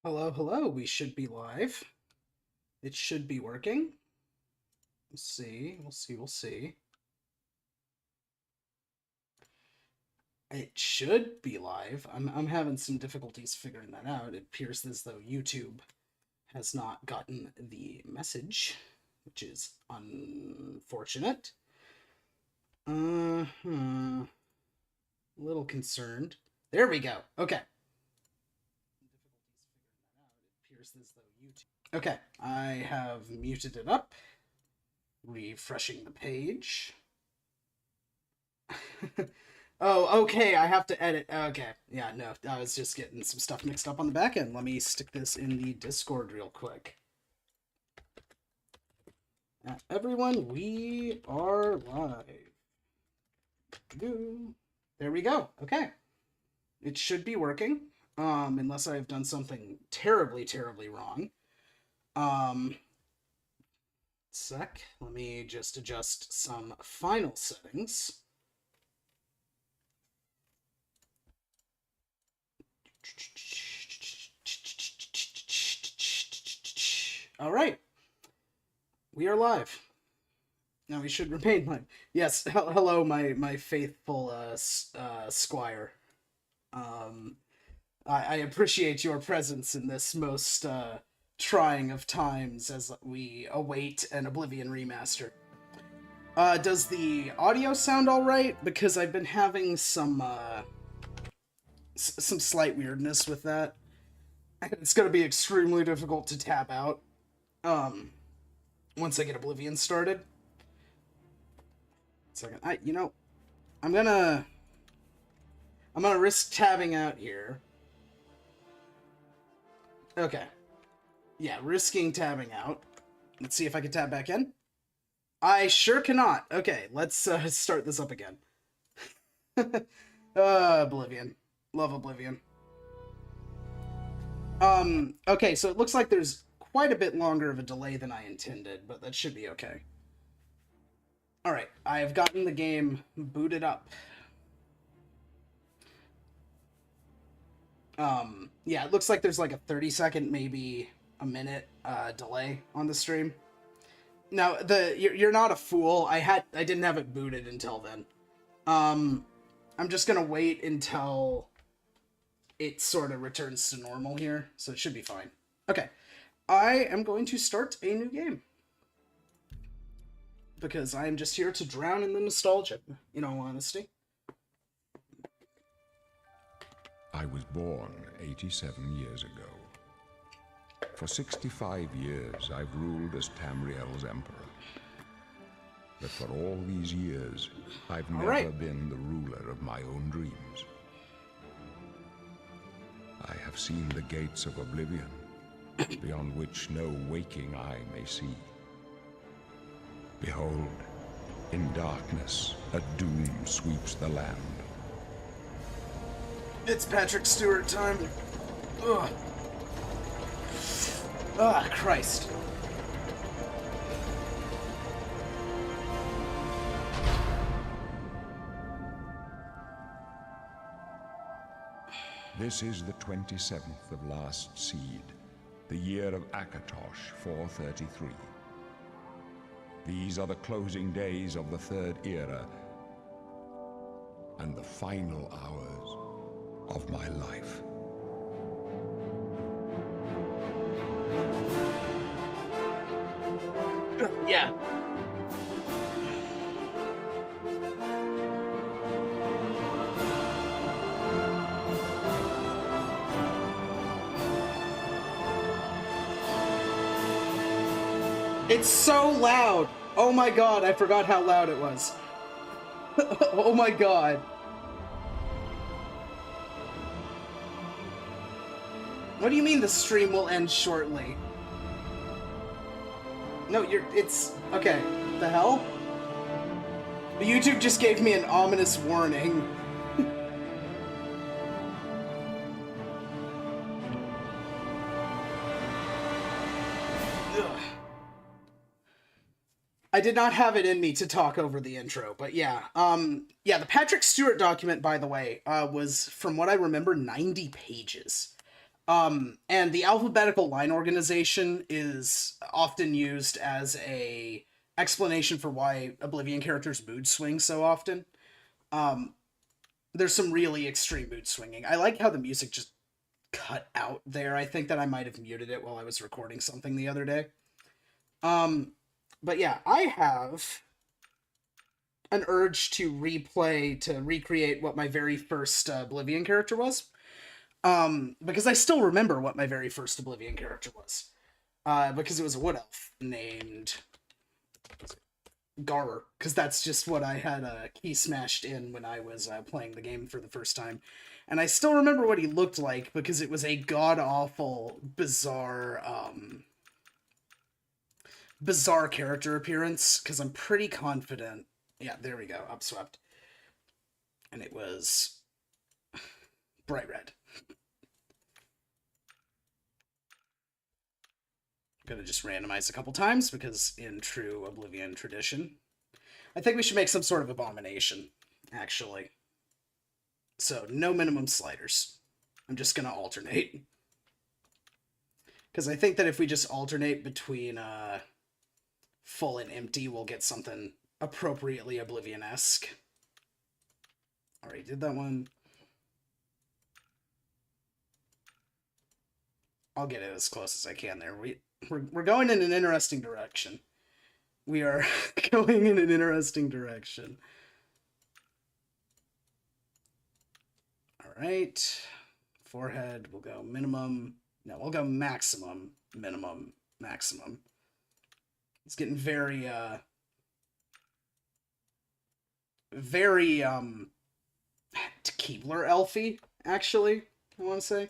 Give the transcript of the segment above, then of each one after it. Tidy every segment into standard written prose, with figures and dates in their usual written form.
Hello, hello. We should be live. It should be working. We'll see. We'll see. We'll see. It should be live. I'm having some difficulties figuring that out. It appears as though YouTube has not gotten the message, which is unfortunate. A little concerned. There we go. Okay. It appears as though YouTube. Okay, I have muted it up. Refreshing the page. Oh, okay, I have to edit. Okay, yeah, no, I was just getting some stuff mixed up on the back end. Let me stick this in the Discord real quick. Everyone, we are live. There we go. Okay. It should be working, unless I've done something terribly, terribly wrong. Sec. Let me just adjust some final settings. All right. We are live. Now we should remain live. Yes, hello, my faithful squire. I appreciate your presence in this most trying of times as we await an Oblivion remaster. Does the audio sound all right? Because I've been having some slight weirdness with that. It's going to be extremely difficult to tab out once I get Oblivion started. Second, I'm gonna risk tabbing out here. Okay, yeah, risking tabbing out. Let's see if I can tab back in. I sure cannot. Okay, let's start this up again. Oblivion. Love Oblivion. Okay, so it looks like there's quite a bit longer of a delay than I intended, but that should be okay. Alright, I have gotten the game booted up. Yeah, it looks like there's like a 30-second, maybe a minute delay on the stream. Now, you're not a fool. I didn't have it booted until then. I'm just gonna wait until it sort of returns to normal here, so it should be fine. Okay, I am going to start a new game. Because I am just here to drown in the nostalgia, in all honesty. I was born 87 years ago. For 65 years, I've ruled as Tamriel's emperor. But for all these years, I've never been the ruler of my own dreams. I have seen the gates of Oblivion, beyond which no waking eye may see. Behold, in darkness, a doom sweeps the land. It's Patrick Stewart time. Ugh. Ah, Christ. This is the 27th of last seed, the year of Akatosh 433. These are the closing days of the Third Era and the final hours of my life. Yeah. It's so loud. Oh my god, I forgot how loud it was. Oh my god. What do you mean the stream will end shortly? No, it's... Okay. The hell? YouTube just gave me an ominous warning. I did not have it in me to talk over the intro, but yeah. Yeah, the Patrick Stewart document, by the way, was, from what I remember, 90 pages. And the alphabetical line organization is often used as a explanation for why Oblivion characters' mood swing so often. There's some really extreme mood swinging. I like how the music just cut out there. I think that I might have muted it while I was recording something the other day. But yeah, I have an urge to recreate what my very first Oblivion character was. Because I still remember what my very first Oblivion character was. Because it was a wood elf named Garer, because that's just what I had key smashed in when I was playing the game for the first time. And I still remember what he looked like, because it was a god-awful, bizarre character appearance, because I'm pretty confident... Yeah, there we go, upswept. And it was bright red. Gonna just randomize a couple times, because in true Oblivion tradition, I think we should make some sort of abomination, actually. So, no minimum sliders. I'm just gonna alternate. Because I think that if we just alternate between full and empty, we'll get something appropriately Oblivion-esque. Already did that one. I'll get it as close as I can there. We're going in an interesting direction. We are going in an interesting direction. Alright. Forehead, we'll go minimum. No, we'll go maximum, minimum, maximum. It's getting very, Keebler elfy, actually, I want to say.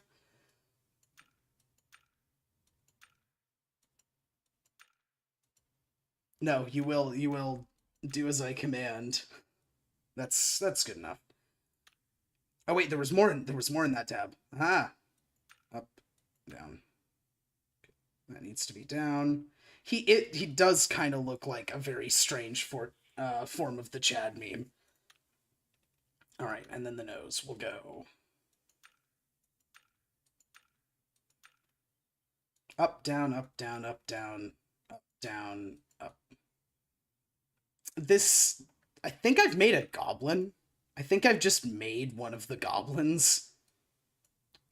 No, you will do as I command. That's good enough. Oh wait, there was more in that tab. Ah. Up, down. That needs to be down. He does kind of look like a very strange form of the Chad meme. All right, and then the nose will go up, down, up, down, up, down, up, down, up. This, I think I've made a goblin. I think I've just made one of the goblins.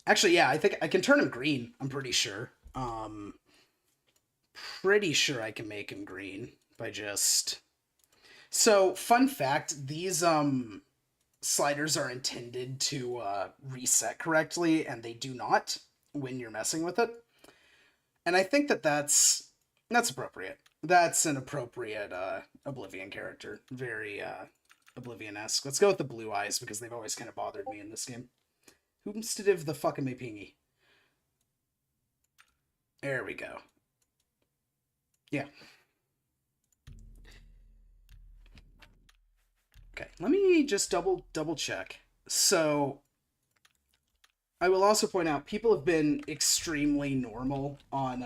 Actually, yeah, I think I can turn him green, I'm pretty sure. Pretty sure I can make him green by just... So, fun fact, these, sliders are intended to, reset correctly, and they do not when you're messing with it. And I think that that's appropriate. That's an appropriate, Oblivion character. Very, Oblivion-esque. Let's go with the blue eyes, because they've always kind of bothered me in this game. Whom's to div the fucking me pingy? There we go. Yeah. Okay, let me just double check. So, I will also point out, people have been extremely normal on,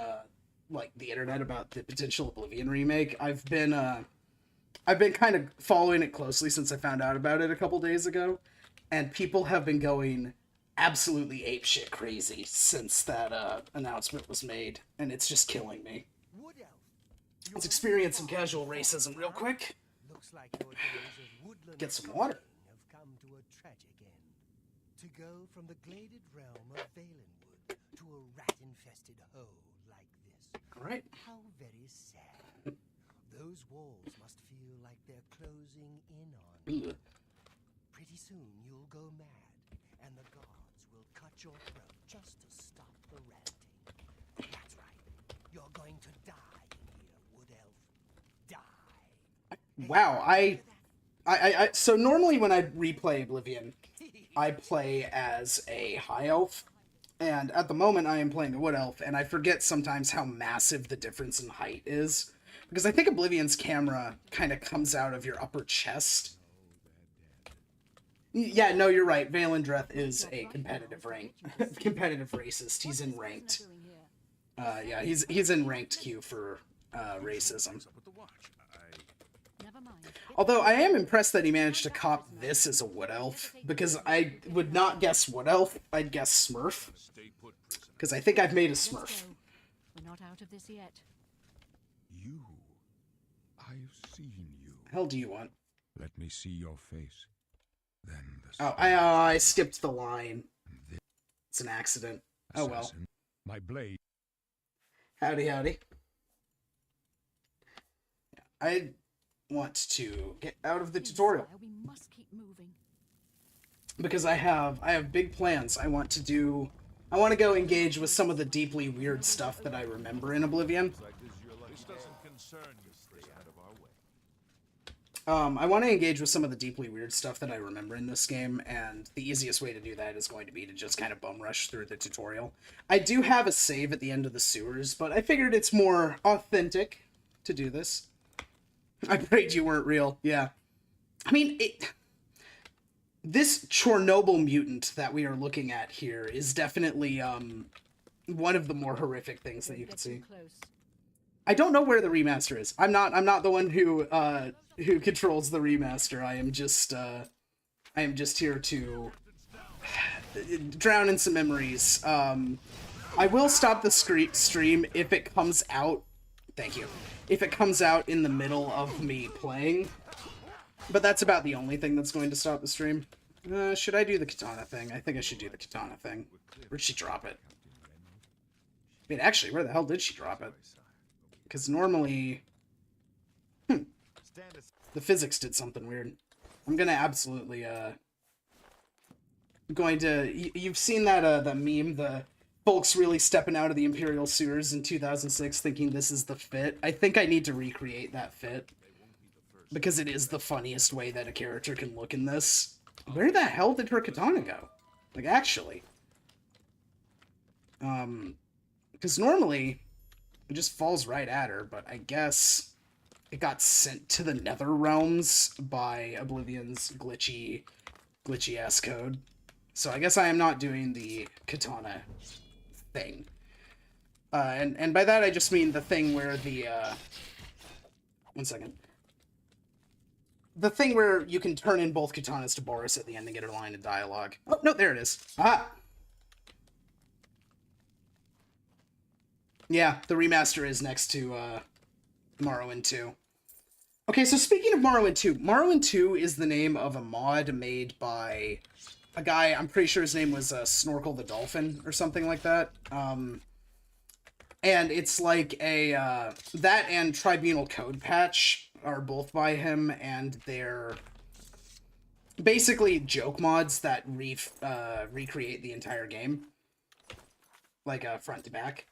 like, the internet about the potential Oblivion remake. I've been kind of following it closely since I found out about it a couple days ago, and people have been going absolutely apeshit crazy since that announcement was made, and it's just killing me. Let's experience some casual racism real quick. Get some water. Have come to a tragic end. To go from the gladed realm of Valenwood to a rat-infested hole like this. All right. How very sad. Those walls must feel like they're closing in on you. Pretty soon you'll go mad, and the guards will cut your throat just to stop the ranting. That's right. You're going to die in here, Wood Elf. Die. Wow, so normally when I replay Oblivion, I play as a high elf, and at the moment I am playing a wood elf, and I forget sometimes how massive the difference in height is, because I think Oblivion's camera kind of comes out of your upper chest. Yeah, no, you're right. Valendreth is a competitive racist. He's in ranked. Yeah, he's in ranked queue for racism. Although I am impressed that he managed to cop this as a wood elf, because I would not guess wood elf, I'd guess Smurf. Because I think I've made a Let's Smurf. go. We're not out of this yet. You. I've seen you. Hell do you want? Let me see your face. Then the Oh, I skipped the line. It's an accident. Oh well. assassin. My blade. Howdy, howdy. I want to get out of the tutorial Sire, we must keep moving. because I have big plans. I want to go engage with some of the deeply weird stuff that I remember in Oblivion. This doesn't concern you. Stay out of our way. I want to engage with some of the deeply weird stuff that I remember in this game, and the easiest way to do that is going to be to just kind of bum rush through the tutorial. I do have a save at the end of the sewers, but I figured it's more authentic to do this. I prayed you weren't real. Yeah. I mean, this Chernobyl mutant that we are looking at here is definitely one of the more horrific things that you can see. Close. I don't know where the remaster is. I'm not the one who controls the remaster. I am just here to drown in some memories. I will stop the stream if it comes out. Thank you. If it comes out in the middle of me playing. But that's about the only thing that's going to stop the stream. Should I do the katana thing? I think I should do the katana thing. Where'd she drop it? Wait, actually, where the hell did she drop it? Because normally... the physics did something weird. I'm gonna absolutely, You've seen that, the meme, the folks really stepping out of the Imperial sewers in 2006 thinking this is the fit. I think I need to recreate that fit. Because it is the funniest way that a character can look in this. Where the hell did her katana go? Like, actually. Because normally, it just falls right at her, but I guess it got sent to the Nether Realms by Oblivion's glitchy-ass code. So I guess I am not doing the katana thing. And by that I just mean the thing where the, one second. The thing where you can turn in both katanas to Boris at the end and get a line of dialogue. Oh, no, there it is. Ah! Yeah, the remaster is next to, Morrowind 2. Okay, so speaking of Morrowind 2, Morrowind 2 is the name of a mod made by a guy, I'm pretty sure his name was Snorkel the Dolphin or something like that. And it's like a, that and Tribunal Code Patch are both by him, and they're basically joke mods that recreate the entire game. Like, front to back.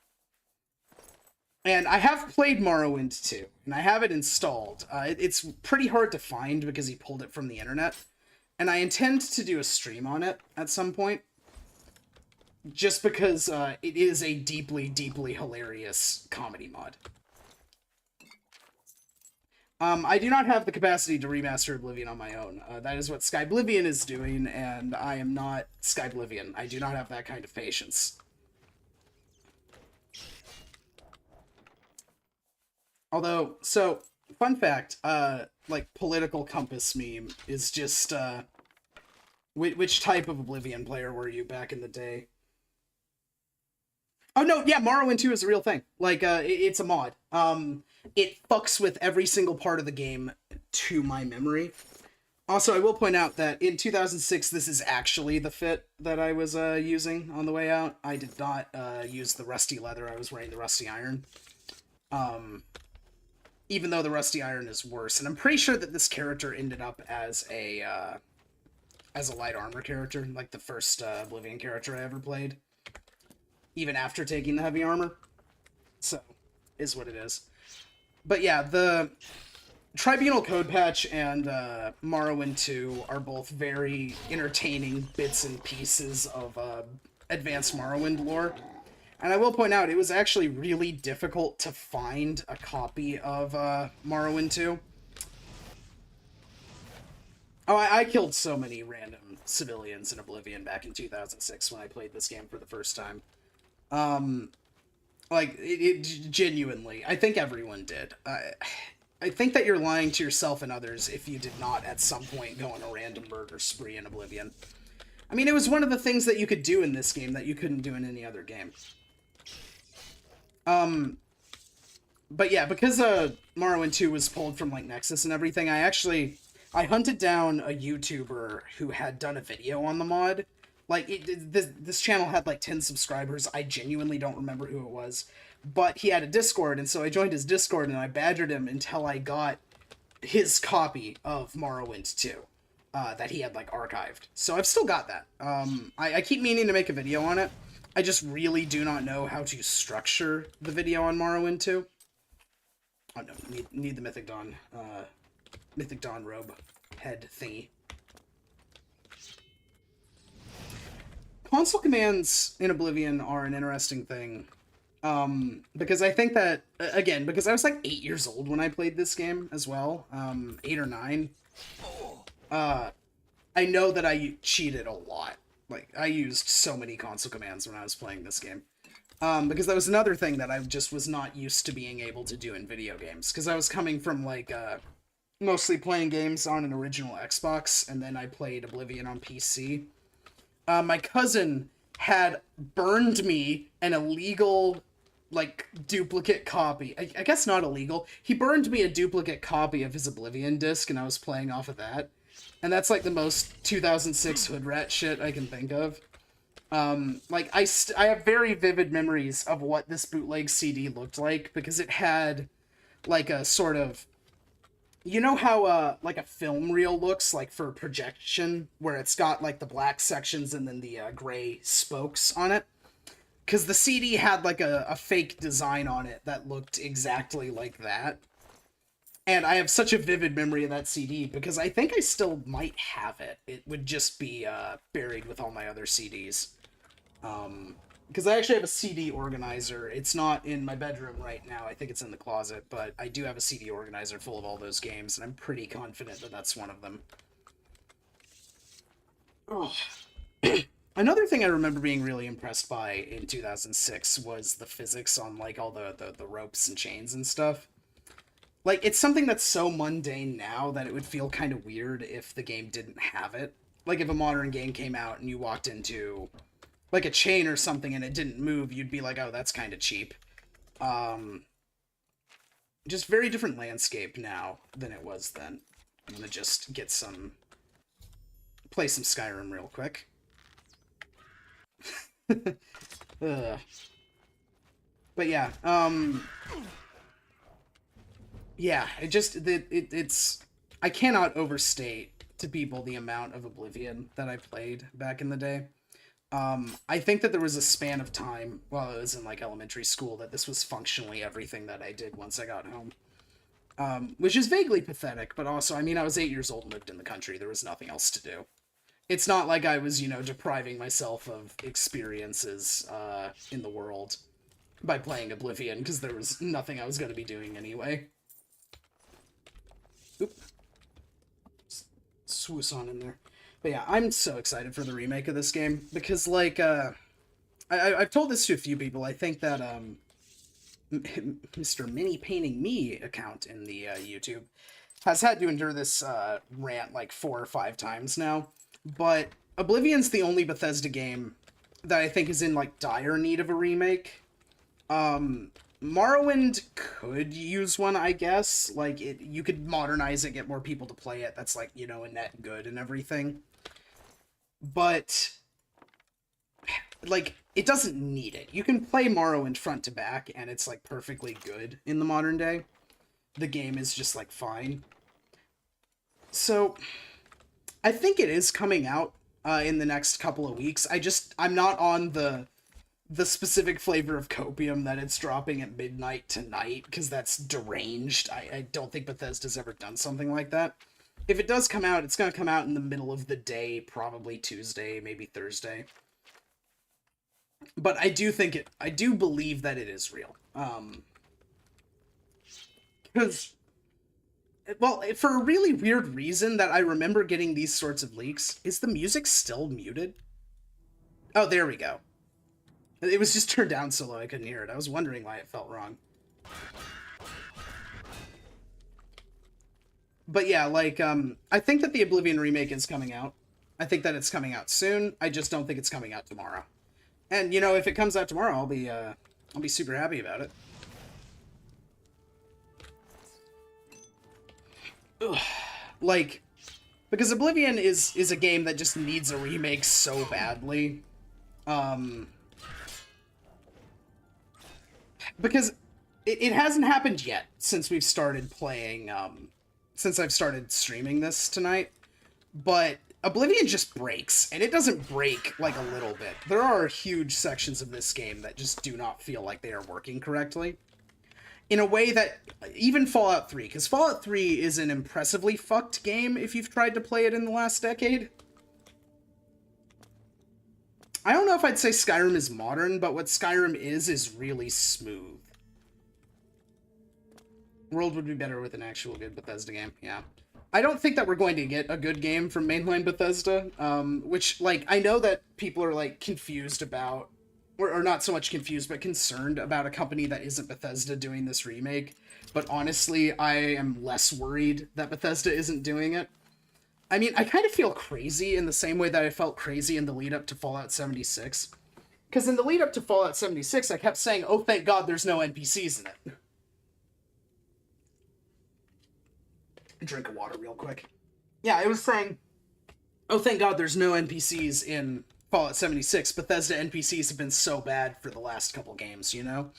And I have played Morrowind 2, and I have it installed. It's pretty hard to find because he pulled it from the internet. And I intend to do a stream on it at some point. Just because it is a deeply, deeply hilarious comedy mod. I do not have the capacity to remaster Oblivion on my own. That is what Skyblivion is doing, and I am not Skyblivion. I do not have that kind of patience. Although, so, fun fact, like, political compass meme is just, which type of Oblivion player were you back in the day? Oh, no, yeah, Morrowind 2 is a real thing. Like, it's a mod. It fucks with every single part of the game to my memory. Also, I will point out that in 2006, this is actually the fit that I was using on the way out. I did not use the rusty leather. I was wearing the rusty iron. Even though the rusty iron is worse. And I'm pretty sure that this character ended up as a light armor character, like the first Oblivion character I ever played. Even after taking the heavy armor. So, is what it is. But yeah, the Tribunal Code Patch and Morrowind 2 are both very entertaining bits and pieces of advanced Morrowind lore. And I will point out, it was actually really difficult to find a copy of Morrowind 2. Oh, I killed so many random civilians in Oblivion back in 2006 when I played this game for the first time. Like, it genuinely, I think everyone did. I think that you're lying to yourself and others if you did not at some point go on a random murder spree in Oblivion. I mean, it was one of the things that you could do in this game that you couldn't do in any other game. But yeah, because Morrowind 2 was pulled from like Nexus and everything, I hunted down a YouTuber who had done a video on the mod. Like, this channel had like 10 subscribers. I genuinely don't remember who it was. But he had a Discord, and so I joined his Discord and I badgered him until I got his copy of Morrowind 2 that he had like archived. So I've still got that. I keep meaning to make a video on it. I just really do not know how to structure the video on Morrowind 2. Oh no, need the Mythic Dawn robe head thingy. Console commands in Oblivion are an interesting thing. Because I think that, again, because I was like 8 years old when I played this game as well, 8 or 9, I know that I cheated a lot. Like, I used so many console commands when I was playing this game. Because that was another thing that I just was not used to being able to do in video games. Because I was coming from, like, mostly playing games on an original Xbox, and then I played Oblivion on PC. My cousin had burned me an illegal, like, duplicate copy. I guess not illegal. He burned me a duplicate copy of his Oblivion disc, and I was playing off of that. And that's, like, the most 2006 hood rat shit I can think of. Like, I have very vivid memories of what this bootleg CD looked like, because it had, like, a sort of... You know how, like, a film reel looks, like, for projection, where it's got, like, the black sections and then the, gray spokes on it? Because the CD had, like, a fake design on it that looked exactly like that. And I have such a vivid memory of that CD, because I think I still might have it. It would just be, buried with all my other CDs. Because I actually have a CD organizer. It's not in my bedroom right now. I think it's in the closet, but I do have a CD organizer full of all those games, and I'm pretty confident that that's one of them. Oh. Another thing I remember being really impressed by in 2006 was the physics on, like, all the ropes and chains and stuff. Like, it's something that's so mundane now that it would feel kind of weird if the game didn't have it. Like, if a modern game came out and you walked into... like a chain or something and it didn't move, you'd be like, oh, that's kind of cheap. Just very different landscape now than it was then. I'm gonna just get play some Skyrim real quick. But yeah, yeah, it's... I cannot overstate to people the amount of Oblivion that I played back in the day. I think that there was a span of time while I was in, like, elementary school that this was functionally everything that I did once I got home. Which is vaguely pathetic, but also, I mean, I was 8 years old and lived in the country. There was nothing else to do. It's not like I was, you know, depriving myself of experiences, in the world by playing Oblivion, because there was nothing I was going to be doing anyway. Oop. Swoosh on in there. But yeah, I'm so excited for the remake of this game, because, like, I've told this to a few people. I think that, Mr. Mini Painting Me account in the, YouTube has had to endure this, rant, like, 4 or 5 times now. But Oblivion's the only Bethesda game that I think is in, like, dire need of a remake. Morrowind could use one, I guess. Like, you could modernize it, get more people to play it. That's, like, you know, a net good and everything. But, like, it doesn't need it. You can play Morrowind front to back, and it's, like, perfectly good in the modern day. The game is just, like, fine. So, I think it is coming out in the next couple of weeks. I'm not on the specific flavor of copium that it's dropping at midnight tonight, because that's deranged. I don't think Bethesda's ever done something like that. If it does come out, it's going to come out in the middle of the day, probably Tuesday, maybe Thursday. But I do believe that it is real. Because, well, for a really weird reason that I remember getting these sorts of leaks, is the music still muted? Oh, there we go. It was just turned down so low I couldn't hear it. I was wondering why it felt wrong. But yeah, like, I think that the Oblivion remake is coming out. I think that it's coming out soon. I just don't think it's coming out tomorrow. And, you know, if it comes out tomorrow, I'll be super happy about it. Ugh. Like, because Oblivion is a game that just needs a remake so badly. Because it hasn't happened yet since we've started playing, since I've started streaming this tonight. But Oblivion just breaks, and it doesn't break like a little bit. There are huge sections of this game that just do not feel like they are working correctly. In a way that even Fallout 3, because Fallout 3 is an impressively fucked game if you've tried to play it in the last decade. I don't know if I'd say Skyrim is modern, but what Skyrim is really smooth. World would be better with an actual good Bethesda game, yeah. I don't think that we're going to get a good game from mainline Bethesda, which, like, I know that people are, like, confused about, or not so much confused, but concerned about a company that isn't Bethesda doing this remake. But honestly, I am less worried that Bethesda isn't doing it. I mean, I kind of feel crazy in the same way that I felt crazy in the lead up to Fallout 76. Because in the lead up to Fallout 76, I kept saying, oh, thank God there's no NPCs in it. Drink of water real quick. Yeah, I was saying, oh, thank God there's no NPCs in Fallout 76. Bethesda NPCs have been so bad for the last couple games, you know?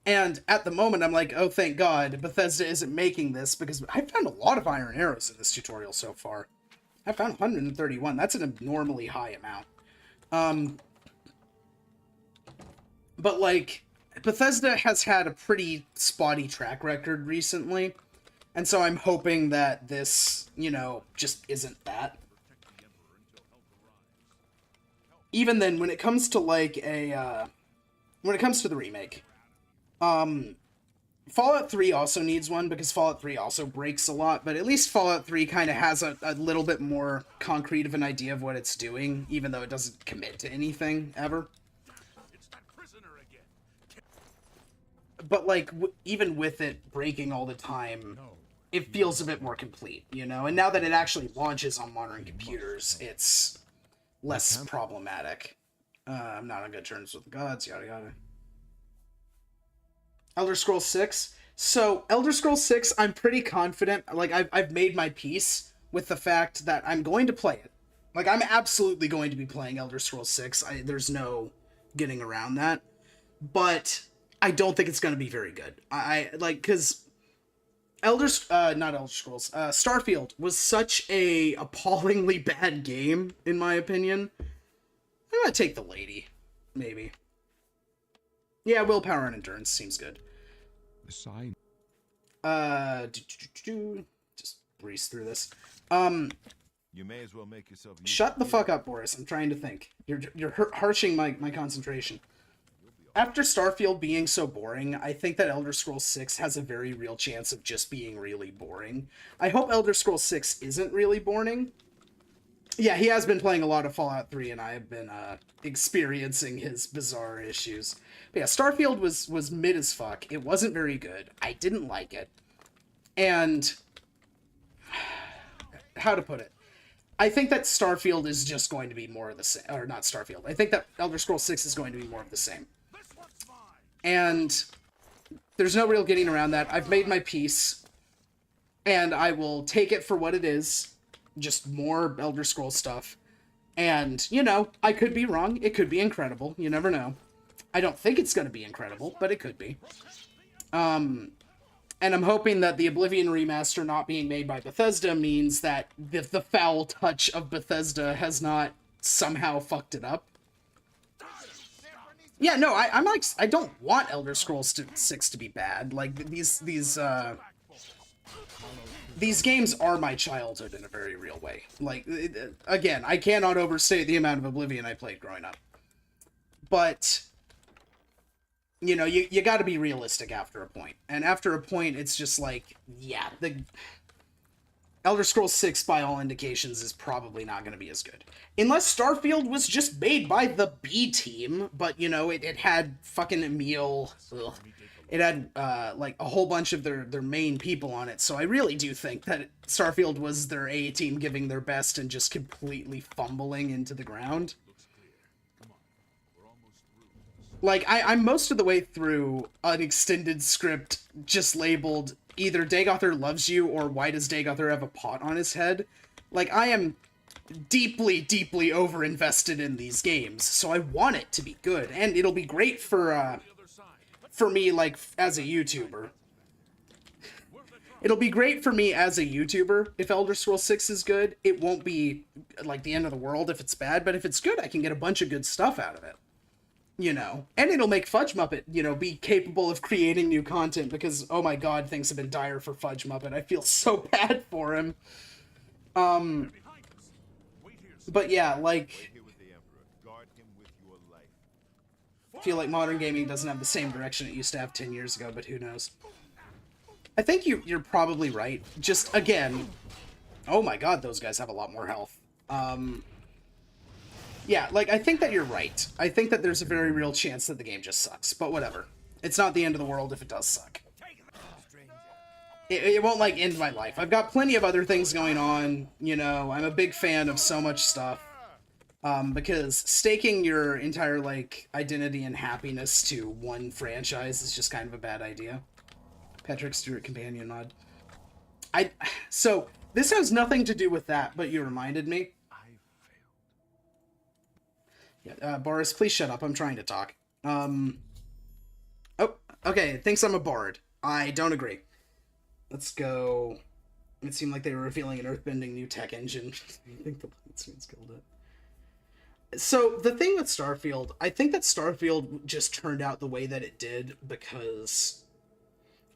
And at the moment, I'm like, oh, thank God Bethesda isn't making this, because I found a lot of iron arrows in this tutorial so far. I found 131. That's an abnormally high amount. But, like, Bethesda has had a pretty spotty track record recently, and so I'm hoping that this, you know, just isn't that. Even then, when it comes to, like, when it comes to the remake, Fallout 3 also needs one, because Fallout 3 also breaks a lot, but at least Fallout 3 kind of has a little bit more concrete of an idea of what it's doing, even though it doesn't commit to anything, ever. But, like, even with it breaking all the time, it feels a bit more complete, you know? And now that it actually launches on modern computers, it's less problematic. I'm not on good terms with the gods, yada yada. Elder Scrolls 6. So, Elder Scrolls 6, I'm pretty confident. Like, I've made my peace with the fact that I'm going to play it. Like, I'm absolutely going to be playing Elder Scrolls 6. There's no getting around that. But I don't think it's going to be very good. Like, because not Elder Scrolls, Starfield was such a appallingly bad game, in my opinion. I'm going to take the lady, maybe. Yeah, willpower and endurance seems good. The sign. Just breeze through this. You may as well make yourself. Shut the fuck up, Boris. I'm trying to think. You're harshing my concentration. After Starfield being so boring, I think that Elder Scrolls 6 has a very real chance of just being really boring. I hope Elder Scrolls 6 isn't really boring. Yeah, he has been playing a lot of Fallout 3, and I have been experiencing his bizarre issues. But yeah, Starfield was mid as fuck. It wasn't very good. I didn't like it. And how to put it? I think that Starfield is just going to be more of the same. Or not Starfield. I think that Elder Scrolls 6 is going to be more of the same. And there's no real getting around that. I've made my peace. And I will take it for what it is. Just more Elder Scrolls stuff. And, you know, I could be wrong. It could be incredible. You never know. I don't think it's going to be incredible, but it could be. And I'm hoping that the Oblivion remaster not being made by Bethesda means that the foul touch of Bethesda has not somehow fucked it up. Yeah, no, I'm like, I don't want Elder Scrolls 6 to be bad. Like, these games are my childhood in a very real way. Like, again, I cannot overstate the amount of Oblivion I played growing up. But, you know, you gotta be realistic after a point. And after a point, it's just like, yeah, the Elder Scrolls 6, by all indications, is probably not going to be as good. Unless Starfield was just made by the B team, but, you know, it had fucking Emil. Ugh. it had like a whole bunch of their main people on it. So I really do think that Starfield was their A team giving their best and just completely fumbling into the ground. Like, I'm most of the way through an extended script just labeled either Dagother loves you or why does Dagother have a pot on his head. Like, I am deeply, deeply over-invested in these games, so I want it to be good. And it'll be great for me, like, as a YouTuber. It'll be great for me as a YouTuber if Elder Scrolls 6 is good. It won't be, like, the end of the world if it's bad, but if it's good, I can get a bunch of good stuff out of it. You know, and it'll make Fudge Muppet, you know, be capable of creating new content because, oh my god, things have been dire for Fudge Muppet. I feel so bad for him. But yeah, like, I feel like modern gaming doesn't have the same direction it used to have 10 years ago, but who knows. I think you're probably right. Just, again, oh my god, those guys have a lot more health. Yeah, like, I think that you're right. I think that there's a very real chance that the game just sucks, but whatever. It's not the end of the world if it does suck. It won't, like, end my life. I've got plenty of other things going on, you know, I'm a big fan of so much stuff. Because staking your entire, like, identity and happiness to one franchise is just kind of a bad idea. Patrick Stewart companion mod. So, this has nothing to do with that, but you reminded me. Yeah, Boris, please shut up. I'm trying to talk. Oh, okay. Thinks I'm a bard. I don't agree. Let's go. It seemed like they were revealing an earthbending new tech engine. I think the Lightspeeds killed it. So, the thing with Starfield, I think that Starfield just turned out the way that it did because...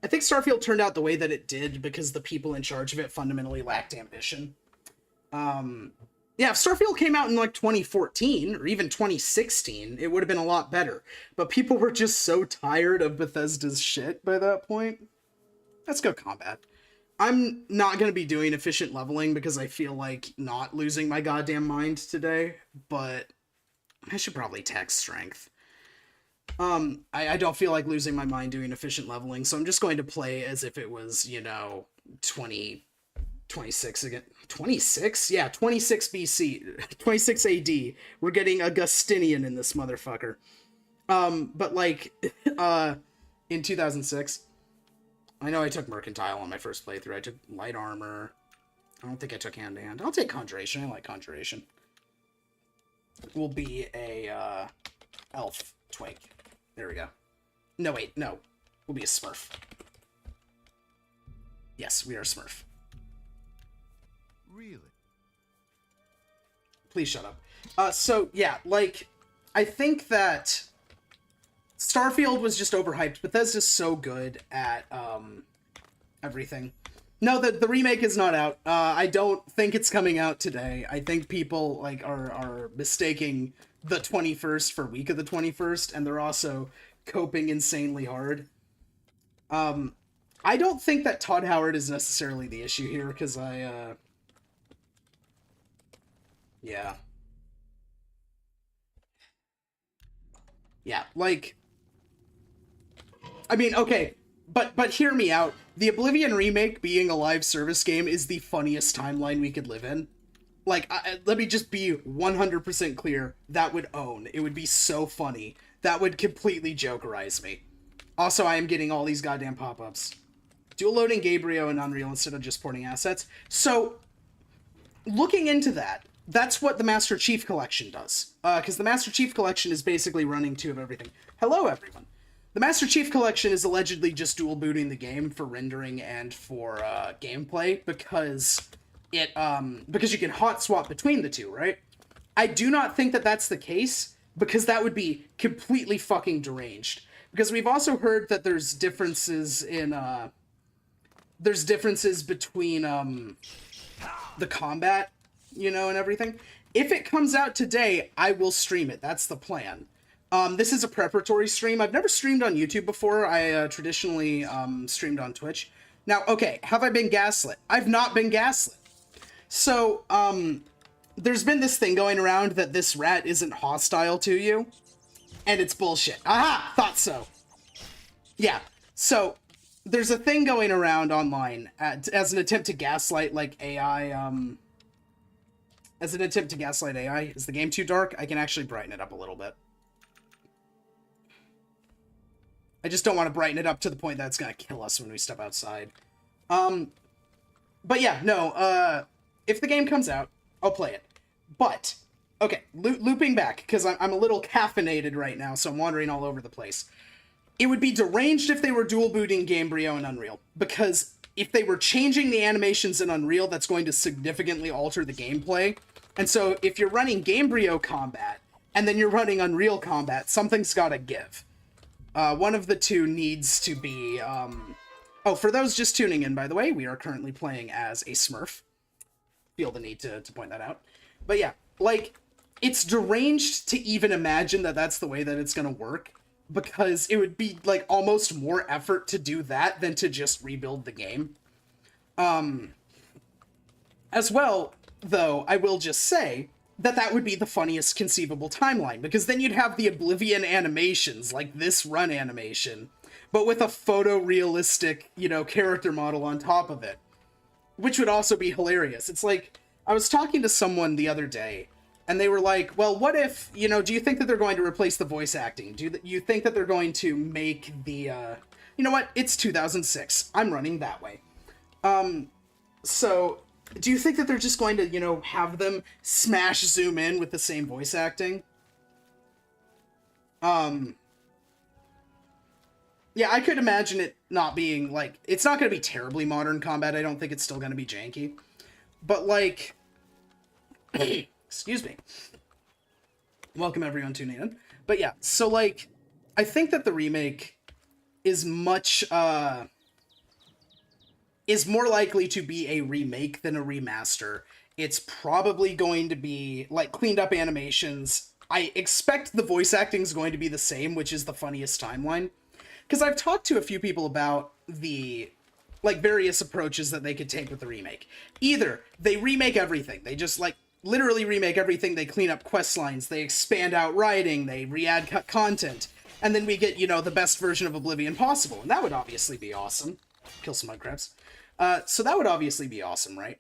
I think Starfield turned out the way that it did because the people in charge of it fundamentally lacked ambition. Yeah, if Starfield came out in, like, 2014, or even 2016, it would have been a lot better. But people were just so tired of Bethesda's shit by that point. Let's go combat. I'm not going to be doing efficient leveling because I feel like not losing my goddamn mind today, but I should probably text strength. I don't feel like losing my mind doing efficient leveling, so I'm just going to play as if it was, you know, 26 again. 26? Yeah, 26 BC. 26 AD. We're getting Augustinian in this motherfucker. But like, in 2006, I know I took Mercantile on my first playthrough. I took Light Armor. I don't think I took Hand to Hand. I'll take Conjuration. I like Conjuration. We'll be a, Elf Twink. There we go. No, wait, no. We'll be a Smurf. Yes, we are a Smurf. Really? Please shut up. So, yeah, like, I think that Starfield was just overhyped. Bethesda's so good at, everything. No, the remake is not out. I don't think it's coming out today. I think people, like, are mistaking the 21st for Week of the 21st, and they're also coping insanely hard. I don't think that Todd Howard is necessarily the issue here, because yeah. Yeah, like... I mean, okay, but hear me out. The Oblivion remake being a live service game is the funniest timeline we could live in. Like, let me just be 100% clear. That would own. It would be so funny. That would completely jokerize me. Also, I am getting all these goddamn pop-ups. Dual loading Gabriel and Unreal instead of just porting assets. So, looking into that, that's what the Master Chief Collection does. Because the Master Chief Collection is basically running 2 of everything. Hello, everyone. The Master Chief Collection is allegedly just dual booting the game for rendering and for gameplay because because you can hot swap between the 2, right? I do not think that that's the case because that would be completely fucking deranged. Because we've also heard that there's differences in between the combat, you know, and everything. If it comes out today, I will stream it. That's the plan. This is a preparatory stream. I've never streamed on YouTube before. I traditionally streamed on Twitch. Now, okay, have I been gaslit? I've not been gaslit. So, there's been this thing going around that this rat isn't hostile to you, and it's bullshit. Aha! Thought so. Yeah. So, there's a thing going around online as an attempt to gaslight, like, AI, As an attempt to gaslight AI. Is the game too dark? I can actually brighten it up a little bit. I just don't want to brighten it up to the point that it's going to kill us when we step outside. But yeah, no, if the game comes out, I'll play it. But, okay, looping back, because I'm a little caffeinated right now, so I'm wandering all over the place. It would be deranged if they were dual booting Gamebryo and Unreal, because if they were changing the animations in Unreal, that's going to significantly alter the gameplay. And so if you're running Gamebryo combat, and then you're running Unreal combat, something's gotta give. One of the two needs to be, Oh, for those just tuning in, by the way, we are currently playing as a Smurf. Feel the need to point that out. But yeah, like, it's deranged to even imagine that that's the way that it's gonna work, because it would be, like, almost more effort to do that than to just rebuild the game. As well, though, I will just say that that would be the funniest conceivable timeline, because then you'd have the Oblivion animations, like this run animation, but with a photorealistic, you know, character model on top of it, which would also be hilarious. It's like, I was talking to someone the other day, and they were like, well, what if, you know, do you think that they're going to replace the voice acting? Do you think that they're going to make the, you know what, it's 2006, I'm running that way. So, do you think that they're just going to, you know, have them smash zoom in with the same voice acting? Yeah, I could imagine it not being, like, it's not going to be terribly modern combat, I don't think it's still going to be janky. But, like, excuse me. Welcome everyone tuning in. But yeah, so, like, I think that the remake is much, is more likely to be a remake than a remaster. It's probably going to be, like, cleaned up animations. I expect the voice acting is going to be the same, which is the funniest timeline. Because I've talked to a few people about the, like, various approaches that they could take with the remake. Either they remake everything. They just, like, literally remake everything. They clean up quest lines. They expand out writing. They re-add cut content. And then we get, you know, the best version of Oblivion possible. And that would obviously be awesome. Kill some mudcrabs. So that would obviously be awesome, right?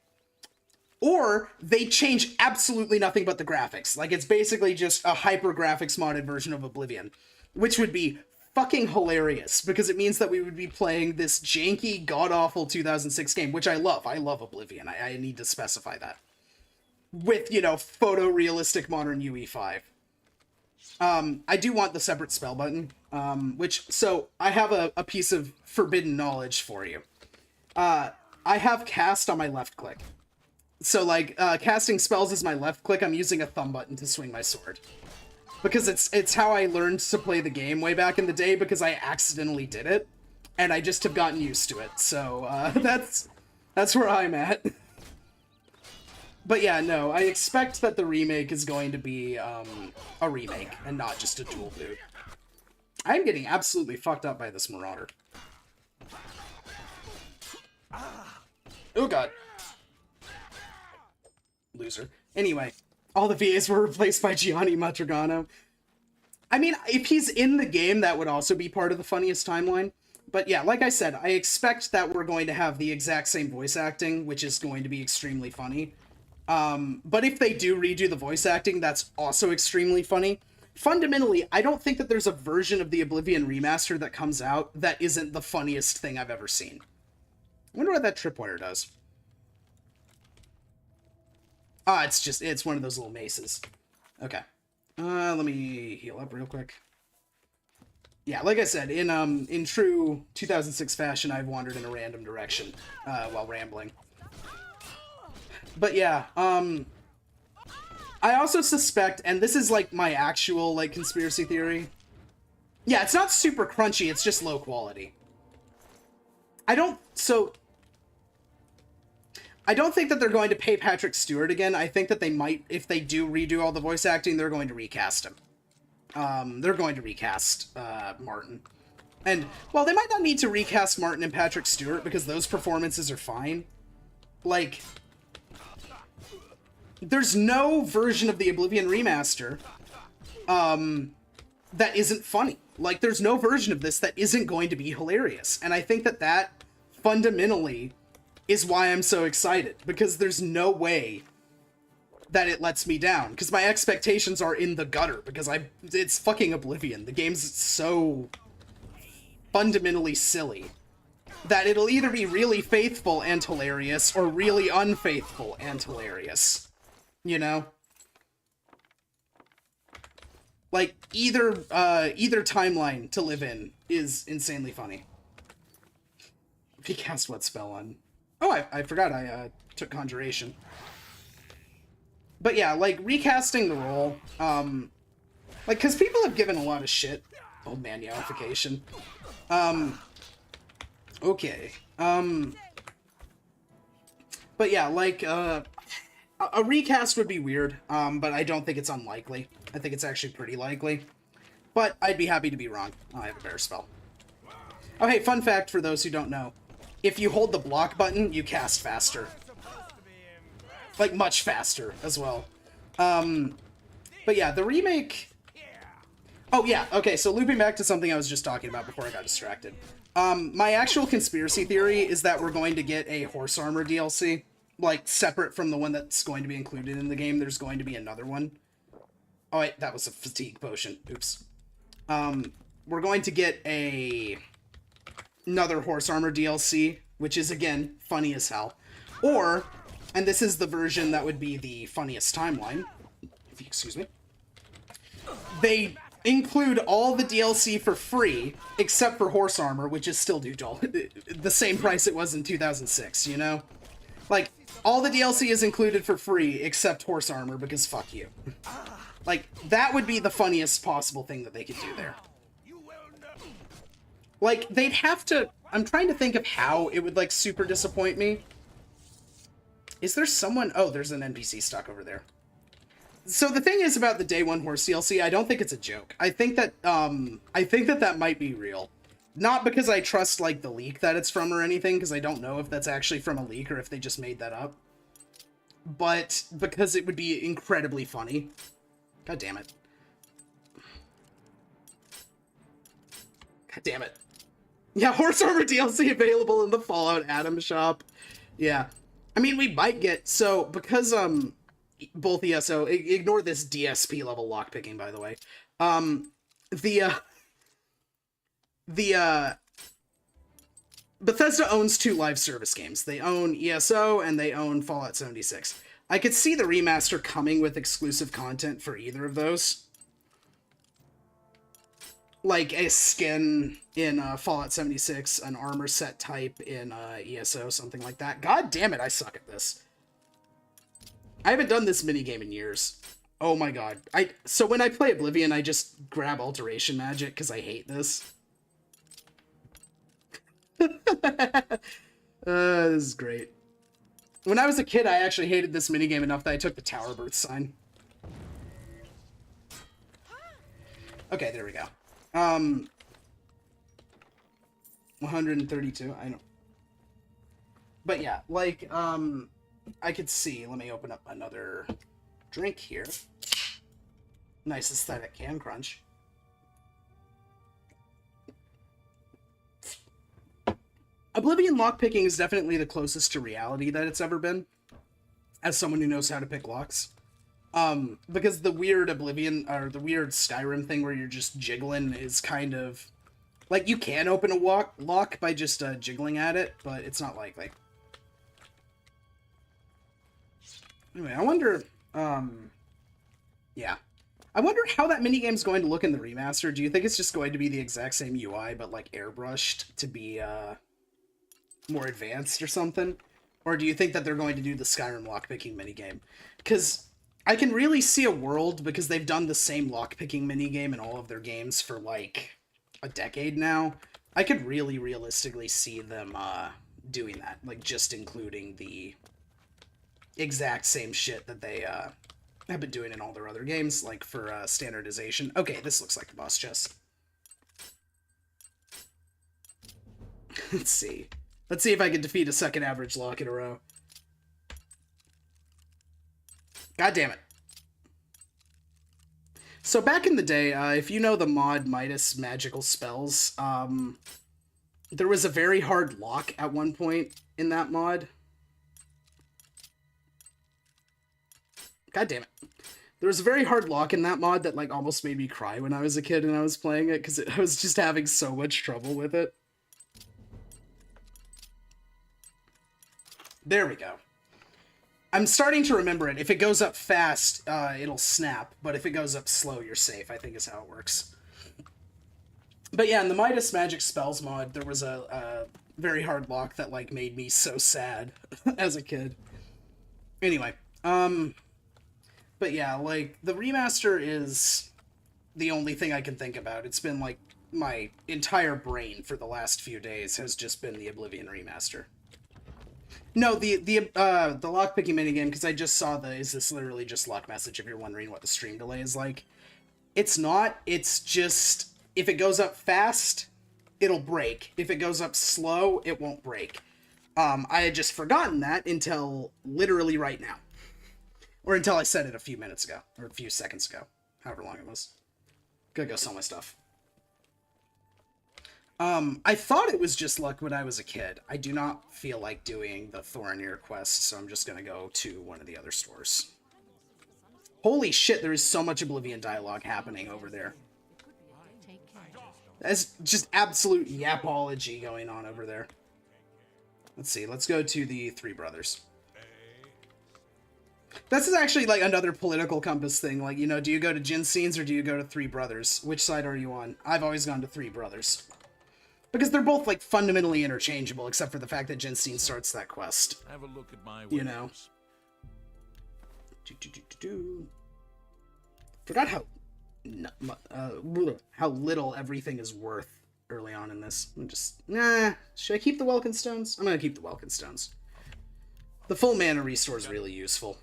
Or they change absolutely nothing but the graphics. Like, it's basically just a hyper-graphics modded version of Oblivion. Which would be fucking hilarious, because it means that we would be playing this janky, god-awful 2006 game, which I love. I love Oblivion. I need to specify that. With, you know, photorealistic modern UE5. I do want the separate spell button, so I have a piece of forbidden knowledge for you. I have cast on my left click. So, like, casting spells is my left click. I'm using a thumb button to swing my sword. Because it's how I learned to play the game way back in the day, because I accidentally did it. And I just have gotten used to it. So, that's where I'm at. But yeah, no, I expect that the remake is going to be, a remake, and not just a dual boot. I'm getting absolutely fucked up by this Marauder. Oh god. Loser. Anyway, all the VAs were replaced by Gianni Matrigano. I mean, if he's in the game, that would also be part of the funniest timeline. But yeah, like I said, I expect that we're going to have the exact same voice acting, which is going to be extremely funny. But if they do redo the voice acting, that's also extremely funny. Fundamentally, I don't think that there's a version of the Oblivion remaster that comes out that isn't the funniest thing I've ever seen. I wonder what that tripwire does. Ah, it's one of those little maces. Okay. Let me heal up real quick. Yeah, like I said, in true 2006 fashion, I've wandered in a random direction, while rambling. But yeah, I also suspect, and this is, like, my actual, like, conspiracy theory. Yeah, it's not super crunchy, it's just low quality. I don't think that they're going to pay Patrick Stewart again. I think that they might, if they do redo all the voice acting, they're going to recast him. They're going to recast, Martin. And, well, they might not need to recast Martin and Patrick Stewart, because those performances are fine. Like, there's no version of the Oblivion remaster, that isn't funny. Like, there's no version of this that isn't going to be hilarious. And I think that that fundamentally is why I'm so excited, because there's no way that it lets me down, because my expectations are in the gutter, because it's fucking Oblivion. The game's so fundamentally silly that it'll either be really faithful and hilarious or really unfaithful and hilarious. You know? Like, either timeline to live in is insanely funny. Recast what spell on? Oh, I forgot I took Conjuration. But yeah, like, recasting the role, like, because people have given a lot of shit. Old man yoification. Okay. But yeah, like, a recast would be weird, but I don't think it's unlikely. I think it's actually pretty likely. But I'd be happy to be wrong. Oh, I have a bear spell. Oh, hey, fun fact for those who don't know. If you hold the block button, you cast faster. Like, much faster, as well. But yeah, the remake... Oh, yeah, okay, so looping back to something I was just talking about before I got distracted. My actual conspiracy theory is that we're going to get a horse armor DLC. Like, separate from the one that's going to be included in the game, there's going to be another one. Oh, wait, that was a fatigue potion. Oops. We're going to get another horse armor DLC, which is, again, funny as hell. Or, and this is the version that would be the funniest timeline, if you excuse me, they include all the DLC for free, except for horse armor, which is still the same price it was in 2006, you know? Like, all the DLC is included for free, except horse armor, because fuck you. Like, that would be the funniest possible thing that they could do there. Like, they'd have to... I'm trying to think of how it would, like, super disappoint me. Is there someone... Oh, there's an NPC stuck over there. So the thing is about the Day 1 Horse DLC, I don't think it's a joke. I think that that might be real. Not because I trust, like, the leak that it's from or anything, because I don't know if that's actually from a leak or if they just made that up. But because it would be incredibly funny. God damn it. God damn it. Yeah, Horse Armor DLC available in the Fallout Atom shop. Yeah. I mean, we might get... So, because, both ESO... Ignore this DSP level lockpicking, by the way. Bethesda owns 2 live service games. They own ESO and they own Fallout 76. I could see the remaster coming with exclusive content for either of those. Like a skin in Fallout 76, an armor set type in ESO, something like that. God damn it, I suck at this. I haven't done this minigame in years. Oh my god. So when I play Oblivion, I just grab Alteration Magic because I hate this. This is great. When I was a kid, I actually hated this minigame enough that I took the Tower Birth sign. Okay, there we go. 132, I know. But yeah, like, I could see, let me open up another drink here. Nice aesthetic can crunch. Oblivion lockpicking is definitely the closest to reality that it's ever been, as someone who knows how to pick locks. Because the weird Oblivion, or the weird Skyrim thing where you're just jiggling is kind of... Like, you can open a lock by just jiggling at it, but it's not likely. Anyway, I wonder... yeah. I wonder how that minigame's going to look in the remaster. Do you think it's just going to be the exact same UI, but, like, airbrushed to be, more advanced or something? Or do you think that they're going to do the Skyrim lockpicking minigame? Because I can really see a world, because they've done the same lockpicking minigame in all of their games for, like, a decade now. I could really realistically see them doing that. Like, just including the exact same shit that they have been doing in all their other games, like for standardization. Okay, this looks like the boss chest. Let's see. Let's see if I can defeat a second average lock in a row. God damn it. So back in the day, if you know the mod Midas Magical Spells, there was a very hard lock at one point in that mod. God damn it. There was a very hard lock in that mod that like almost made me cry when I was a kid and I was playing it, because I was just having so much trouble with it. There we go. I'm starting to remember it. If it goes up fast, it'll snap, but if it goes up slow, you're safe, I think is how it works. But yeah, in the Midas Magic Spells mod, there was a very hard lock that, like, made me so sad as a kid. Anyway, but yeah, like, the remaster is the only thing I can think about. It's been, like, my entire brain for the last few days has just been the Oblivion remaster. No, the lockpicking minigame, because I just saw the is this literally just luck message if you're wondering what the stream delay is like. It's not, it's just, if it goes up fast, it'll break. If it goes up slow, it won't break. I had just forgotten that until literally right now. Or until I said it a few minutes ago, or a few seconds ago, however long it was. Gotta go sell my stuff. I thought it was just luck when I was a kid. I do not feel like doing the Thorinir quest, so I'm just gonna go to one of the other stores. Holy shit, there is so much Oblivion dialogue happening over there. Take care. That's just absolute yapology going on over there. Let's see, let's go to the Three Brothers. This is actually like another political compass thing, like, you know, do you go to Jinseens or do you go to Three Brothers? Which side are you on? I've always gone to Three Brothers. Because they're both, like, fundamentally interchangeable, except for the fact that Jinseen starts that quest. Have a look at my You know. Forgot how little everything is worth early on in this. I'm just, nah. Should I keep the Welkin Stones? I'm gonna keep the Welkin Stones. The full mana restore is really useful.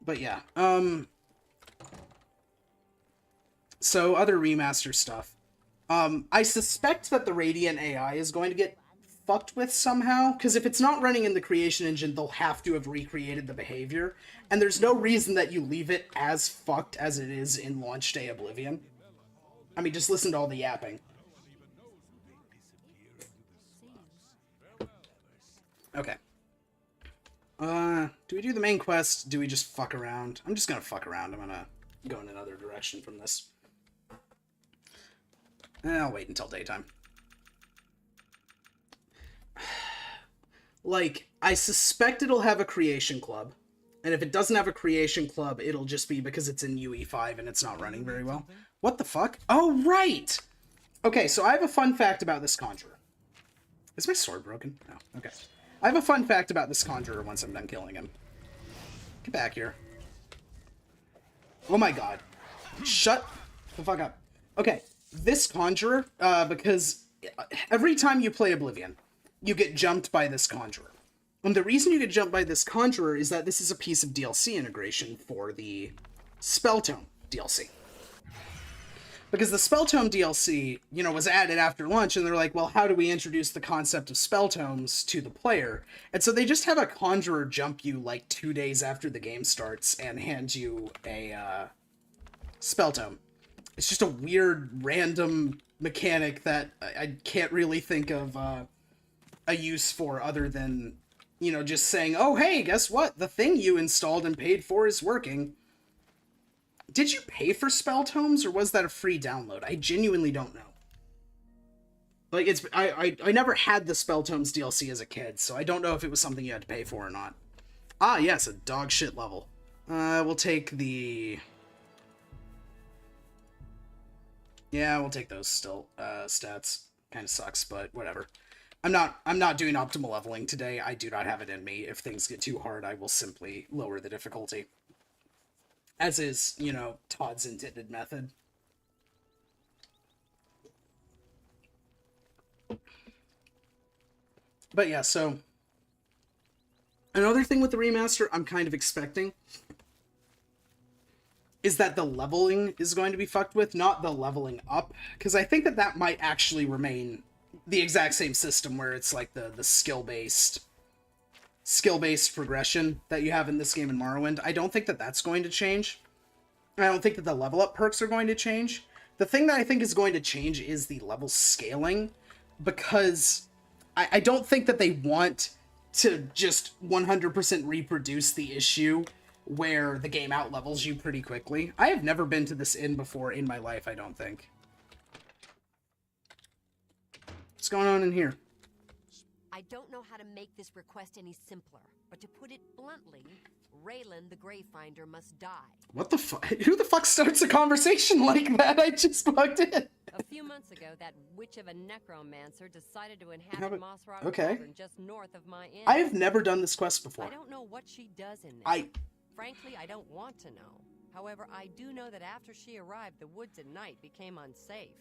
But yeah, so other remaster stuff. I suspect that the Radiant AI is going to get fucked with somehow, because if it's not running in the creation engine, they'll have to have recreated the behavior, and there's no reason that you leave it as fucked as it is in launch day Oblivion. I mean, just listen to all the yapping. Okay. Do we do the main quest? Do we just fuck around? I'm just gonna fuck around. I'm gonna go in another direction from this. I'll wait until daytime. Like, I suspect it'll have a creation club. And if it doesn't have a creation club, it'll just be because it's in UE5 and it's not running very well. What the fuck? Oh, right! Okay, so I have a fun fact about this Conjurer. Is my sword broken? No. Okay. I have a fun fact about this Conjurer once I'm done killing him. Get back here. Oh my god. Shut the fuck up. Okay, this Conjurer, because every time you play Oblivion, you get jumped by this Conjurer. And the reason you get jumped by this Conjurer is that this is a piece of DLC integration for the Spelltome DLC. Because the Spelltome DLC, you know, was added after launch, and they're like, well, how do we introduce the concept of Spelltomes to the player? And so they just have a Conjurer jump you, like, 2 days after the game starts and hand you a, Spelltome. It's just a weird, random mechanic that I can't really think of, a use for other than, you know, just saying, oh, hey, guess what? The thing you installed and paid for is working. Did you pay for Spelltomes, or was that a free download? I genuinely don't know. Like, it's I never had the Spelltomes DLC as a kid, so I don't know if it was something you had to pay for or not. Ah, yes, a dog shit level. We'll take the... Yeah, we'll take those still. Stats. Kind of sucks, but whatever. I'm not doing optimal leveling today. I do not have it in me. If things get too hard, I will simply lower the difficulty. As is, you know, Todd's intended method. But yeah, so... Another thing with the remaster I'm kind of expecting is that the leveling is going to be fucked with, not the leveling up. Because I think that that might actually remain the exact same system where it's like the skill-based skill-based progression that you have in this game in Morrowind. I don't think that that's going to change. I don't think that the level up perks are going to change. The thing that I think is going to change is the level scaling, because I don't think that they want to just 100% reproduce the issue where the game out-levels you pretty quickly. I have never been to this inn before in my life, I don't think. What's going on in here? I don't know how to make this request any simpler, but to put it bluntly, Raylan the Greyfinder must die. What the fuck? Who the fuck starts a conversation like that? I just walked in. A few months ago, that witch of a necromancer decided to inhabit Moss Rock okay. Cavern just north of my inn. I have never done this quest before. I don't know what she does in there. Frankly, I don't want to know. However, I do know that after she arrived, the woods at night became unsafe.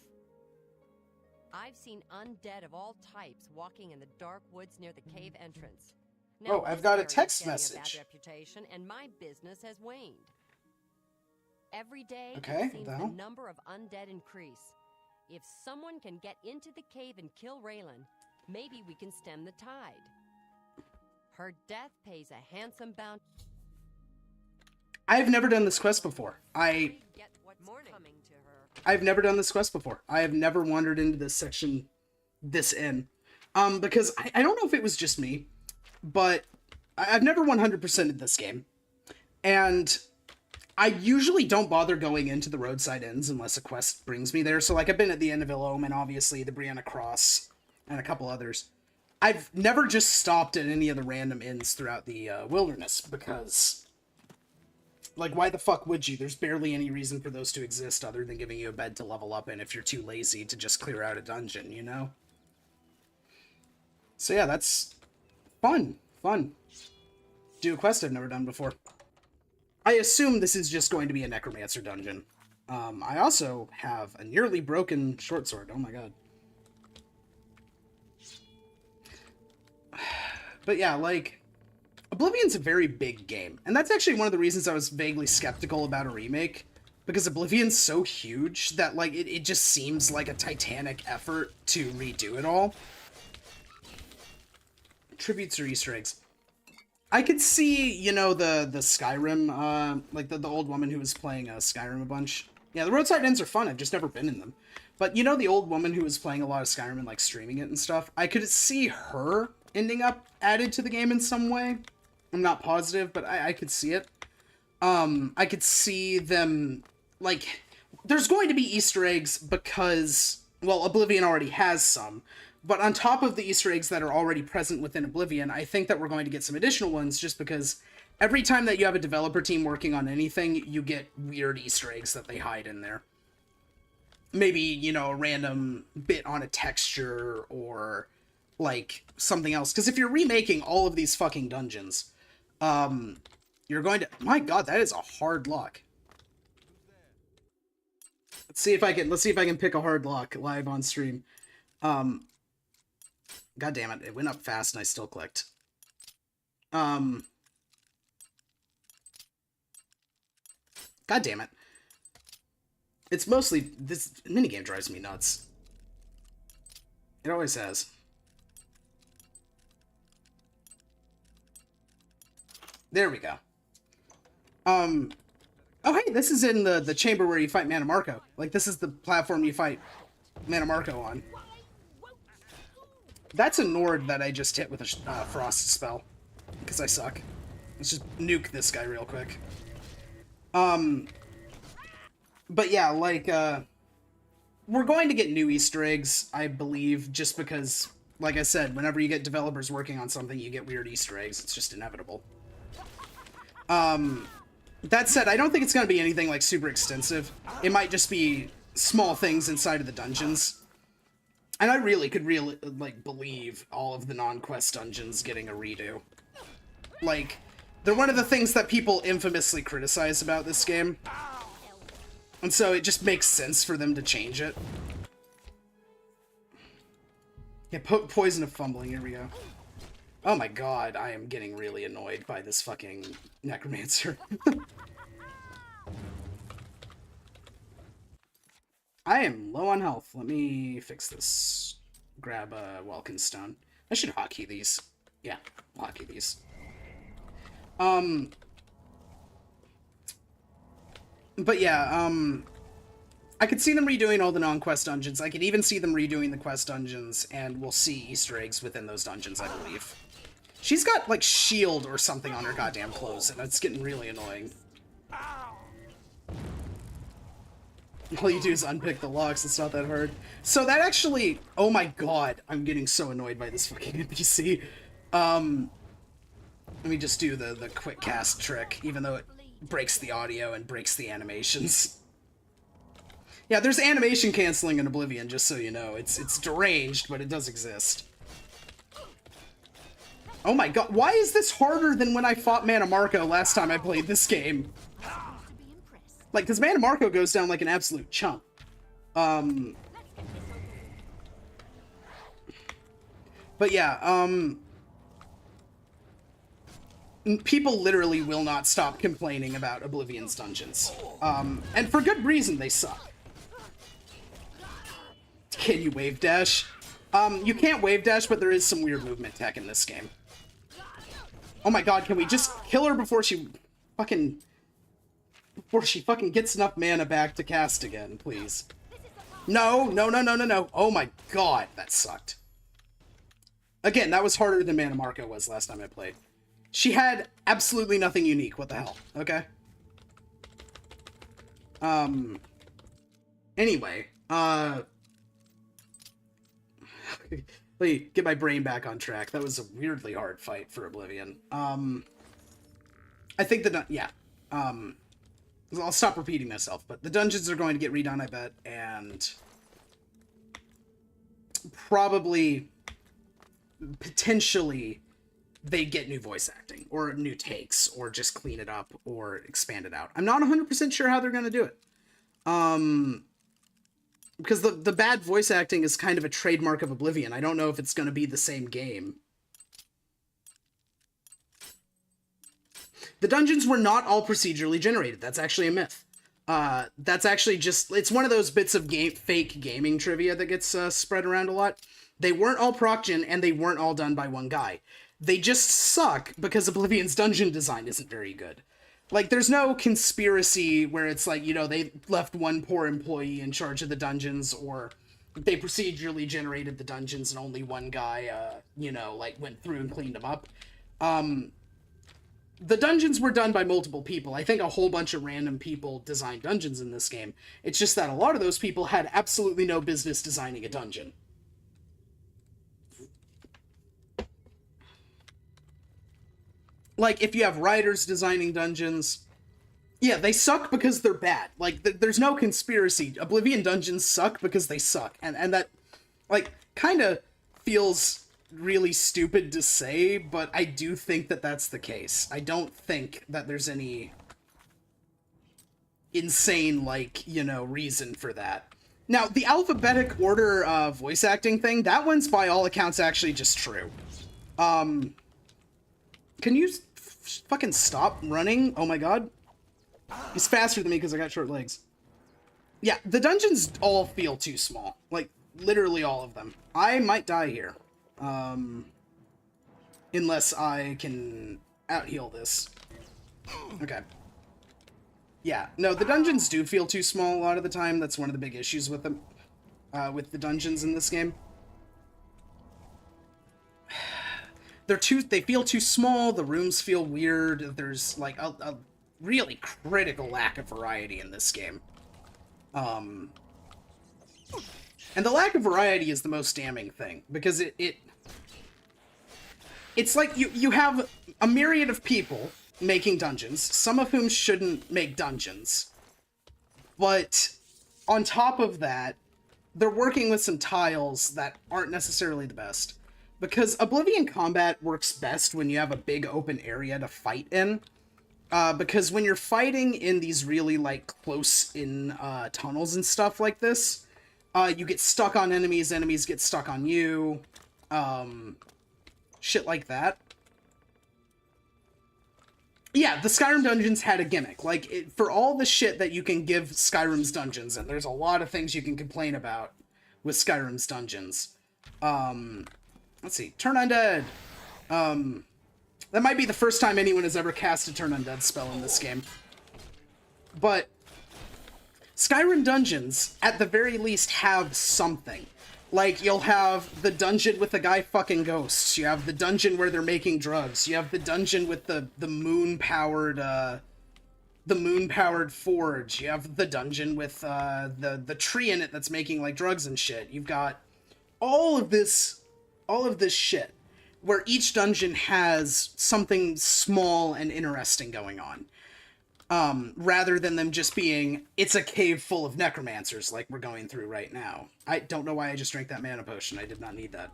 I've seen undead of all types walking in the dark woods near the cave entrance. Now, oh, I've got a area is text getting message. A bad reputation, and my business has waned. Every day, okay, it seems the number of undead increase. If someone can get into the cave and kill Raylan, maybe we can stem the tide. Her death pays a handsome bounty. I've never done this quest before. I've never done this quest before. I have never wandered into this section, this inn. Because I don't know if it was just me, but I've never 100%ed this game. And I usually don't bother going into the roadside inns unless a quest brings me there. So, like, I've been at the Inn of Illum and obviously the Brianna Cross and a couple others. I've never just stopped at any of the random inns throughout the wilderness because... like, why the fuck would you? There's barely any reason for those to exist other than giving you a bed to level up in if you're too lazy to just clear out a dungeon, you know? So yeah, that's fun. Fun. Do a quest I've never done before. I assume this is just going to be a Necromancer dungeon. I also have a nearly broken short sword. Oh my god. But yeah, like... Oblivion's a very big game, and that's actually one of the reasons I was vaguely skeptical about a remake, because Oblivion's so huge that, like, it just seems like a titanic effort to redo it all. Tributes or Easter eggs. I could see, you know, the Skyrim, like the old woman who was playing Skyrim a bunch. Yeah, the roadside inns are fun, I've just never been in them. But, you know, the old woman who was playing a lot of Skyrim and, like, streaming it and stuff? I could see her ending up added to the game in some way. I'm not positive, but I could see it. I could see them, like, there's going to be Easter eggs because, well, Oblivion already has some, but on top of the Easter eggs that are already present within Oblivion, I think that we're going to get some additional ones just because every time that you have a developer team working on anything, you get weird Easter eggs that they hide in there. Maybe, you know, a random bit on a texture or, like, something else. Because if you're remaking all of these fucking dungeons... you're going to... My god, that is a hard lock. Let's see if I can pick a hard lock live on stream. God damn it, it went up fast and I still clicked. God damn it. It's mostly... This minigame drives me nuts. It always has. There we go. Oh, hey, this is in the chamber where you fight Mana Marco. Like, this is the platform you fight Mana Marco on. That's a Nord that I just hit with a Frost spell. Because I suck. Let's just nuke this guy real quick. But yeah, like, we're going to get new Easter eggs, I believe, just because, like I said, whenever you get developers working on something, you get weird Easter eggs. It's just inevitable. That said, I don't think it's going to be anything, like, super extensive. It might just be small things inside of the dungeons. And I really could like, believe all of the non-quest dungeons getting a redo. Like, they're one of the things that people infamously criticize about this game. And so it just makes sense for them to change it. Yeah, poison of fumbling, here we go. Oh my god, I am getting really annoyed by this fucking necromancer. I am low on health. Let me fix this. Grab a Welkin Stone. I should hotkey these. Yeah, hotkey these. But yeah, I could see them redoing all the non-quest dungeons. I could even see them redoing the quest dungeons, and we'll see Easter eggs within those dungeons, I believe. She's got, like, shield or something on her goddamn clothes, and it's getting really annoying. All you do is unpick the locks, it's not that hard. So that actually... Oh my god, I'm getting so annoyed by this fucking NPC. Let me just do the quick cast trick, even though it breaks the audio and breaks the animations. Yeah, there's animation canceling in Oblivion, just so you know. It's deranged, but it does exist. Oh my god, why is this harder than when I fought Mana Marco last time I played this game? Like, because Mana Marco goes down like an absolute chump. But yeah, people literally will not stop complaining about Oblivion's dungeons. And for good reason, they suck. Can you wave dash? You can't wave dash, but there is some weird movement tech in this game. Oh my god, can we just kill her before she fucking gets enough mana back to cast again, please? No, no, no, no, no, no. Oh my god, that sucked. Again, that was harder than Mana Marco was last time I played. She had absolutely nothing unique. What the hell? Okay. Anyway, let me get my brain back on track. That was a weirdly hard fight for Oblivion. I think yeah. I'll stop repeating myself, but the dungeons are going to get redone, I bet, and probably, potentially, they get new voice acting, or new takes, or just clean it up, or expand it out. I'm not 100% sure how they're going to do it. Because the bad voice acting is kind of a trademark of Oblivion. I don't know if it's going to be the same game. The dungeons were not all procedurally generated. That's actually a myth. That's actually just... It's one of those bits of fake gaming trivia that gets spread around a lot. They weren't all proc-gen, and they weren't all done by one guy. They just suck because Oblivion's dungeon design isn't very good. Like, there's no conspiracy where it's like, you know, they left one poor employee in charge of the dungeons, or they procedurally generated the dungeons and only one guy, you know, like, went through and cleaned them up. The dungeons were done by multiple people. I think a whole bunch of random people designed dungeons in this game. It's just that a lot of those people had absolutely no business designing a dungeon. Like, if you have writers designing dungeons, yeah, they suck because they're bad. Like, there's no conspiracy. Oblivion dungeons suck because they suck. And that, like, kind of feels really stupid to say, but I do think that that's the case. I don't think that there's any insane, like, you know, reason for that. Now, the alphabetic order voice acting thing, that one's by all accounts actually just true. Can you fucking stop running? Oh my god. He's faster than me because I got short legs. Yeah, the dungeons all feel too small. Like, literally all of them. I might die here. Unless I can out-heal this. Okay. Yeah, no, the dungeons do feel too small a lot of the time. That's one of the big issues with them. With the dungeons in this game. They feel too small, the rooms feel weird, there's, like, a really critical lack of variety in this game. And the lack of variety is the most damning thing, because it's like you have a myriad of people making dungeons, some of whom shouldn't make dungeons, but on top of that, they're working with some tiles that aren't necessarily the best. Because Oblivion combat works best when you have a big open area to fight in. Because when you're fighting in these really, like, close-in tunnels and stuff like this, you get stuck on enemies, enemies get stuck on you, shit like that. Yeah, the Skyrim dungeons had a gimmick. Like, for all the shit that you can give Skyrim's dungeons, and there's a lot of things you can complain about with Skyrim's dungeons, let's see. Turn undead. That might be the first time anyone has ever cast a turn undead spell in this game. But Skyrim dungeons, at the very least, have something. Like, you'll have the dungeon with the guy fucking ghosts. You have the dungeon where they're making drugs. You have the dungeon with the moon-powered, forge. You have the dungeon with, the tree in it that's making, like, drugs and shit. You've got all of this shit, where each dungeon has something small and interesting going on. Rather than them just being, it's a cave full of necromancers like we're going through right now. I don't know why I just drank that mana potion. I did not need that.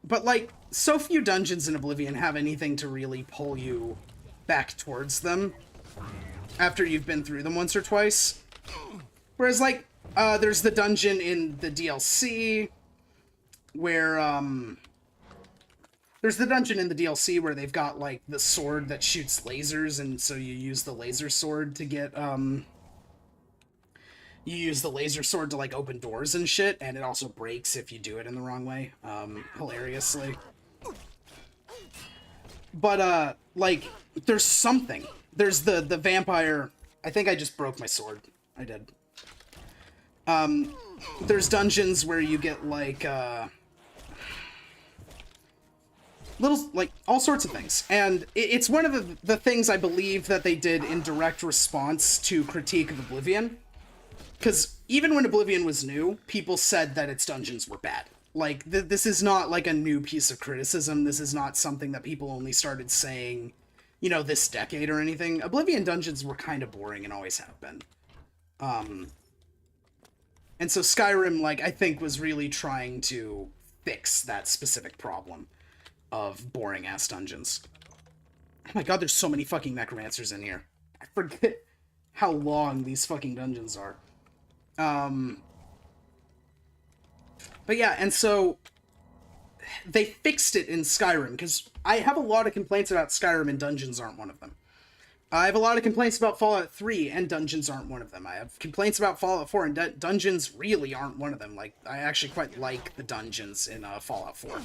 But, like, so few dungeons in Oblivion have anything to really pull you back towards them after you've been through them once or twice. Whereas, like, there's the dungeon in the DLC where, there's the dungeon in the DLC where they've got, like, the sword that shoots lasers, and so you use the laser sword to get, you use the laser sword to, like, open doors and shit, and it also breaks if you do it in the wrong way, hilariously. But, like, there's something. There's the vampire... I think I just broke my sword. I did. There's dungeons where you get, like, little, like, all sorts of things. And it's one of the things I believe that they did in direct response to Critique of Oblivion. Because even when Oblivion was new, people said that its dungeons were bad. Like, this is not, like, a new piece of criticism. This is not something that people only started saying, you know, this decade or anything. Oblivion dungeons were kind of boring and always have been. And so Skyrim, like, I think was really trying to fix that specific problem of boring-ass dungeons. Oh my god, there's so many fucking necromancers in here. I forget how long these fucking dungeons are. But yeah, and so they fixed it in Skyrim, because I have a lot of complaints about Skyrim, and dungeons aren't one of them. I have a lot of complaints about Fallout 3, and dungeons aren't one of them. I have complaints about Fallout 4, and dungeons really aren't one of them. Like, I actually quite like the dungeons in Fallout 4.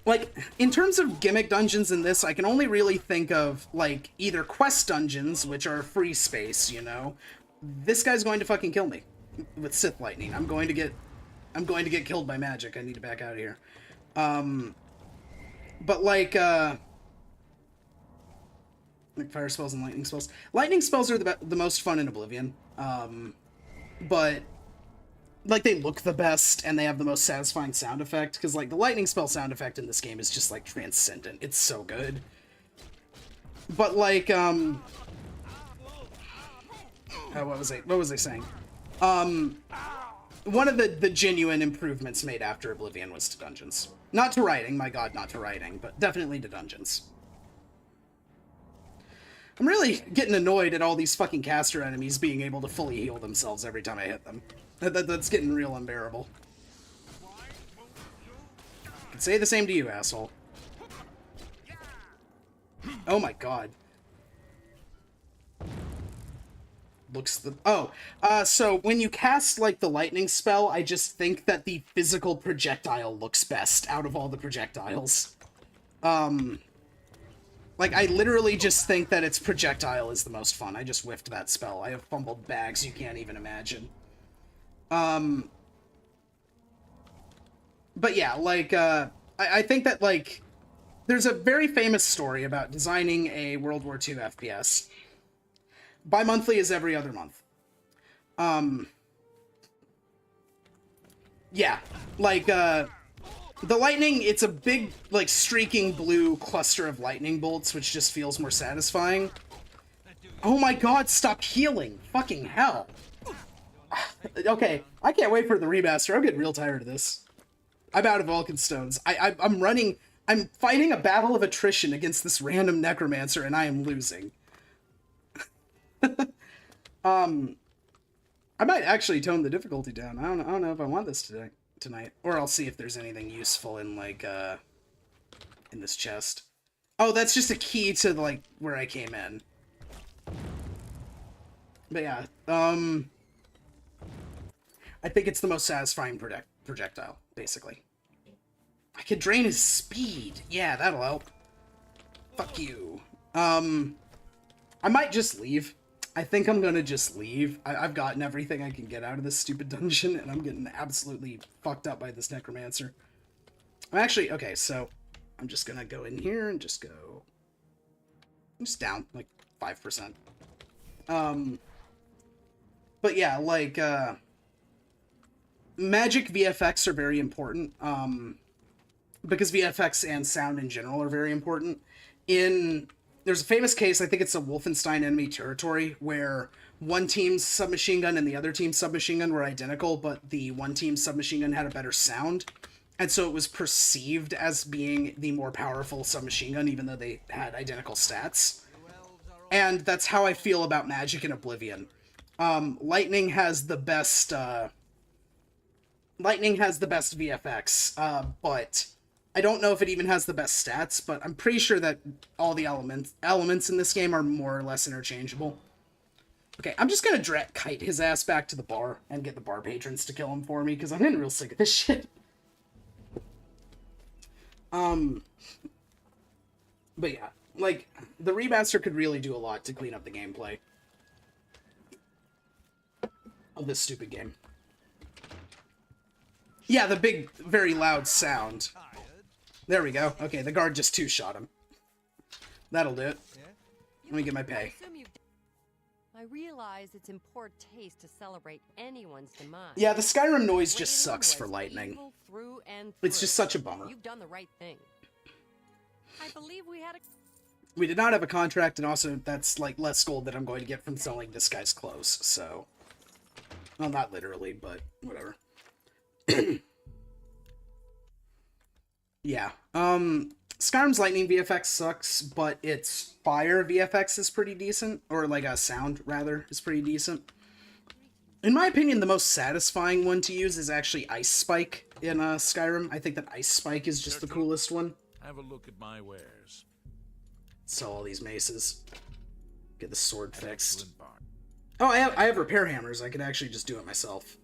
Like, in terms of gimmick dungeons in this, I can only really think of, like, either quest dungeons, which are free space, you know? This guy's going to fucking kill me with Sith Lightning. I'm going to get killed by magic. I need to back out of here. But, like fire spells and lightning spells. Lightning spells are the most fun in Oblivion. But... like, they look the best, and they have the most satisfying sound effect, because, like, the lightning spell sound effect in this game is just, like, transcendent. It's so good. But, like, what was I saying? One of the genuine improvements made after Oblivion was to dungeons. Not to writing, my god, not to writing, but definitely to dungeons. I'm really getting annoyed at all these fucking caster enemies being able to fully heal themselves every time I hit them. That's getting real unbearable. I can say the same to you, asshole. Oh my god. So when you cast, like, the lightning spell, I just think that the physical projectile looks best out of all the projectiles. Like, I literally just think that its projectile is the most fun. I just whiffed that spell. I have fumbled bags you can't even imagine. But yeah, like, I think that, like, there's a very famous story about designing a World War II FPS. Bi-monthly is every other month. Yeah, like, the lightning, it's a big, like, streaking blue cluster of lightning bolts, which just feels more satisfying. Oh my god, stop healing! Fucking hell! Okay, I can't wait for the remaster. I'm getting real tired of this. I'm out of Vulcan Stones. I'm fighting a battle of attrition against this random necromancer, and I am losing. I might actually tone the difficulty down. I don't know if I want this tonight. Or I'll see if there's anything useful in, like, in this chest. Oh, that's just a key to, like, where I came in. But yeah, I think it's the most satisfying projectile, basically. I could drain his speed. Yeah, that'll help. Fuck you. I might just leave. I think I'm gonna just leave. I've gotten everything I can get out of this stupid dungeon, and I'm getting absolutely fucked up by this necromancer. I'm actually... Okay, so I'm just gonna go in here and just go... I'm just down, like, 5%. But yeah, like, magic VFX are very important, because VFX and sound in general are very important. There's a famous case, I think it's a Wolfenstein Enemy Territory, where one team's submachine gun and the other team's submachine gun were identical, but the one team's submachine gun had a better sound. And so it was perceived as being the more powerful submachine gun, even though they had identical stats. And that's how I feel about magic in Oblivion. Lightning has the best VFX, but I don't know if it even has the best stats, but I'm pretty sure that all the elements in this game are more or less interchangeable. Okay, I'm just gonna kite his ass back to the bar and get the bar patrons to kill him for me, because I'm getting real sick of this shit. But yeah, like, the remaster could really do a lot to clean up the gameplay of this stupid game. Yeah, the big, very loud sound. There we go. Okay, the guard just two-shot him. That'll do it. Let me get my pay. I realize it's in poor taste to celebrate anyone's demise. Yeah, the Skyrim noise just sucks for lightning. It's just such a bummer. You've done the right thing. I believe we did not have a contract, and also that's like less gold that I'm going to get from selling this guy's clothes, so... Well, not literally, but whatever. Yeah. Skyrim's lightning VFX sucks, but its fire VFX is pretty decent. Or, like, a sound, rather, is pretty decent. In my opinion, the most satisfying one to use is actually Ice Spike in Skyrim. I think that Ice Spike is just the coolest one. Have a look at my wares. Sell all these maces. Get the sword fixed. Oh, I have repair hammers. I could actually just do it myself.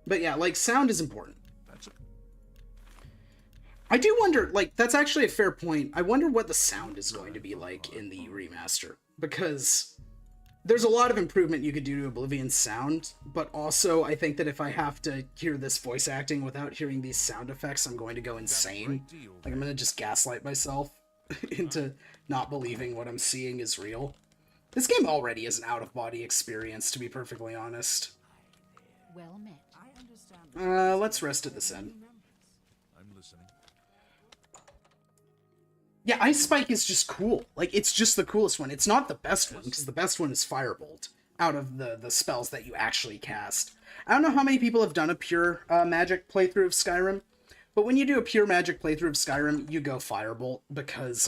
But yeah, like, sound is important. I do wonder, like, that's actually a fair point. I wonder what the sound is going to be like in the remaster. Because there's a lot of improvement you could do to Oblivion's sound, but also I think that if I have to hear this voice acting without hearing these sound effects, I'm going to go insane. Like, I'm going to just gaslight myself into not believing what I'm seeing is real. This game already is an out-of-body experience, to be perfectly honest. Well met. Let's rest at this end. I'm listening. Yeah, Ice Spike is just cool. Like, it's just the coolest one. It's not the best one, because the best one is Firebolt, out of the spells that you actually cast. I don't know how many people have done a pure magic playthrough of Skyrim, but when you do a pure magic playthrough of Skyrim, you go Firebolt, because,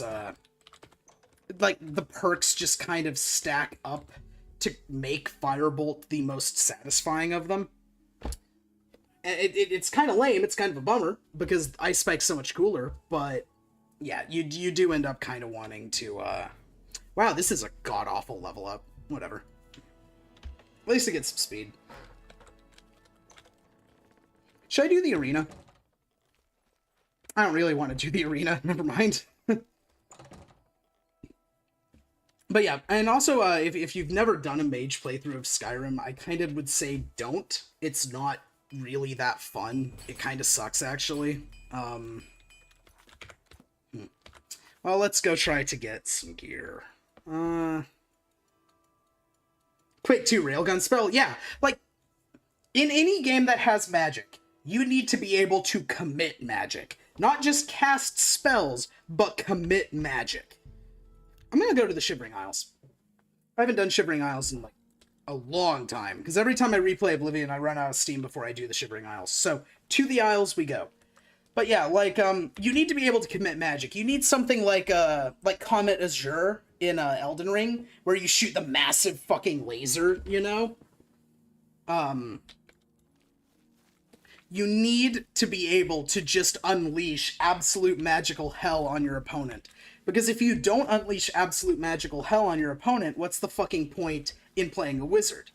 like, the perks just kind of stack up to make Firebolt the most satisfying of them. It's kind of lame, it's kind of a bummer, because Ice Spike's so much cooler, but yeah, you do end up kind of wanting to, wow, this is a god-awful level up. Whatever. At least it gets some speed. Should I do the arena? I don't really want to do the arena, never mind. But yeah, and also, if you've never done a mage playthrough of Skyrim, I kind of would say don't. It's not really that fun. It kind of sucks, actually. Well, let's go try to get some gear. Quick 2 railgun spell. Yeah, like, in any game that has magic, you need to be able to commit magic. Not just cast spells, but commit magic. I'm gonna go to the Shivering Isles. I haven't done Shivering Isles in, like, a long time, because every time I replay Oblivion, I run out of steam before I do the Shivering Isles. So, to the Isles we go. But yeah, like, you need to be able to commit magic. You need something like Comet Azure in Elden Ring, where you shoot the massive fucking laser, you know? You need to be able to just unleash absolute magical hell on your opponent. Because if you don't unleash absolute magical hell on your opponent, what's the fucking point in playing a wizard?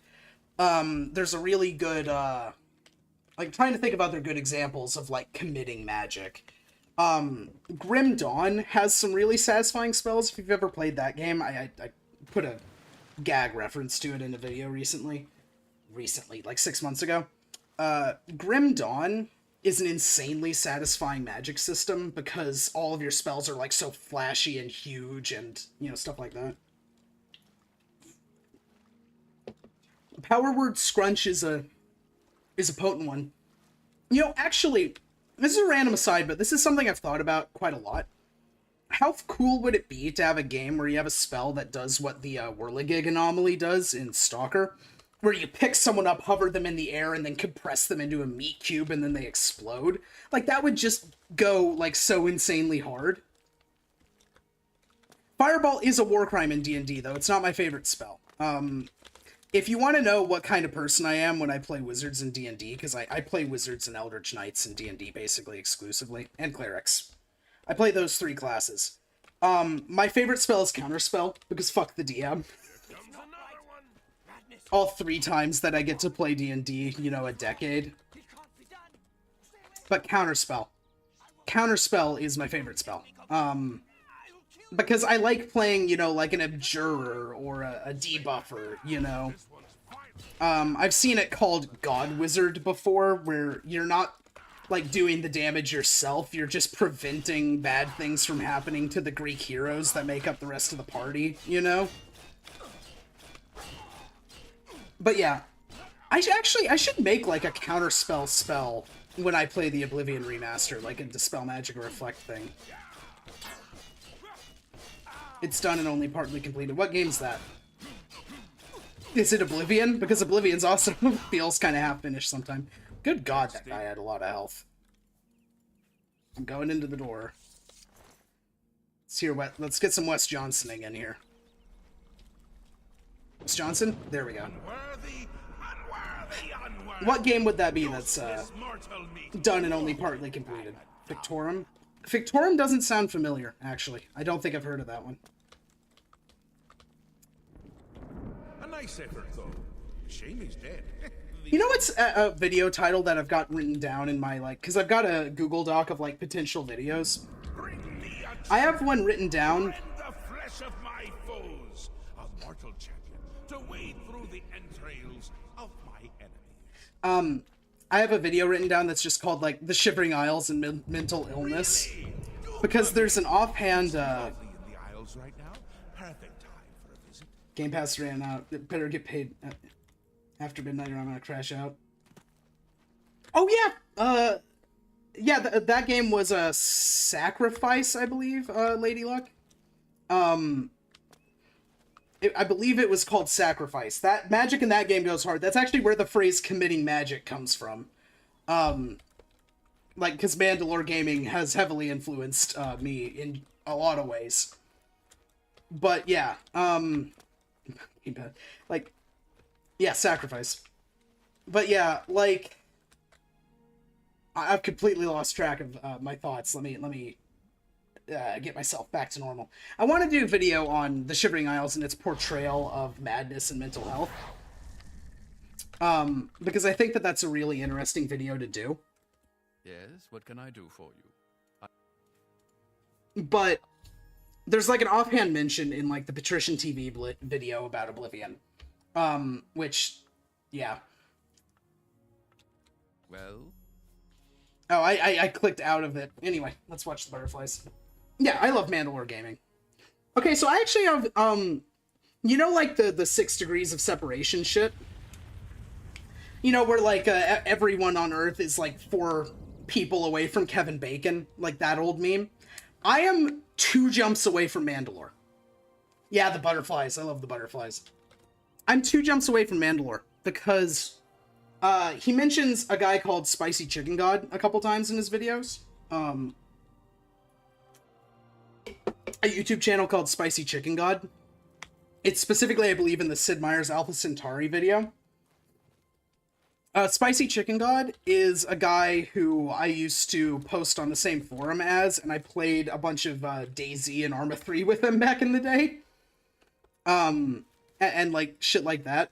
there's a really good, like, trying to think of other good examples of, like, committing magic. Grim Dawn has some really satisfying spells. If you've ever played that game, I put a gag reference to it in a video recently, like 6 months ago. Grim Dawn is an insanely satisfying magic system because all of your spells are like so flashy and huge and, you know, stuff like that. Power word scrunch is a potent one. You know, actually, this is a random aside, but this is something I've thought about quite a lot. How cool would it be to have a game where you have a spell that does what the Whirligig anomaly does in Stalker, where you pick someone up, hover them in the air, and then compress them into a meat cube, and then they explode? Like, that would just go, like, so insanely hard. Fireball is a war crime in D&D, though. It's not my favorite spell. If you want to know what kind of person I am when I play wizards in D&D, because I play wizards and eldritch knights in D&D basically exclusively, and clerics. I play those 3 classes. My favorite spell is Counterspell, because fuck the DM. All 3 times that I get to play D&D, you know, a decade. But Counterspell. Counterspell is my favorite spell. Because I like playing, you know, like an Abjurer or a debuffer, you know. I've seen it called God Wizard before, where you're not, like, doing the damage yourself, you're just preventing bad things from happening to the Greek heroes that make up the rest of the party, you know? But yeah, I should make, like, a counterspell spell when I play the Oblivion remaster, like a Dispel Magic or Reflect thing. It's done and only partly completed. What game's that? Is it Oblivion? Because Oblivion's also feels kind of half-finished sometime. Good God, that guy had a lot of health. I'm going into the door. Let's get some Wes Johnsoning in here. Wes Johnson? There we go. What game would that be that's done and only partly completed? Victorum? Victorum doesn't sound familiar, actually. I don't think I've heard of that one. A nice effort, though. Shame he's dead. You know what's a video title that I've got written down in my, like, because I've got a Google Doc of, like, potential videos. I have one written down. The flesh of my foes, a mortal champion, to wade through the entrails of my enemies. I have a video written down that's just called, like, The Shivering Isles and Mental Illness. Because there's an offhand, Game Pass ran out. It better get paid after midnight or I'm gonna crash out. Oh, yeah! Yeah, that game was a Sacrifice, I believe, Lady Luck. I believe it was called Sacrifice. That magic in that game goes hard. That's actually where the phrase committing magic comes from. Like, because Mandalore Gaming has heavily influenced me in a lot of ways. But, yeah, like, yeah, Sacrifice. But, yeah, like, I've completely lost track of my thoughts. Let me get myself back to normal. I want to do a video on the Shivering Isles and its portrayal of madness and mental health. Because I think that that's a really interesting video to do. Yes, what can I do for you? But there's like an offhand mention in like the Patrician TV video about Oblivion. Which, yeah. Well? Oh, I clicked out of it. Anyway, let's watch the butterflies. Yeah, I love Mandalore Gaming. Okay, so I actually have, you know, like the 6 degrees of separation shit? You know, where like everyone on Earth is like 4 people away from Kevin Bacon, like that old meme. I am 2 jumps away from Mandalore. Yeah, the butterflies. I love the butterflies. I'm 2 jumps away from Mandalore because he mentions a guy called Spicy Chicken God a couple times in his videos. A YouTube channel called Spicy Chicken God. It's specifically, I believe, in the Sid Meier's Alpha Centauri video. Spicy Chicken God is a guy who I used to post on the same forum as, and I played a bunch of DayZ and Arma 3 with him back in the day. And like, shit like that.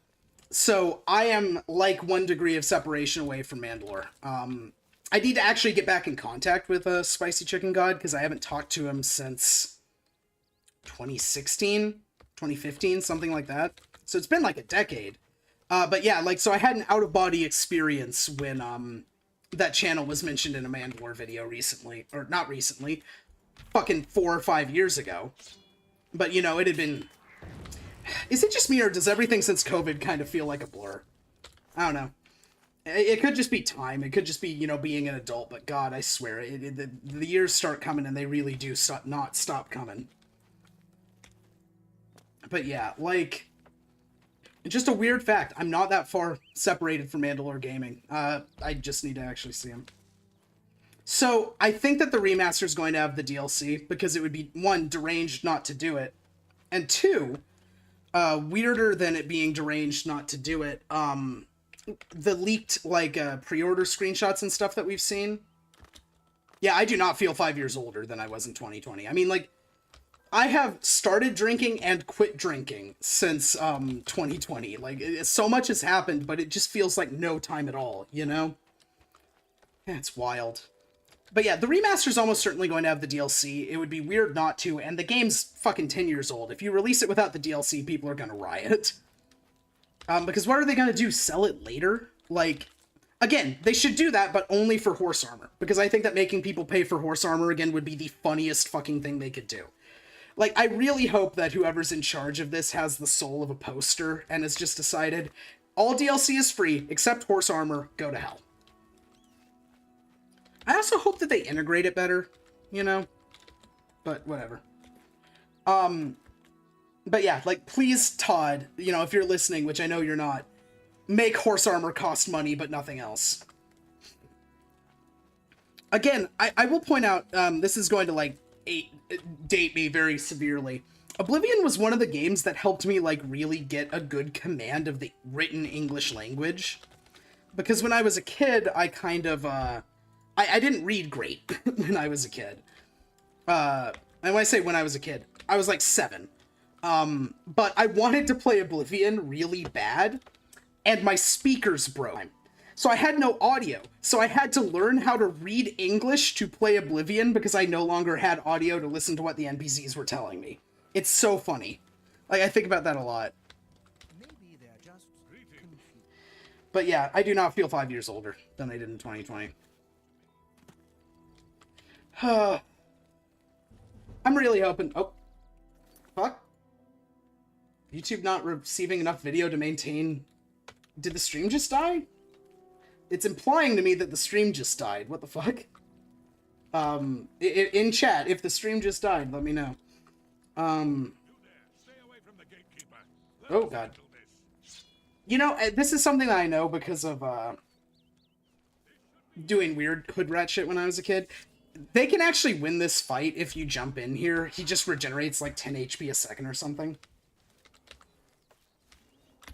So I am like 1 degree of separation away from Mandalore. I need to actually get back in contact with Spicy Chicken God, because I haven't talked to him since 2016, 2015, something like that. So it's been like a decade. But yeah, like, so I had an out-of-body experience when that channel was mentioned in a Mandalore video recently. Or not recently. Fucking 4 or 5 years ago. But, you know, it had been... Is it just me, or does everything since COVID kind of feel like a blur? I don't know. It could just be time. It could just be, you know, being an adult. But God, I swear, the years start coming and they really do not stop coming. But yeah, like... Just a weird fact. I'm not that far separated from Mandalore Gaming. I just need to actually see him. So, I think that the remaster is going to have the DLC, because it would be, 1, deranged not to do it, and 2, weirder than it being deranged not to do it, the leaked, like, pre-order screenshots and stuff that we've seen. Yeah, I do not feel 5 years older than I was in 2020. I mean, like, I have started drinking and quit drinking since 2020. Like, so much has happened, but it just feels like no time at all, you know? Yeah, it's wild. But yeah, the remaster's almost certainly going to have the DLC. It would be weird not to, and the game's fucking 10 years old. If you release it without the DLC, people are gonna riot. Because what are they gonna do? Sell it later? Like, again, they should do that, but only for horse armor. Because I think that making people pay for horse armor again would be the funniest fucking thing they could do. Like, I really hope that whoever's in charge of this has the soul of a poster and has just decided, all DLC is free, except horse armor, go to hell. I also hope that they integrate it better, you know? But, whatever. But yeah, like, please, Todd, you know, if you're listening, which I know you're not, make horse armor cost money, but nothing else. Again, I will point out, this is going to, like, date me very severely. Oblivion was one of the games that helped me, like, really get a good command of the written English language. Because when I was a kid, I kind of, I didn't read great when I was a kid. And when I say when I was a kid, I was like 7. But I wanted to play Oblivion really bad, and my speakers broke. So I had no audio. So I had to learn how to read English to play Oblivion because I no longer had audio to listen to what the NPCs were telling me. It's so funny. Like, I think about that a lot. Maybe they're just confused. But yeah, I do not feel 5 years older than I did in 2020. I'm really hoping... Oh. Fuck. YouTube not receiving enough video to maintain... Did the stream just die? It's implying to me that the stream just died. What the fuck? In chat, if the stream just died, let me know. Oh, God. You know, this is something that I know because of, doing weird hood rat shit when I was a kid. They can actually win this fight if you jump in here. He just regenerates like 10 HP a second or something.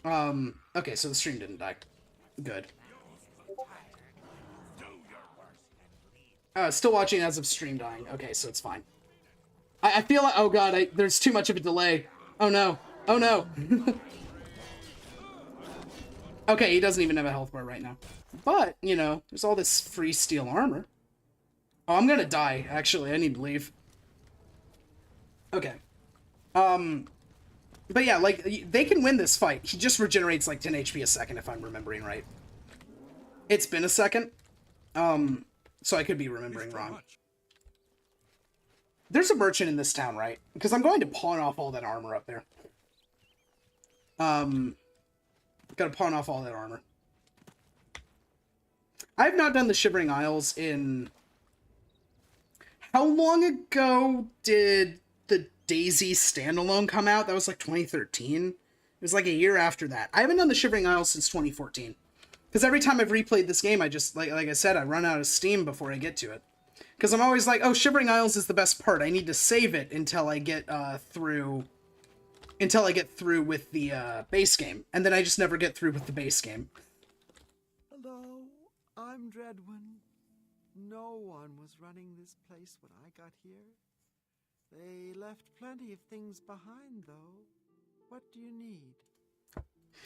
Okay, so the stream didn't die. Good. Still watching as of stream dying. Okay, so it's fine. I feel like... Oh god, there's too much of a delay. Oh no. Oh no. Okay, he doesn't even have a health bar right now. But, you know, there's all this free steel armor. Oh, I'm gonna die, actually. I need to leave. Okay. But yeah, like, they can win this fight. He just regenerates like 10 HP a second, if I'm remembering right. It's been a second. So I could be remembering wrong. There's a merchant in this town, right? Because I'm going to pawn off all that armor up there. Gotta pawn off all that armor. I have not done the Shivering Isles in... How long ago did the DayZ standalone come out? That was like 2013. It was like a year after that. I haven't done the Shivering Isles since 2014. Because every time I've replayed this game, I just, like I said, I run out of steam before I get to it. Because I'm always like, oh, Shivering Isles is the best part. I need to save it until I get through with the base game. And then I just never get through with the base game. Hello, I'm Dreadwin. No one was running this place when I got here. They left plenty of things behind, though. What do you need?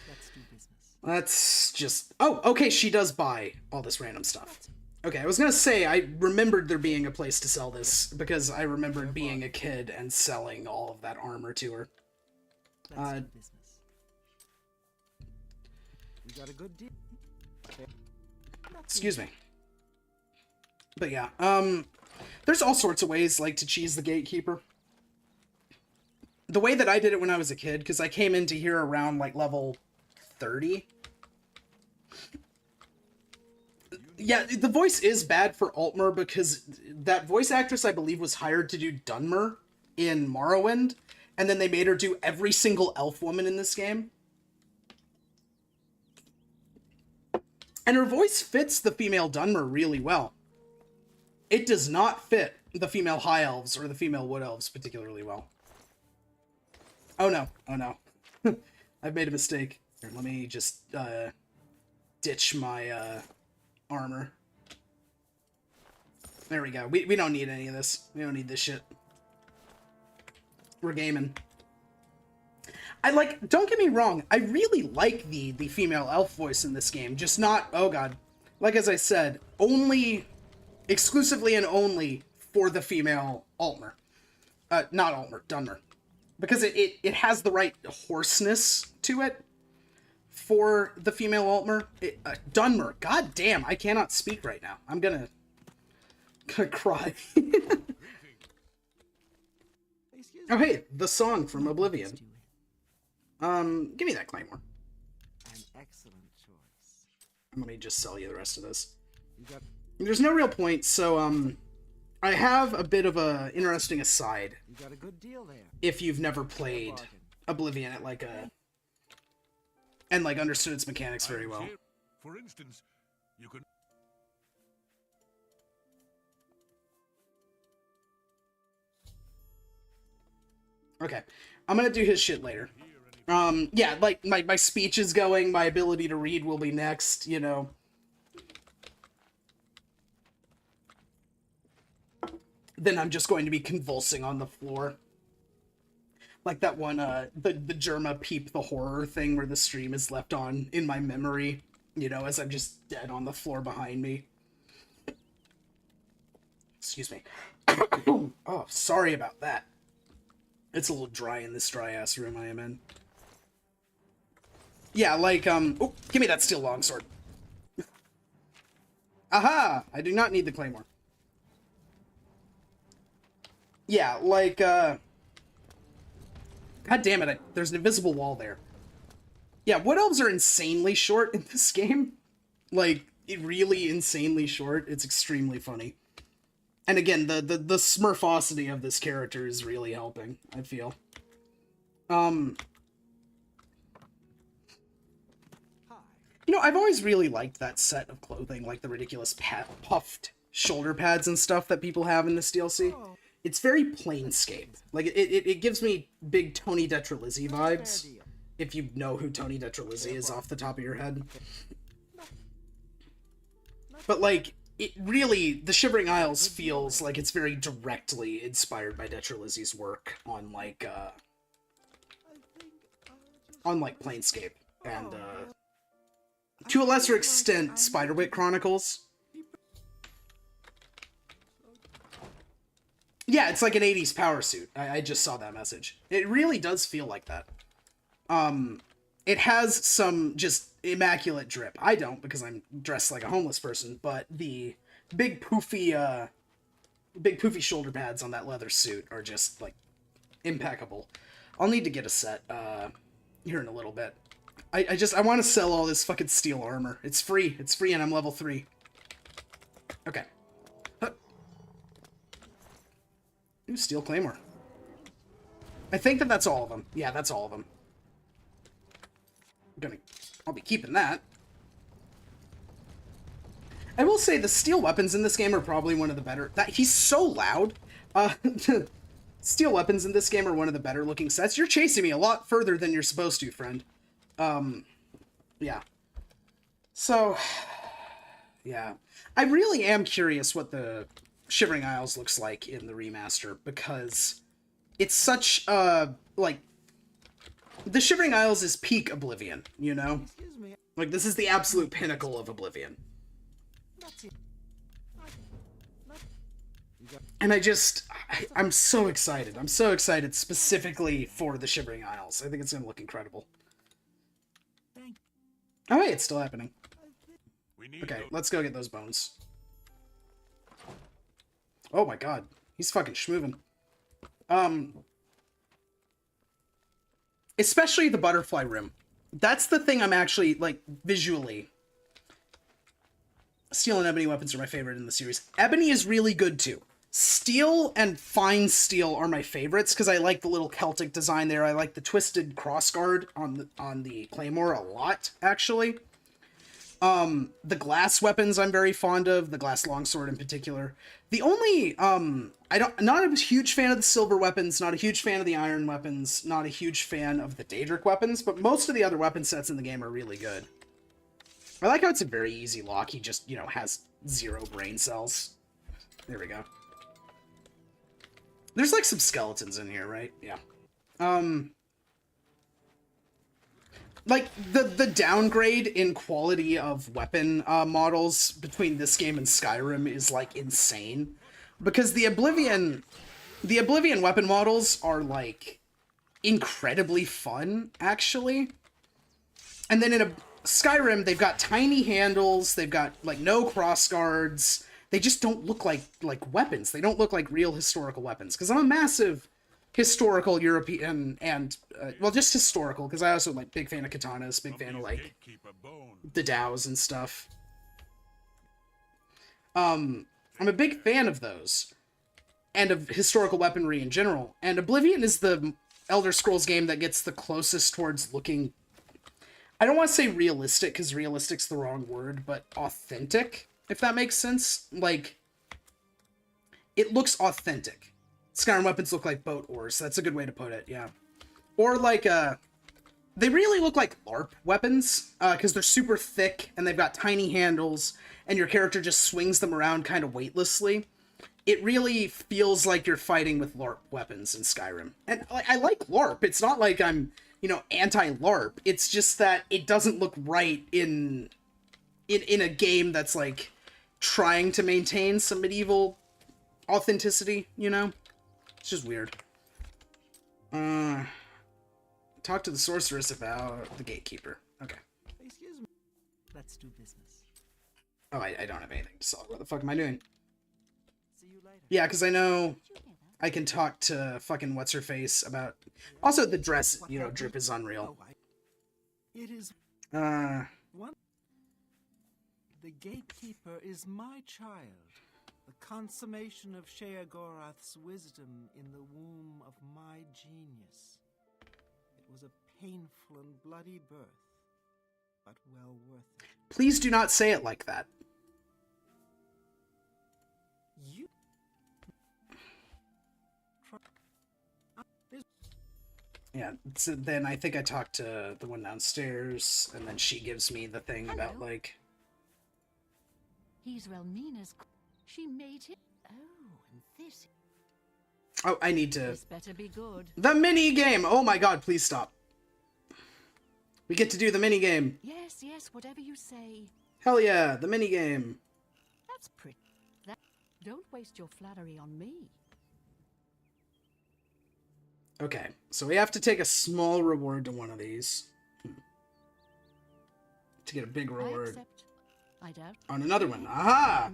Let's do business. Let's just... Oh, okay, she does buy all this random stuff. Okay, I was gonna say, I remembered there being a place to sell this, because I remembered being a kid and selling all of that armor to her. Let's do business. We got a good deal. Excuse me. But yeah, there's all sorts of ways, like, to cheese the gatekeeper. The way that I did it when I was a kid, because I came into here around, like, level 30. Yeah, the voice is bad for Altmer, because that voice actress, I believe, was hired to do Dunmer in Morrowind, and then they made her do every single elf woman in this game. And her voice fits the female Dunmer really well. It does not fit the female High Elves or the female Wood Elves particularly well. Oh no, oh no. I've made a mistake. Here, let me just ditch my armor. There we go. We don't need any of this. We don't need this shit. We're gaming. Don't get me wrong, I really like the female elf voice in this game, just not, oh god. Like as I said, exclusively and only for the female Altmer. Not Altmer, Dunmer. Because it has the right hoarseness to it for the female Altmer. Dunmer, god damn, I cannot speak right now. I'm gonna cry. Oh hey, the song from Oblivion. Give me that Claymore. An excellent choice. Let me just sell you the rest of this. There's no real point, so, I have a bit of a interesting aside. You got a good deal there. If you've never played Oblivion at, and, understood its mechanics very well. For instance, you can... Okay. I'm gonna do his shit later. Yeah, my speech is going, my ability to read will be next, you know. Then I'm just going to be convulsing on the floor. Like that one, the Germa Peep the Horror thing where the stream is left on in my memory, you know, as I'm just dead on the floor behind me. Excuse me. Oh, sorry about that. It's a little dry in this dry-ass room I am in. Yeah, oh, give me that steel longsword. Aha! I do not need the claymore. Yeah, God damn it, there's an invisible wall there. Yeah, Wood Elves are insanely short in this game. Really insanely short. It's extremely funny. And again, the smurfosity of this character is really helping, I feel. You know, I've always really liked that set of clothing, like the ridiculous puffed shoulder pads and stuff that people have in this DLC. It's very Planescape. It gives me big Tony Detralizzi vibes, if you know who Tony Detralizzi is off the top of your head. But, it really, the Shivering Isles feels like it's very directly inspired by Detralizzi's work on, Planescape. And, to a lesser extent, Spiderwick Chronicles. Yeah, it's like an 80s power suit. I just saw that message. It really does feel like that. It has some just immaculate drip. I don't, because I'm dressed like a homeless person, but the big poofy shoulder pads on that leather suit are just, impeccable. I'll need to get a set, here in a little bit. I want to sell all this fucking steel armor. It's free. It's free and I'm level 3. Okay. Huh. Ooh, steel claymore. I think that's all of them. Yeah, that's all of them. I'll be keeping that. I will say the steel weapons in this game are probably one of the better... He's so loud. Steel weapons in this game are one of the better looking sets. You're chasing me a lot further than you're supposed to, friend. Yeah. So, yeah. I really am curious what the Shivering Isles looks like in the remaster, because it's such, the Shivering Isles is peak Oblivion, you know? Excuse me. Like, this is the absolute pinnacle of Oblivion. And I'm so excited. I'm so excited specifically for the Shivering Isles. I think it's going to look incredible. Oh, hey, it's still happening. Okay, let's go get those bones. Oh my god. He's fucking schmoovin'. Especially the butterfly room. That's the thing I'm actually, like, visually. Steel and ebony weapons are my favorite in the series. Ebony is really good, too. Steel and fine steel are my favorites, because I like the little Celtic design there. I like the twisted crossguard on the claymore a lot, actually. The glass weapons I'm very fond of, the glass longsword in particular. The only, not a huge fan of the silver weapons, not a huge fan of the iron weapons, not a huge fan of the Daedric weapons, but most of the other weapon sets in the game are really good. I like how it's a very easy lock. He just, you know, has 0 brain cells. There we go. There's, like, some skeletons in here, right? Yeah. Like, the downgrade in quality of weapon models between this game and Skyrim is, like, insane. Because the Oblivion weapon models are, like, incredibly fun, actually. And then in Skyrim, they've got tiny handles, they've got, like, no crossguards. They just don't look like weapons. They don't look like real historical weapons. Because I'm a massive historical European and, well, just historical, because I also, like, big fan of katanas, big fan of, like, the Dows and stuff. I'm a big fan of those, and of historical weaponry in general, and Oblivion is the Elder Scrolls game that gets the closest towards looking, I don't want to say realistic, because realistic's the wrong word, but authentic, if that makes sense. Like, it looks authentic. Skyrim weapons look like boat oars. That's a good way to put it, yeah. Or like, they really look like LARP weapons, because they're super thick, and they've got tiny handles, and your character just swings them around kind of weightlessly. It really feels like you're fighting with LARP weapons in Skyrim. And I like LARP. It's not like I'm, you know, anti-LARP. It's just that it doesn't look right in a game that's, like, trying to maintain some medieval authenticity, you know? It's just weird. Talk to the sorceress about the gatekeeper. Okay. Excuse me. Let's do business. Oh, I don't have anything to sell. What the fuck am I doing? See you later. Yeah, because I know I can talk to fucking what's-her-face about... Also, the dress, you know, drip is unreal. It is... One... The gatekeeper is my child. The consummation of Sheogorath's wisdom in the womb of my genius. It was a painful and bloody birth, but well worth it. Please do not say it like that. You... Yeah, so then I think I talked to the one downstairs, and then she gives me the thing about, like... He's Relmina's... She made him... Oh, and this... Oh, I need to... This better be good. The mini-game! Oh my god, please stop. We get to do the mini-game. Yes, yes, whatever you say. Hell yeah, the mini-game. That's pretty... Don't waste your flattery on me. Okay, so we have to take a small reward to one of these. To get a big reward. I doubt. On another one. Aha!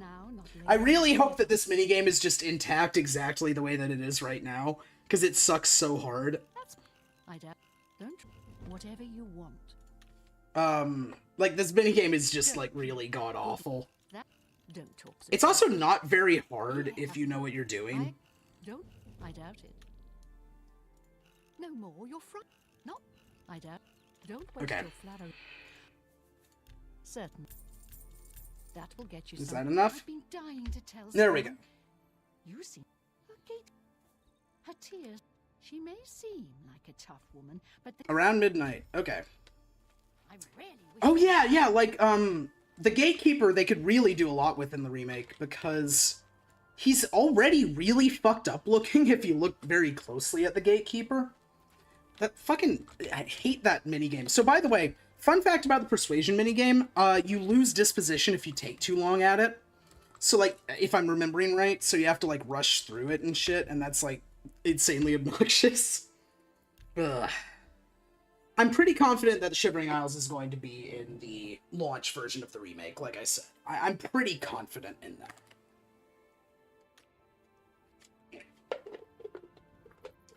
I really hope that this minigame is just intact exactly the way that it is right now, because it sucks so hard. I doubt. Don't. Whatever you want. Like, this minigame is just, like, really god-awful. Don't talk so It's also not very hard if you know what you're doing. I doubt it. No more, you're front. No, I doubt. Don't waste your flattery. Certain. That will get you. Is that enough? I've been dying to tell there we go. You see, her tears. She may seem like a tough woman, but around midnight. Okay. I really oh yeah, like the gatekeeper they could really do a lot with in the remake because he's already really fucked up looking if you look very closely at the gatekeeper. That fucking... I hate that minigame. So, by the way, fun fact about the Persuasion minigame, you lose disposition if you take too long at it. So, like, if I'm remembering right, so you have to, like, rush through it and shit, and that's, like, insanely obnoxious. Ugh. I'm pretty confident that the Shivering Isles is going to be in the launch version of the remake, like I said. I'm pretty confident in that.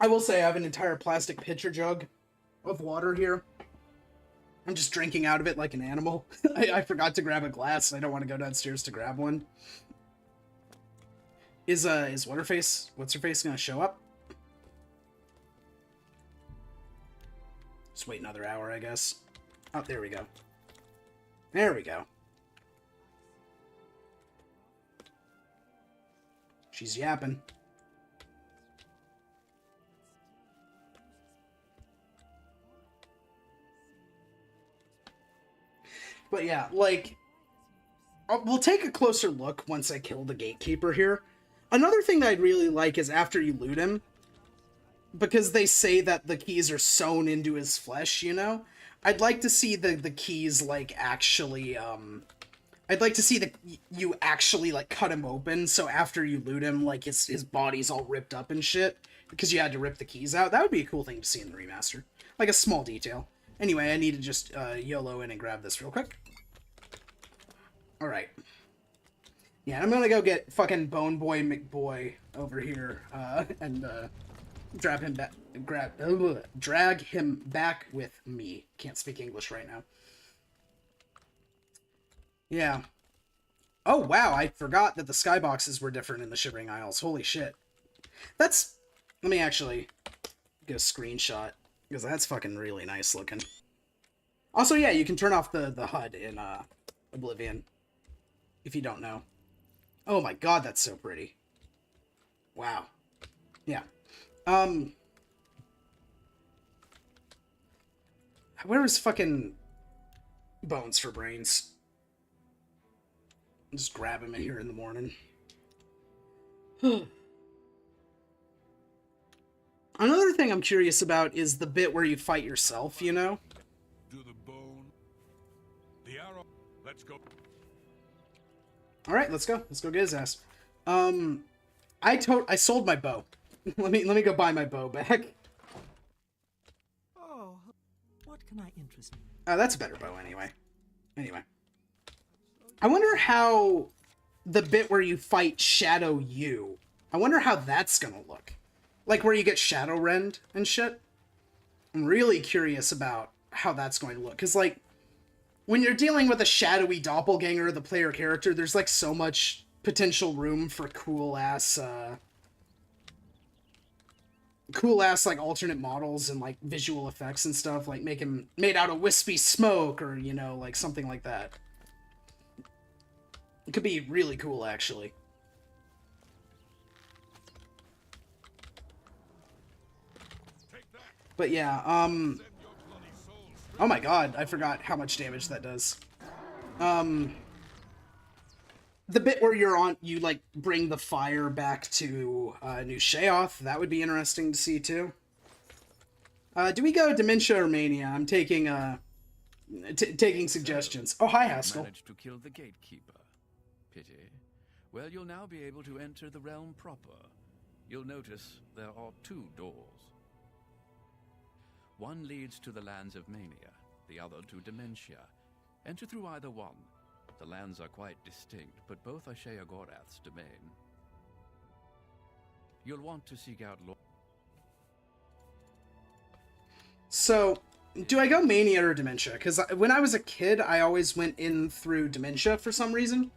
I will say I have an entire plastic pitcher jug of water here. I'm just drinking out of it like an animal. I forgot to grab a glass, and I don't want to go downstairs to grab one. Is what's her face gonna show up? Just wait another hour, I guess. Oh, there we go. There we go. She's yapping. But yeah, like, we'll take a closer look once I kill the gatekeeper here. Another thing that I'd really like is after you loot him, because they say that the keys are sewn into his flesh, you know? I'd like to see the keys, like, actually, I'd like to see you actually, like, cut him open, so after you loot him, like, his body's all ripped up and shit, because you had to rip the keys out. That would be a cool thing to see in the remaster. Like, a small detail. Anyway, I need to just, YOLO in and grab this real quick. Alright. Yeah, I'm gonna go get fucking Bone Boy McBoy over here, and, drag him back with me. Can't speak English right now. Yeah. Oh, wow, I forgot that the skyboxes were different in the Shivering Isles. Holy shit. That's... Let me actually get a screenshot, because that's fucking really nice looking. Also, yeah, you can turn off the HUD in, Oblivion, if you don't know. Oh my god, that's so pretty. Wow. Yeah. Where is fucking Bones for Brains? Just grab him in here in the morning. Another thing I'm curious about is the bit where you fight yourself, you know? Do the bone. The arrow. Let's go. Alright, let's go. Let's go get his ass. I sold my bow. let me go buy my bow back. Oh, what can I interest you? That's a better bow anyway. Anyway. I wonder how the bit where you fight Shadow You, I wonder how that's gonna look. Like where you get Shadow Rend and shit. I'm really curious about how that's going to look. Because, like, when you're dealing with a shadowy doppelganger of the player character, there's, like, so much potential room for cool-ass, like, alternate models and, like, visual effects and stuff. Like, make him made out of wispy smoke or, you know, like, something like that. It could be really cool, actually. But yeah, oh my god, I forgot how much damage that does. The bit where you, like, bring the fire back to, New Sheoth, that would be interesting to see, too. Do we go Dementia or Mania? I'm taking, taking suggestions. Oh, hi, Haskell. Managed to kill the gatekeeper. Pity. Well, you'll now be able to enter the realm proper. You'll notice there are 2 doors. One leads to the lands of Mania, the other to Dementia. Enter through either one. The lands are quite distinct, but both are Sheogorath's domain. You'll want to seek out So, do I go Mania or Dementia? Because when I was a kid, I always went in through Dementia for some reason.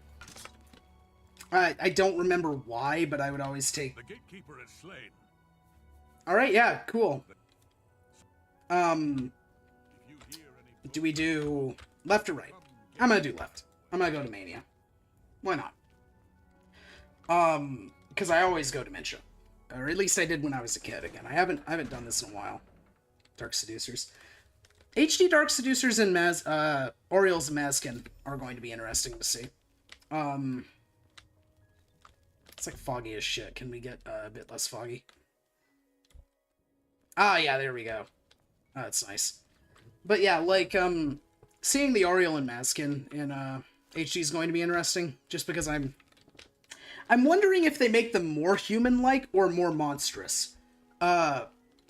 I don't remember why, but I would always take... The gatekeeper is slain. Alright, yeah, cool. Do we do left or right? I'm gonna do left. I'm gonna go to Mania. Why not? Because I always go Dementia. Or at least I did when I was a kid again. I haven't done this in a while. Dark Seducers. HD Dark Seducers and Oriel's Mazkin are going to be interesting to see. It's like foggy as shit. Can we get a bit less foggy? Ah, yeah, there we go. Oh, that's nice. But yeah, like, seeing the Oriole and Mazkin in, HD is going to be interesting, just because I'm wondering if they make them more human-like or more monstrous.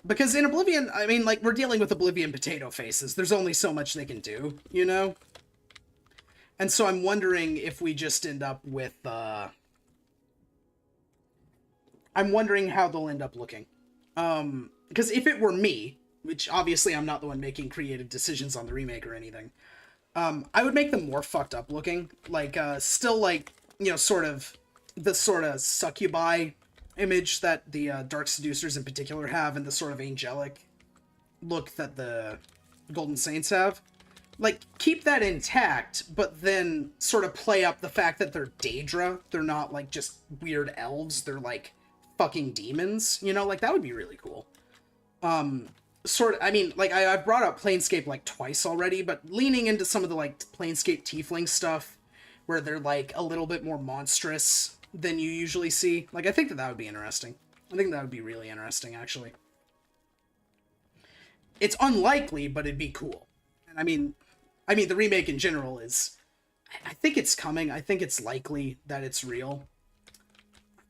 Because in Oblivion, I mean, like, we're dealing with Oblivion potato faces. There's only so much they can do, you know? And so I'm wondering if we just end up with, I'm wondering how they'll end up looking. Because if it were me, which obviously I'm not the one making creative decisions on the remake or anything, I would make them more fucked up looking. Like, still, like, you know, sort of the sort of succubi image that the Dark Seducers in particular have, and the sort of angelic look that the Golden Saints have. Like, keep that intact, but then sort of play up the fact that they're Daedra. They're not, like, just weird elves. They're, like, fucking demons. You know, like, that would be really cool. Sort of, I mean, like, I've brought up Planescape, like, twice already, but leaning into some of the, like, Planescape tiefling stuff, where they're, like, a little bit more monstrous than you usually see. Like, I think that would be interesting. I think that would be really interesting, actually. It's unlikely, but it'd be cool. And I mean, the remake in general is... I think it's coming. I think it's likely that it's real.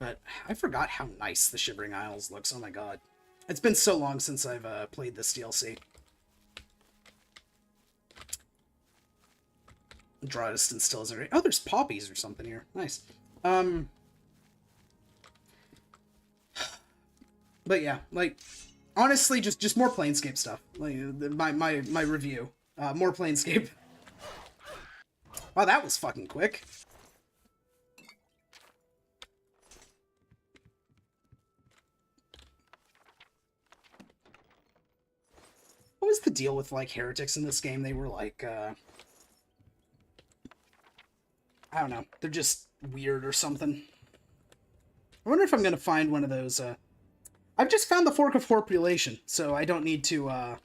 But I forgot how nice the Shivering Isles looks. Oh my god. It's been so long since I've played this DLC. Drawdiston still isn't great. Oh, there's poppies or something here. Nice. But yeah, like, honestly, just more Planescape stuff. Like, my review. More Planescape. Wow, that was fucking quick. What was the deal with, like, heretics in this game? They were, like, I don't know. They're just weird or something. I wonder if I'm gonna find one of those, I've just found the Fork of Horpulation, so I don't need to,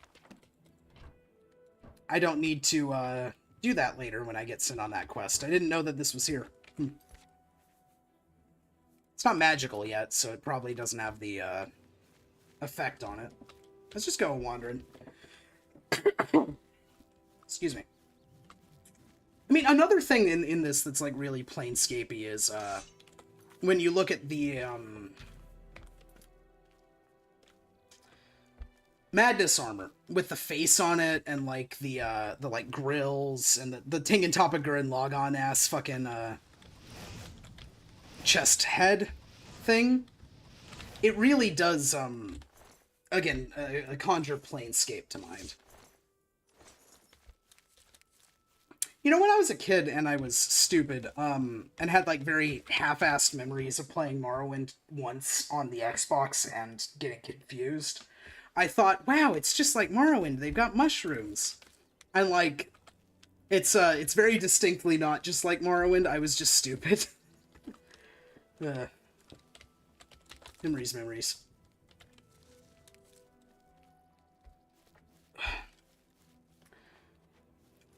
do that later when I get sent on that quest. I didn't know that this was here. It's not magical yet, so it probably doesn't have the, effect on it. Let's just go wandering. Excuse me. I mean, another thing in this that's, like, really Planescapey is, when you look at the, Madness armor, with the face on it, and, like, the like, grills, and the Tingantopper and Logon-ass fucking, chest head thing. It really does, again, conjure Planescape to mind. You know, when I was a kid and I was stupid, and had, like, very half-assed memories of playing Morrowind once on the Xbox and getting confused, I thought, wow, it's just like Morrowind, they've got mushrooms. And, like, it's very distinctly not just like Morrowind, I was just stupid. Memories.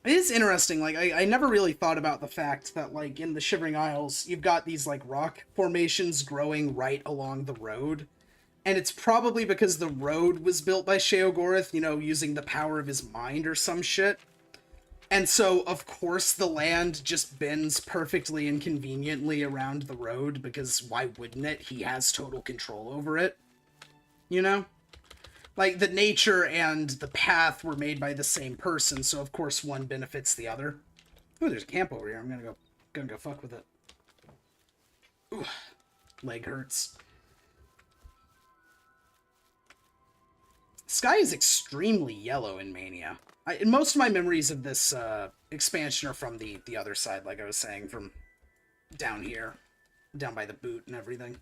It is interesting, like, I never really thought about the fact that, like, in the Shivering Isles, you've got these, like, rock formations growing right along the road. And it's probably because the road was built by Sheogorath, you know, using the power of his mind or some shit. And so, of course, the land just bends perfectly and conveniently around the road, because why wouldn't it? He has total control over it. You know? Like, the nature and the path were made by the same person, so of course one benefits the other. Oh, there's a camp over here. I'm gonna go fuck with it. Ooh, leg hurts. Sky is extremely yellow in Mania. Most of my memories of this expansion are from the other side, like I was saying, from down here, down by the boot and everything.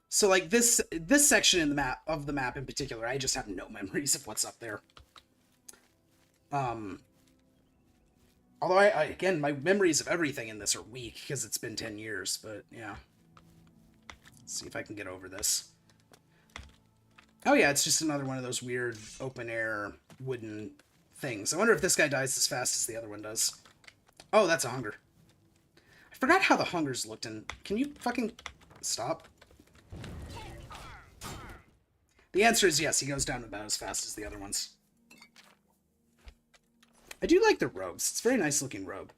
So, like, this section in the map in particular, I just have no memories of what's up there. Although again, my memories of everything in this are weak because it's been 10 years, but yeah. Let's see if I can get over this. Oh yeah, it's just another one of those weird open-air wooden things. I wonder if this guy dies as fast as the other one does. Oh, that's a hunger. I forgot how the hungers looked in... Can you fucking stop? The answer is yes, he goes down about as fast as the other ones. I do like the robes. It's a very nice looking robe.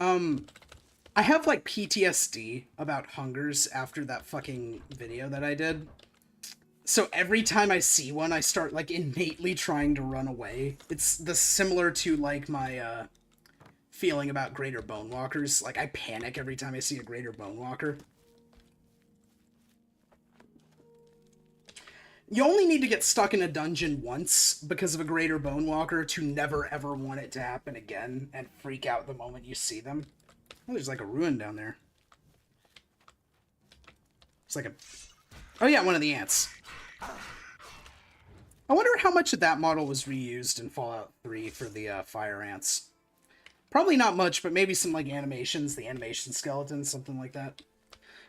I have, like, PTSD about hungers after that fucking video that I did. So every time I see one, I start, like, innately trying to run away. It's similar to, like, my, feeling about greater bone walkers. Like, I panic every time I see a greater bone walker. You only need to get stuck in a dungeon once because of a greater bone walker to never ever want it to happen again and freak out the moment you see them. Oh, there's like a ruin down there. It's like a... Oh yeah, one of the ants. I wonder how much of that model was reused in Fallout 3 for the fire ants. Probably not much, but maybe some like animations, the animation skeletons, something like that.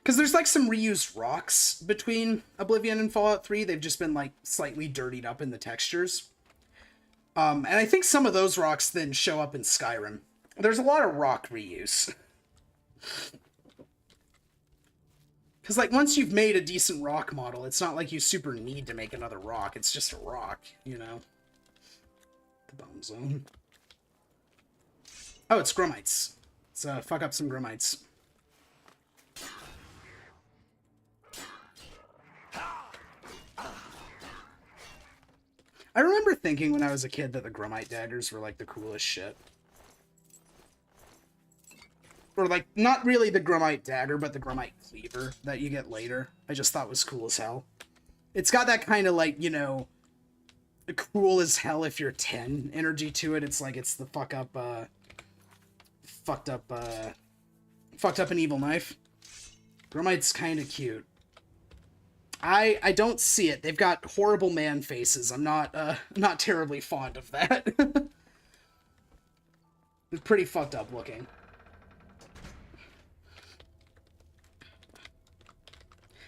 Because there's like some reused rocks between Oblivion and Fallout 3. They've just been like slightly dirtied up in the textures. And I think some of those rocks then show up in Skyrim. There's a lot of rock reuse. Because, like, once you've made a decent rock model, it's not like you super need to make another rock. It's just a rock, you know? The bone zone. Oh, it's Grumites. Let's fuck up some Grumites. I remember thinking when I was a kid that the Grumite daggers were, like, the coolest shit. Or, like, not really the Grumite dagger, but the Grumite cleaver that you get later. I just thought was cool as hell. It's got that kind of, like, you know, cool as hell if you're 10 energy to it. It's like, it's the fucked up and evil knife. Grumite's kind of cute. I don't see it. They've got horrible man faces. I'm not terribly fond of that. It's pretty fucked up looking.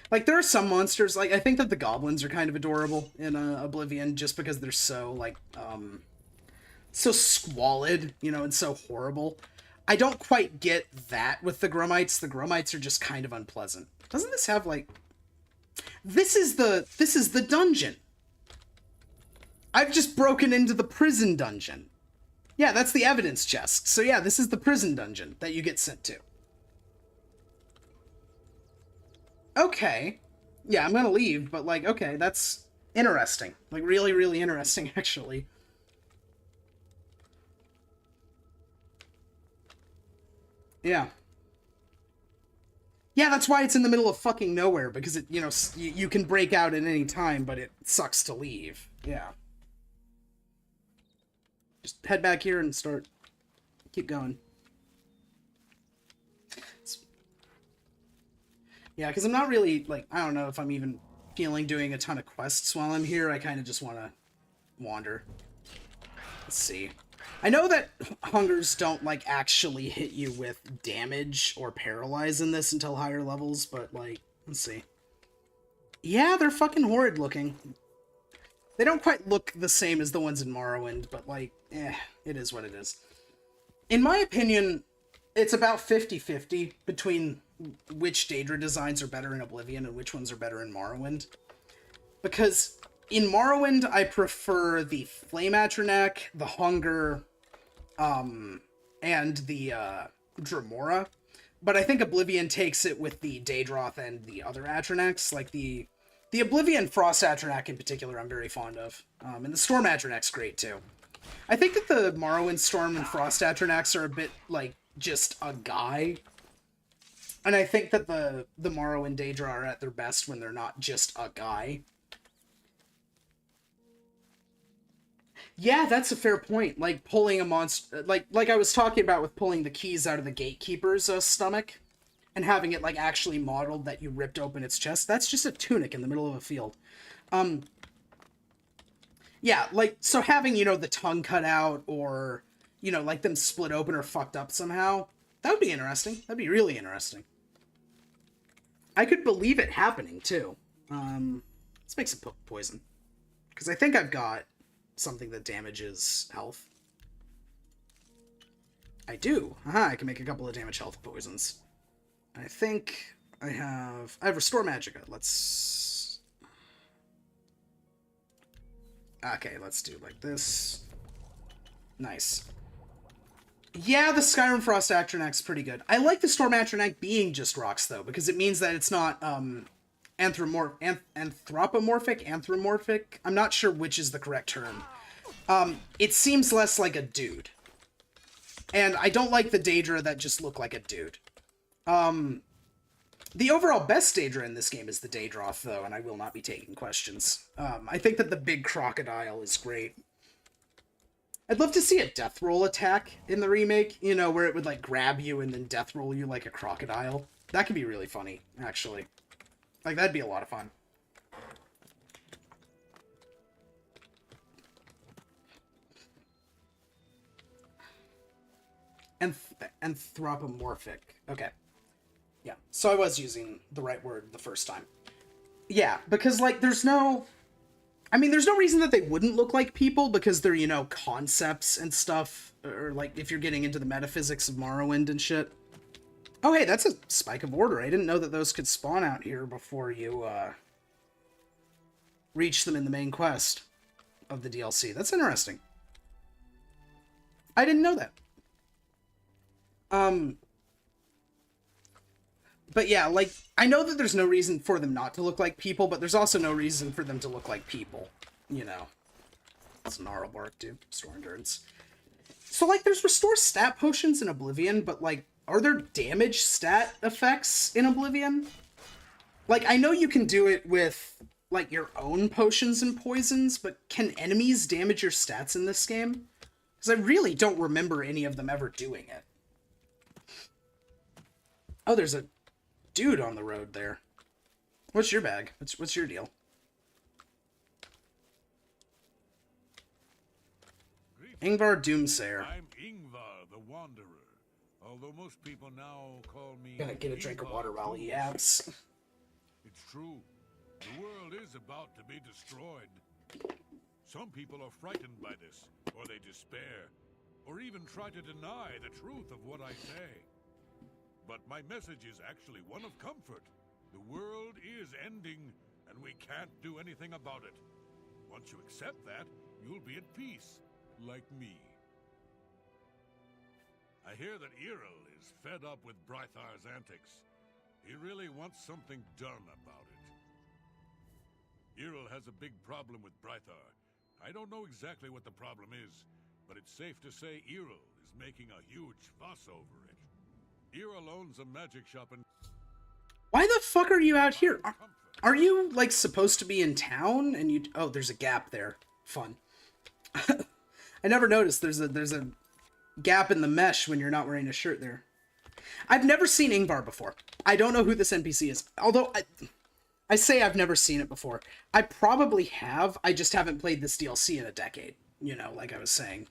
Like, there are some monsters, like, I think that the goblins are kind of adorable in Oblivion, just because they're so, like, so squalid, you know, and so horrible. I don't quite get that with the Grumites. The Grumites are just kind of unpleasant. Doesn't this have, like... This is the dungeon. I've just broken into the prison dungeon. Yeah, that's the evidence chest. So yeah, this is the prison dungeon that you get sent to. Okay. Yeah, I'm gonna leave, but, like, okay, that's interesting. Like, really, really interesting, actually. Yeah. Yeah, that's why it's in the middle of fucking nowhere, because it, you know, you can break out at any time, but it sucks to leave. Yeah. Just head back here and start... Keep going. Yeah, because I'm not really, like, I don't know if I'm even feeling doing a ton of quests while I'm here. I kind of just want to wander. Let's see. I know that hungers don't, like, actually hit you with damage or paralyze in this until higher levels, but, like, let's see. Yeah, they're fucking horrid looking. They don't quite look the same as the ones in Morrowind, but, like, it is what it is. In my opinion, it's about 50-50 between which Daedra designs are better in Oblivion and which ones are better in Morrowind. Because in Morrowind, I prefer the Flame Atronach, the Hunger, and the Dremora. But I think Oblivion takes it with the Daedroth and the other Atronachs. Like the Oblivion Frost Atronach in particular I'm very fond of. And the Storm Atronach's great too. I think that the Morrowind Storm and Frost Atronachs are a bit, like, just a guy. And I think that the Morrowind Daedra are at their best when they're not just a guy. Yeah, that's a fair point. Like, pulling a monster... Like I was talking about with pulling the keys out of the Gatekeeper's stomach and having it, like, actually modeled that you ripped open its chest. That's just a tunic in the middle of a field. Yeah, like, so having, you know, the tongue cut out or, you know, like, them split open or fucked up somehow, that would be interesting. That'd be really interesting. I could believe it happening, too. Let's make some poison. Because I think I've got something that damages health. I do. Aha, I can make a couple of damage health poisons. I think I have Restore Magicka. Let's... Okay, let's do like this. Nice. Yeah, the Skyrim Frost Atronach's pretty good. I like the Storm Atronach being just rocks, though, because it means that it's not, anthropomorphic? I'm not sure which is the correct term. It seems less like a dude. And I don't like the Daedra that just look like a dude. The overall best Daedra in this game is the Daedroth, though, and I will not be taking questions. I think that the big crocodile is great. I'd love to see a death roll attack in the remake, you know, where it would, like, grab you and then death roll you like a crocodile. That could be really funny, actually. Like, that'd be a lot of fun. Anthropomorphic. Okay. Yeah, so I was using the right word the first time. Yeah, because, like, there's no reason that they wouldn't look like people, because they're, you know, concepts and stuff, or, like, if you're getting into the metaphysics of Morrowind and shit. Oh, hey, that's a Spike of Order. I didn't know that those could spawn out here before you, reach them in the main quest of the DLC. That's interesting. I didn't know that. But yeah, like, I know that there's no reason for them not to look like people, but there's also no reason for them to look like people, you know. That's Gnarlbark, dude. Restore Endurance. So, like, there's restore stat potions in Oblivion, but, like, are there damage stat effects in Oblivion? Like, I know you can do it with, like, your own potions and poisons, but can enemies damage your stats in this game? Because I really don't remember any of them ever doing it. Oh, there's a dude on the road there. What's your bag? What's your deal? Ingvar Doomsayer. I'm Ingvar the Wanderer, although most people now call me... Gonna get a drink of water while he yaps. It's true. The world is about to be destroyed. Some people are frightened by this, or they despair, or even try to deny the truth of what I say. But my message is actually one of comfort. The world is ending, and we can't do anything about it. Once you accept that, you'll be at peace, like me. I hear that Iril is fed up with Brythar's antics. He really wants something done about it. Iril has a big problem with Brythar. I don't know exactly what the problem is, but it's safe to say Iril is making a huge fuss over it. Iril owns a magic shop and... Why the fuck are you out here? Are you, like, supposed to be in town? And you... Oh, there's a gap there. Fun. I never noticed there's a gap in the mesh when you're not wearing a shirt there. I've never seen Ingvar before. I don't know who this NPC is. Although, I say I've never seen it before. I probably have. I just haven't played this DLC in a decade. You know, like I was saying.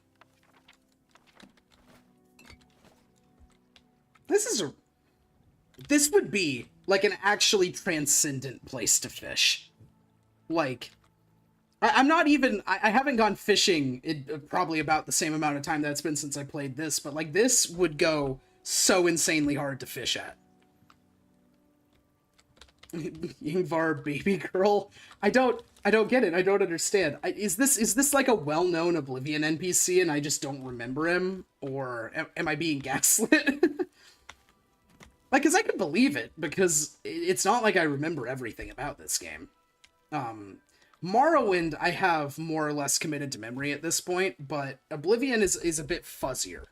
This would be, like, an actually transcendent place to fish. Like, I'm not even... I haven't gone fishing in probably about the same amount of time that it's been since I played this, but, like, this would go so insanely hard to fish at. Ingvar baby girl? I don't get it. I don't understand. Is this like a well-known Oblivion NPC and I just don't remember him? Or am I being gaslit? Like, because I could believe it, because it's not like I remember everything about this game. Morrowind, I have more or less committed to memory at this point, but Oblivion is a bit fuzzier.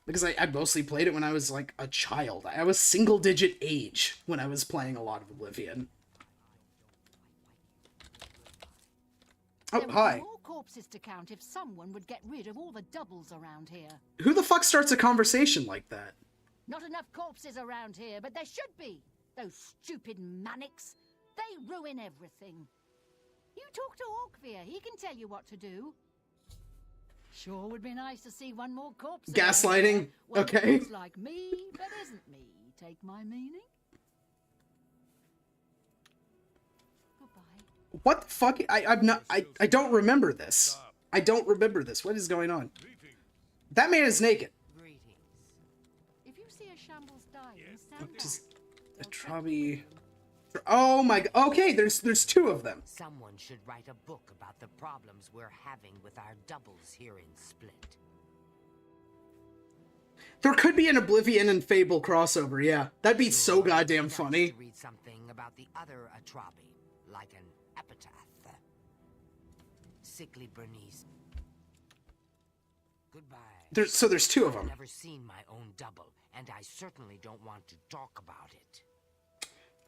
Because I mostly played it when I was, like, a child. I was single-digit age when I was playing a lot of Oblivion. Oh, hi. There would be more corpses to count if someone would get rid of all the doubles around here. Who the fuck starts a conversation like that? Not enough corpses around here, but there should be. Those stupid manics. They ruin everything. You talk to Orkvir. He can tell you what to do. Sure would be nice to see one more corpse. Gaslighting? One Okay. looks like me, but isn't me. Take my meaning. Goodbye. What the fuck? I don't remember this. I don't remember this. What is going on? That man is naked. If you see a shambles dying, stand back. Just a Trabi Oh my... Okay, there's two of them. Someone should write a book about the problems we're having with our doubles here in Split. There could be an Oblivion and Fable crossover, yeah. That'd be so goddamn funny. Read something about the other Atrabi, like an epitaph. Sickly Bernice. Goodbye. So there's two of them. I've never seen my own double, and I certainly don't want to talk about it.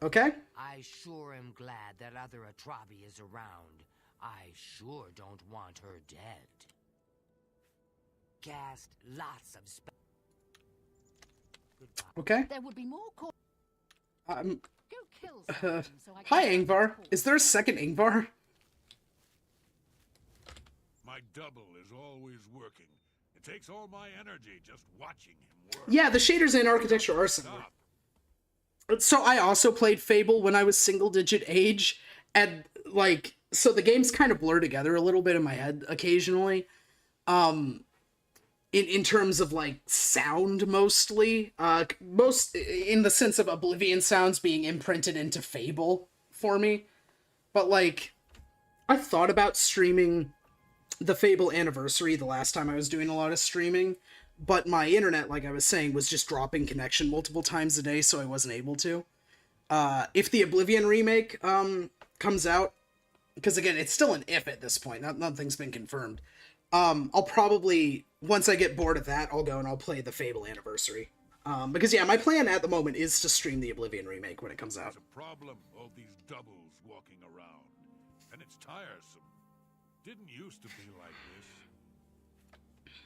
Okay. I sure am glad that other Atrabi is around. I sure don't want her dead. Cast lots of Okay. There would be more Go kill so hi, Ingvar. Is there a second Ingvar? My double is always working. It takes all my energy just watching him work. Yeah, the shaders in architecture are similar. So I also played Fable when I was single-digit age, and, like, so the games kind of blur together a little bit in my head occasionally. In terms of, like, sound, mostly. Most in the sense of Oblivion sounds being imprinted into Fable for me. But, like, I thought about streaming the Fable Anniversary the last time I was doing a lot of streaming, but my internet, like I was saying, was just dropping connection multiple times a day, so I wasn't able to. If the Oblivion remake comes out, because again, it's still an if at this point, nothing's been confirmed, I'll probably, once I get bored of that, I'll go and I'll play the Fable Anniversary. Because yeah, my plan at the moment is to stream the Oblivion remake when it comes out. There's a problem, all these doubles walking around, and it's tiresome. Didn't used to be like this.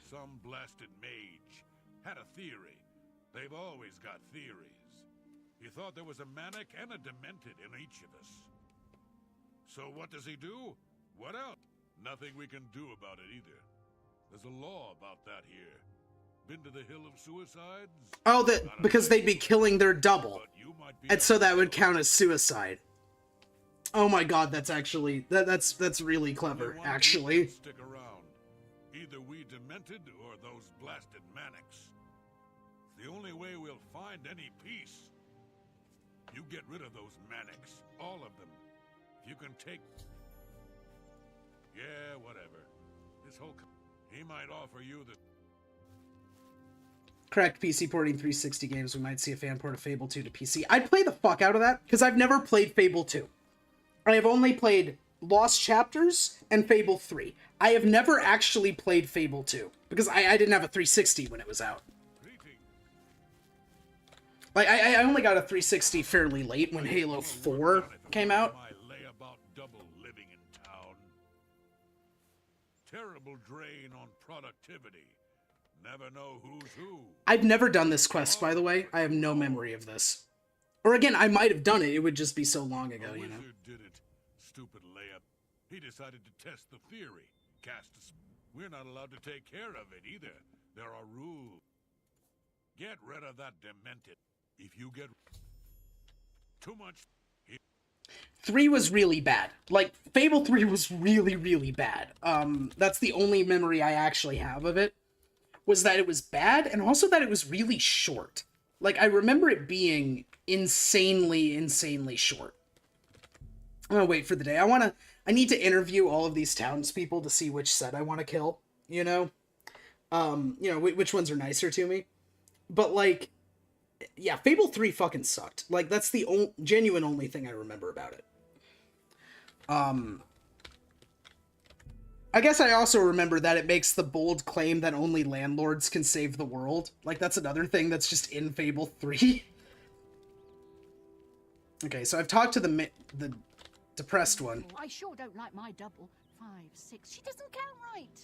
Some blasted mage had a theory. They've always got theories. He thought there was a manic and a demented in each of us. So what does he do? What else? Nothing we can do about it either. There's a law about that here. Been to the Hill of Suicides? Oh, because they'd be killing their double. And so that would count as suicide. Oh my god, that's actually... That's really clever, actually. Stick around. Either we demented or those blasted manics. It's the only way we'll find any peace. You get rid of those manics. All of them. If you can take... Yeah, whatever. This whole... He might offer you the... Correct, PC porting 360 games. We might see a fan port of Fable 2 to PC. I'd play the fuck out of that, because I've never played Fable 2. I have only played Lost Chapters and Fable 3. I have never actually played Fable 2, because I didn't have a 360 when it was out. Like, I only got a 360 fairly late when Halo 4 came out. Terrible drain on productivity. Never know who's who. I've never done this quest, by the way. I have no memory of this. Or again, I might have done it. It would just be so long ago, you know. Did it. Stupid layup. He decided to test the theory. We're not allowed to take care of it either. There are rules. Get rid of that demented. If you get too much... 3 was really bad. Like, Fable 3 was really, really bad. That's the only memory I actually have of it. Was that it was bad, and also that it was really short. Like, I remember it being insanely, insanely short. I'm gonna wait for the day. I need to interview all of these townspeople to see which set I want to kill, you know? Which ones are nicer to me. But, like, yeah, Fable 3 fucking sucked. Like, that's the genuine only thing I remember about it. I guess I also remember that it makes the bold claim that only landlords can save the world. Like, that's another thing that's just in Fable 3. Okay, so I've talked to the depressed one. I sure don't like my double. 5, 6. She doesn't count right.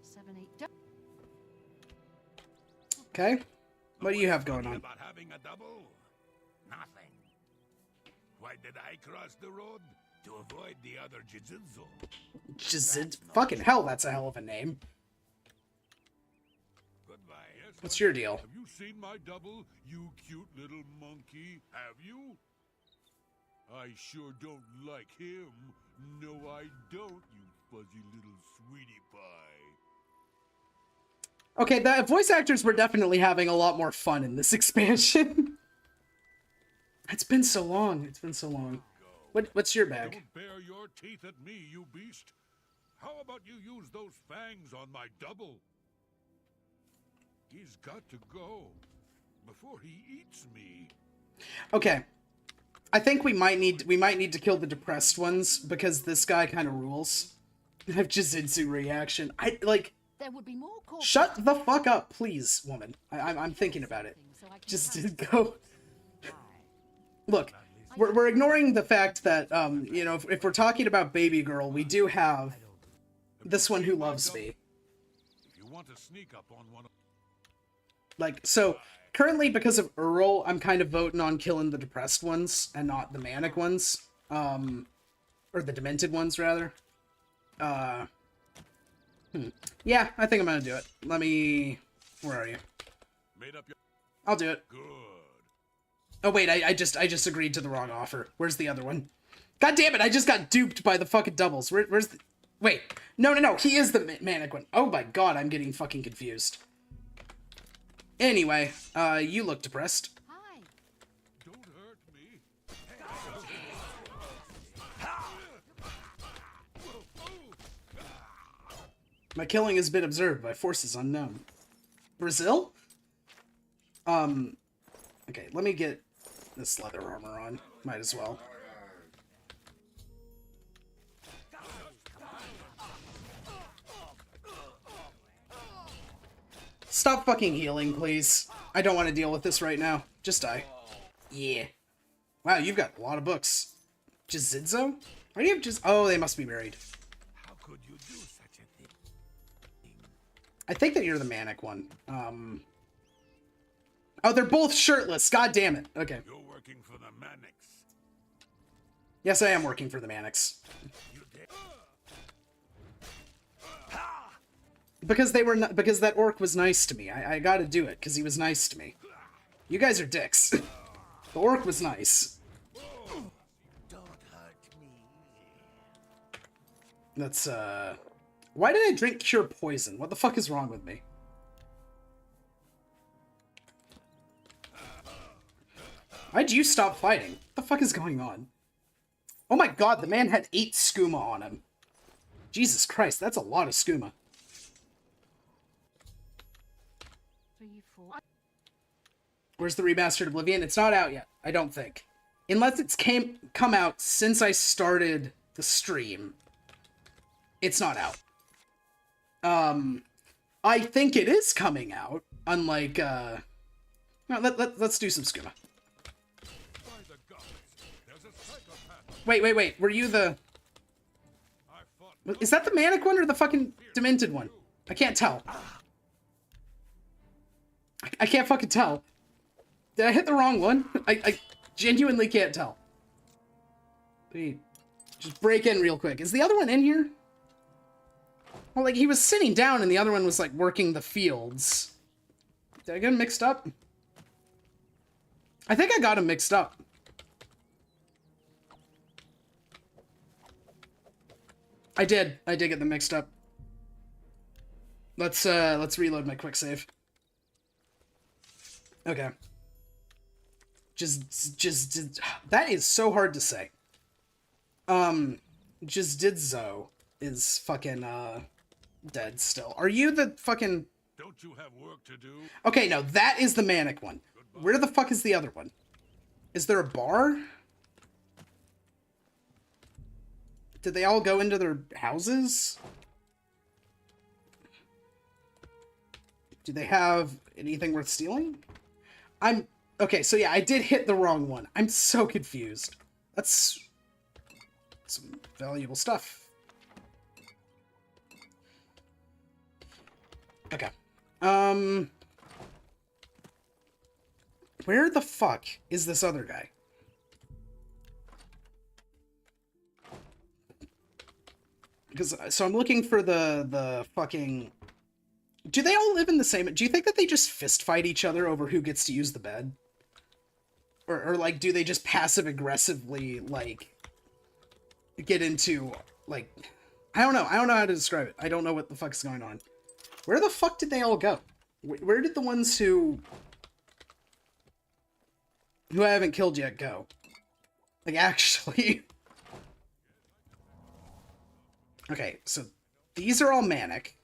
7, 8. Okay. What do you have going on? About having a double? Nothing. Why did I cross the road? To avoid the other Jizinzo. Fucking hell, that's a hell of a name. Goodbye. Yes, what's your deal? Have you seen my double, you cute little monkey? Have you? I sure don't like him. No, I don't, you fuzzy little sweetie pie. Okay, the voice actors were definitely having a lot more fun in this expansion. It's been so long. It's been so long. What's your bag? Don't bare your teeth at me, you beast. How about you use those fangs on my double? He's got to go before he eats me. Okay. I think we might need to kill the depressed ones because this guy kind of rules. I have Jizitsu reaction. There would be more Shut the fuck up, please, woman. I'm thinking about it. Just go. Look, we're ignoring the fact that you know, if we're talking about Baby Girl, we do have this one who loves me. If you want to sneak up on one, like, so currently because of Earl, I'm kind of voting on killing the depressed ones and not the manic ones, or the demented ones rather. Yeah, I think I'm gonna do it. Let me. Where are you? made up your. I'll do it. Good. Oh wait, I just agreed to the wrong offer. Where's the other one? God damn it! I just got duped by the fucking doubles. Where's the? Wait, no. He is the manic one. Oh my god, I'm getting fucking confused. Anyway, you look depressed. Hi. Don't hurt me. My killing has been observed by forces unknown. Brazil? Okay, let me get this leather armor on. Might as well. Stop fucking healing, please. I don't want to deal with this right now. Just die. Yeah. Wow, you've got a lot of books. Jizidzo? Why do you have just... Oh, they must be married. How could you do such a thing? I think that you're the manic one. Oh, they're both shirtless. God damn it. Okay. You're working for the Manics. Yes, I am working for the Manics. Because they were because that orc was nice to me. I gotta do it, because he was nice to me. You guys are dicks. The orc was nice. Don't hurt me. That's, Why did I drink cure poison? What the fuck is wrong with me? Why'd you stop fighting? What the fuck is going on? Oh my god, the man had 8 skooma on him. Jesus Christ, that's a lot of skooma. 3, 4. Where's the remastered Oblivion? It's not out yet, I don't think. Unless it's come out since I started the stream. It's not out. I think it is coming out, unlike, no, let's do some skooma. Wait, were you the... Is that the manic one or the fucking demented one? I can't tell. I can't fucking tell. Did I hit the wrong one? I genuinely can't tell. Wait, just break in real quick. Is the other one in here? Well, like, he was sitting down and the other one was, like, working the fields. Did I get him mixed up? I think I got him mixed up. I did get them mixed up. Let's reload my quick save. Okay. Just that is so hard to say. Jizidzo is fucking dead still. Are you the fucking... Don't you have work to do? Okay, no, that is the manic one. Where the fuck is the other one? Is there a bar? Did they all go into their houses? Do they have anything worth stealing? Okay, so yeah, I did hit the wrong one. I'm so confused. That's some valuable stuff. Okay. Where the fuck is this other guy? Because, so I'm looking for the fucking... Do they all live in the same... Do you think that they just fist fight each other over who gets to use the bed? Or like, do they just passive-aggressively, like, get into, like... I don't know how to describe it. I don't know what the fuck's going on. Where the fuck did they all go? Where did the ones who... who I haven't killed yet go. Like, actually. Okay, so these are all manic.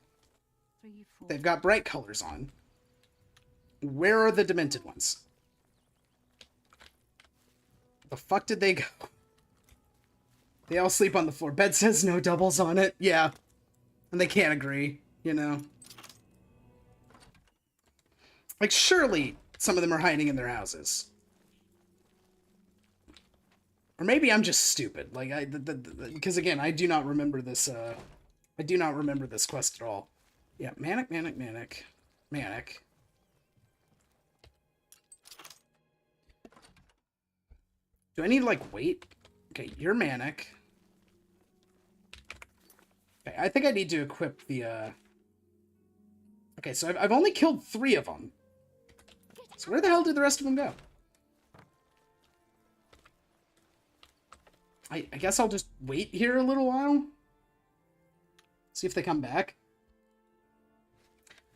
3, 4. They've got bright colors on. Where are the demented ones? The fuck did they go? They all sleep on the floor. Bed says no doubles on it. Yeah. And they can't agree, you know? Like, surely some of them are hiding in their houses. Or maybe I'm just stupid. Like, because again, I do not remember this, I do not remember this quest at all. Yeah, manic, manic, manic. Manic. Do I need to, like, wait? Okay, you're manic. Okay, I think I need to equip the, Okay, so I've only killed 3 of them. So where the hell did the rest of them go? I guess I'll just wait here a little while. See if they come back.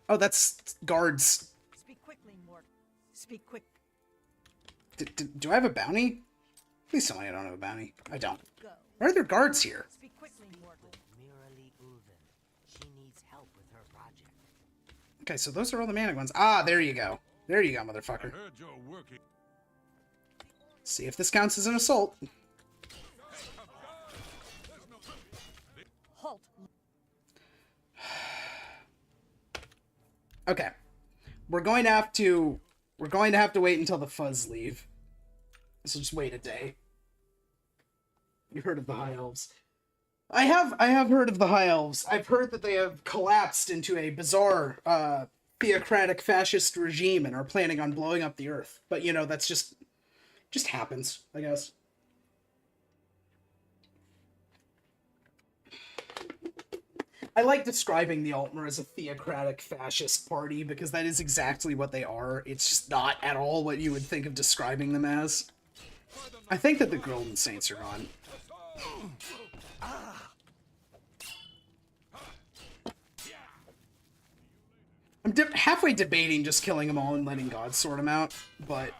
Oh, that's guards. Speak quickly, Mort. Speak quick. Do I have a bounty? Please tell me I don't have a bounty. I don't. Go. Why are there guards here? Speak quickly, Mort. Mirali Ulven. She needs help with her project. Okay, so those are all the manic ones. Ah, there you go. There you go, I motherfucker. heard you're working. See if this counts as an assault. Halt. Okay. We're going to have to wait until the fuzz leave. So just wait a day. You heard of the High Elves? I have heard of the High Elves. I've heard that they have collapsed into a bizarre, theocratic fascist regime and are planning on blowing up the earth. But, you know, that's just happens, I guess. I like describing the Altmer as a theocratic fascist party because that is exactly what they are. It's just not at all what you would think of describing them as. I think that the Golden Saints are gone. I'm halfway debating just killing them all and letting God sort them out, but...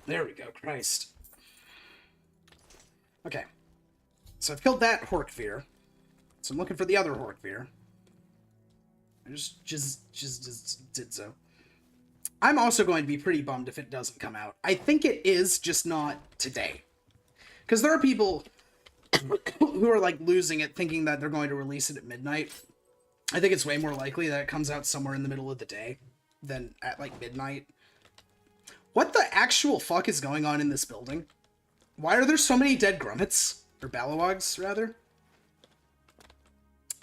There we go, Christ. Okay. So I've killed that Horkveer. So I'm looking for the other Horkveer. I just did so. I'm also going to be pretty bummed if it doesn't come out. I think it is, just not today. Because there are people who are, like, losing it, thinking that they're going to release it at midnight. I think it's way more likely that it comes out somewhere in the middle of the day than at, like, midnight. What the actual fuck is going on in this building? Why are there so many dead grummets? Or Balawogs, rather?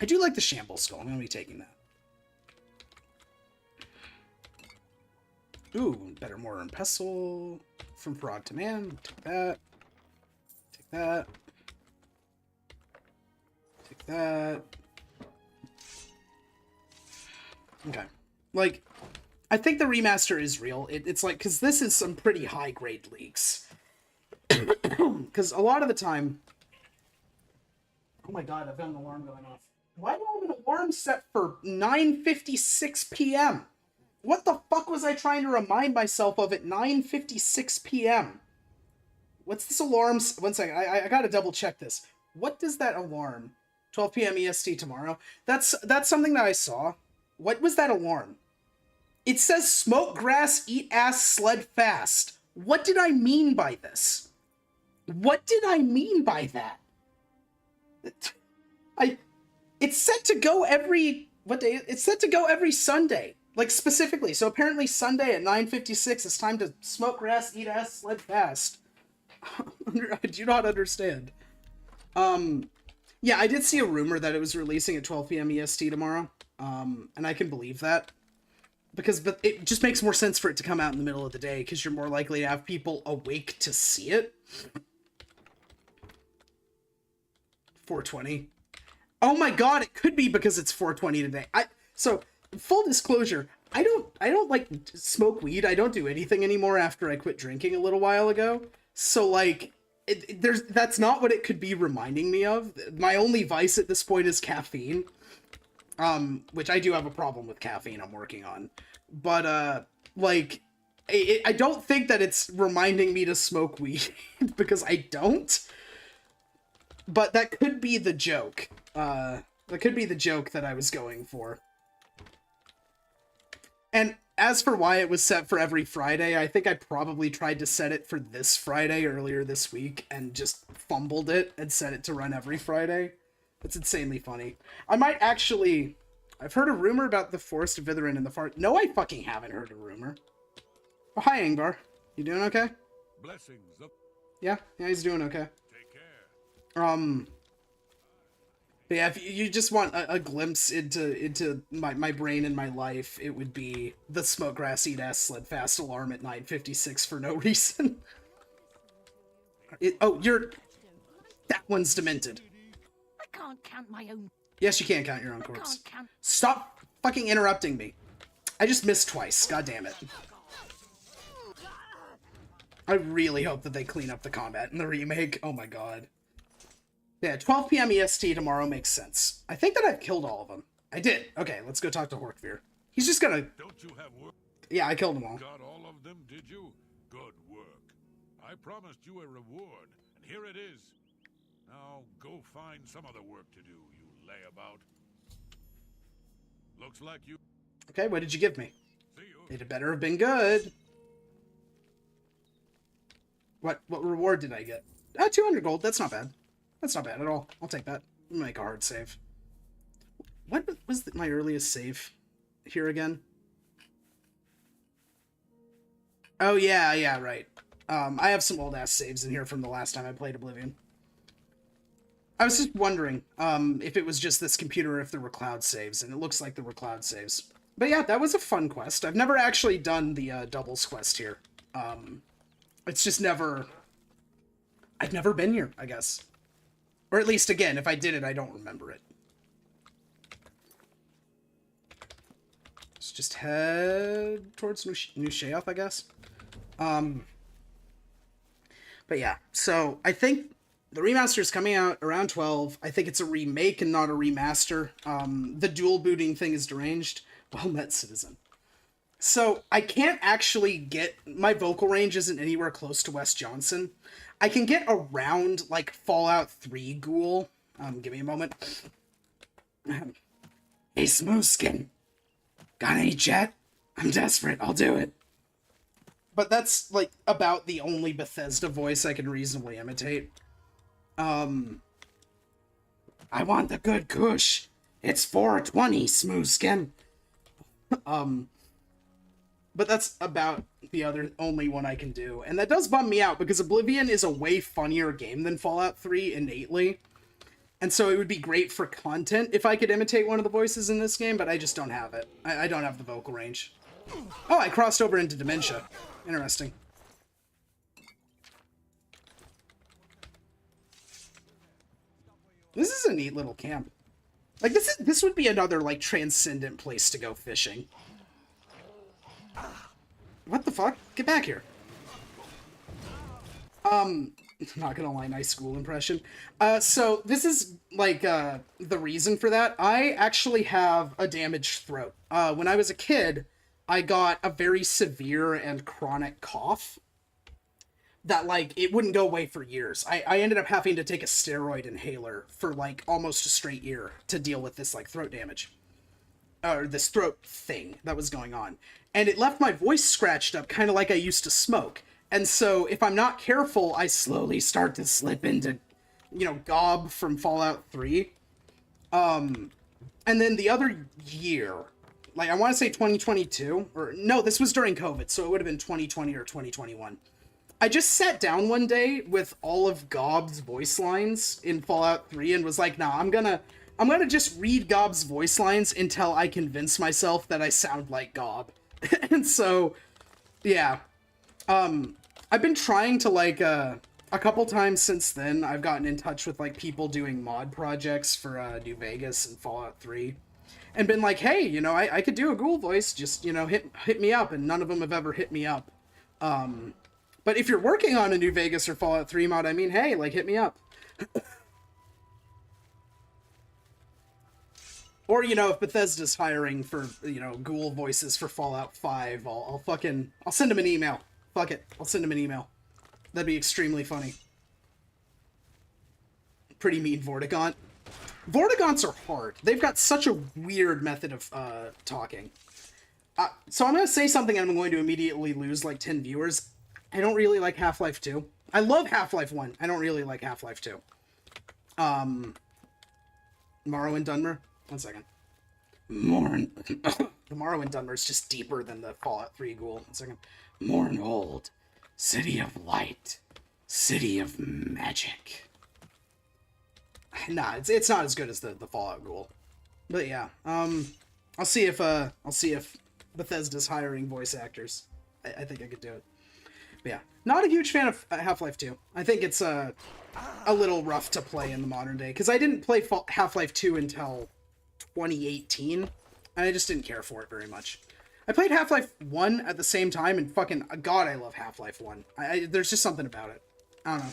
I do like the Shambles Skull. I'm going to be taking that. Ooh, better Mortar and Pestle. From Frog to Man. Take that. Take that. Take that. Okay. Like, I think the remaster is real. It's like, because this is some pretty high-grade leaks. Because a lot of the time... Oh my god, I've got an alarm going off. Why do I have an alarm set for 9:56 p.m.? What the fuck was I trying to remind myself of at 9:56 p.m.? What's this alarm? One second, I gotta double check this. What does that alarm? 12 p.m. EST tomorrow? That's something that I saw. What was that alarm? It says smoke grass, eat ass, sled fast. What did I mean by this? What did I mean by that? It's set to go every... What day? It's set to go every Sunday. Like, specifically. So apparently Sunday at 9:56, it's time to smoke grass, eat ass, sled fast. I do not understand. Yeah, I did see a rumor that it was releasing at 12 p.m. EST tomorrow. And I can believe that. But it just makes more sense for it to come out in the middle of the day, because you're more likely to have people awake to see it. 420. Oh my god, it could be because it's 420 today. So, full disclosure, I don't like smoke weed. I don't do anything anymore after I quit drinking a little while ago. So, like, that's not what it could be reminding me of. My only vice at this point is caffeine. Which I do have a problem with caffeine I'm working on. But, like, I don't think that it's reminding me to smoke weed, because I don't. But that could be the joke. That could be the joke that I was going for. And as for why it was set for every Friday, I think I probably tried to set it for this Friday earlier this week and just fumbled it and set it to run every Friday. It's insanely funny. I might actually... I've heard a rumor about the Forest of Itherin in the far... No, I fucking haven't heard a rumor. Oh, hi, Angvar. You doing okay? Blessings up. Yeah, he's doing okay. Take care. But yeah, if you just want a glimpse into my brain and my life, it would be the smoke grass eat ass sled fast alarm at 9:56 for no reason. That one's demented. I can't count my own. Yes, you can count your own corpse. Stop fucking interrupting me. I just missed twice. God damn it. I really hope that they clean up the combat in the remake. Oh my god. Yeah, 12 p.m. EST tomorrow makes sense. I think that I've killed all of them. I did. Okay, let's go talk to Horkvir. He's just gonna... Don't you have work? Yeah, I killed them all. Got all of them, did you? Good work. I promised you a reward, and here it is. Now go find some other work to do, you layabout. Looks like you... Okay, what did you give me? See you. It had better have been good. What reward did I get? 200 gold. That's not bad. That's not bad at all. I'll take that. Make a hard save. What was my earliest save here again? Oh, yeah, right. I have some old-ass saves in here from the last time I played Oblivion. I was just wondering if it was just this computer or if there were cloud saves, and it looks like there were cloud saves. But yeah, that was a fun quest. I've never actually done the doubles quest here. It's just never... I've never been here, I guess. Or at least, again, if I did it, I don't remember it. Let's just head towards New Sheoth, I guess. But yeah, so I think the remaster is coming out around 12. I think it's a remake and not a remaster. The dual booting thing is deranged. Well met, citizen. So I can't actually get... My vocal range isn't anywhere close to Wes Johnson. I can get around, like, Fallout 3 Ghoul. Give me a moment. Hey, Smoothskin. Got any jet? I'm desperate. I'll do it. But that's, like, about the only Bethesda voice I can reasonably imitate. I want the good kush. It's 420, Smoothskin. But that's about the only one I can do. And that does bum me out, because Oblivion is a way funnier game than Fallout 3 innately. And so it would be great for content if I could imitate one of the voices in this game, but I just don't have it. I don't have the vocal range. Oh, I crossed over into Dementia. Interesting. This is a neat little camp. Like, this would be another, like, transcendent place to go fishing. What the fuck? Get back here. Not gonna lie, nice school impression. So this is, like, the reason for that. I actually have a damaged throat. When I was a kid, I got a very severe and chronic cough that, like, it wouldn't go away for years. I ended up having to take a steroid inhaler for, like, almost a straight year to deal with this, like, throat damage. Or this throat thing that was going on. And it left my voice scratched up, kind of like I used to smoke. And so, if I'm not careful, I slowly start to slip into, you know, Gob from Fallout 3. And then the other year, like, I want to say 2022, or no, this was during COVID, so it would have been 2020 or 2021. I just sat down one day with all of Gob's voice lines in Fallout 3 and was like, nah, I'm gonna just read Gob's voice lines until I convince myself that I sound like Gob. And so, yeah. I've been trying to, like, a couple times since then, I've gotten in touch with, like, people doing mod projects for, New Vegas and Fallout 3. And been like, hey, you know, I could do a ghoul voice, just, you know, hit me up, and none of them have ever hit me up. But But if you're working on a New Vegas or Fallout 3 mod, I mean, hey, like, hit me up. Or, you know, if Bethesda's hiring for, you know, ghoul voices for Fallout 5, I'll send them an email. Fuck it. I'll send them an email. That'd be extremely funny. Pretty mean, Vortigaunt. Vortigaunts are hard. They've got such a weird method of talking. So I'm going to say something and I'm going to immediately lose like 10 viewers. I don't really like Half-Life 2. I love Half-Life 1. I don't really like Half-Life 2. Morrowind Dunmer. 1 second. The Morrowind Dunmer is just deeper than the Fallout 3 ghoul. 1 second. Mornhold. City of Light. City of Magic. Nah, it's not as good as the Fallout ghoul. But yeah, I'll see if Bethesda's hiring voice actors. I think I could do it. But yeah, not a huge fan of Half-Life 2. I think it's a little rough to play in the modern day, because I didn't play Half-Life 2 until 2018, and I just didn't care for it very much. I played Half-Life 1 at the same time, and fucking, God, I love Half-Life 1. There's just something about it. I don't know.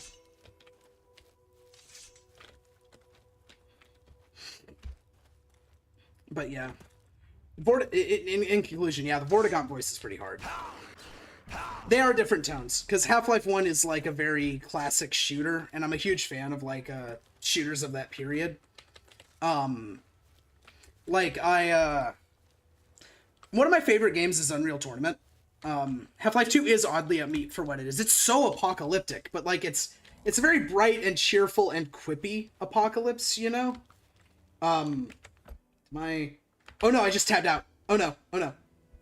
But yeah. In conclusion, yeah, the Vortigaunt voice is pretty hard. They are different tones, because Half-Life 1 is like a very classic shooter, and I'm a huge fan of like shooters of that period. One of my favorite games is Unreal Tournament. Half-Life 2 is oddly upbeat for what it is. It's so apocalyptic, but like it's a very bright and cheerful and quippy apocalypse, you know? Oh no, I just tabbed out. Oh no.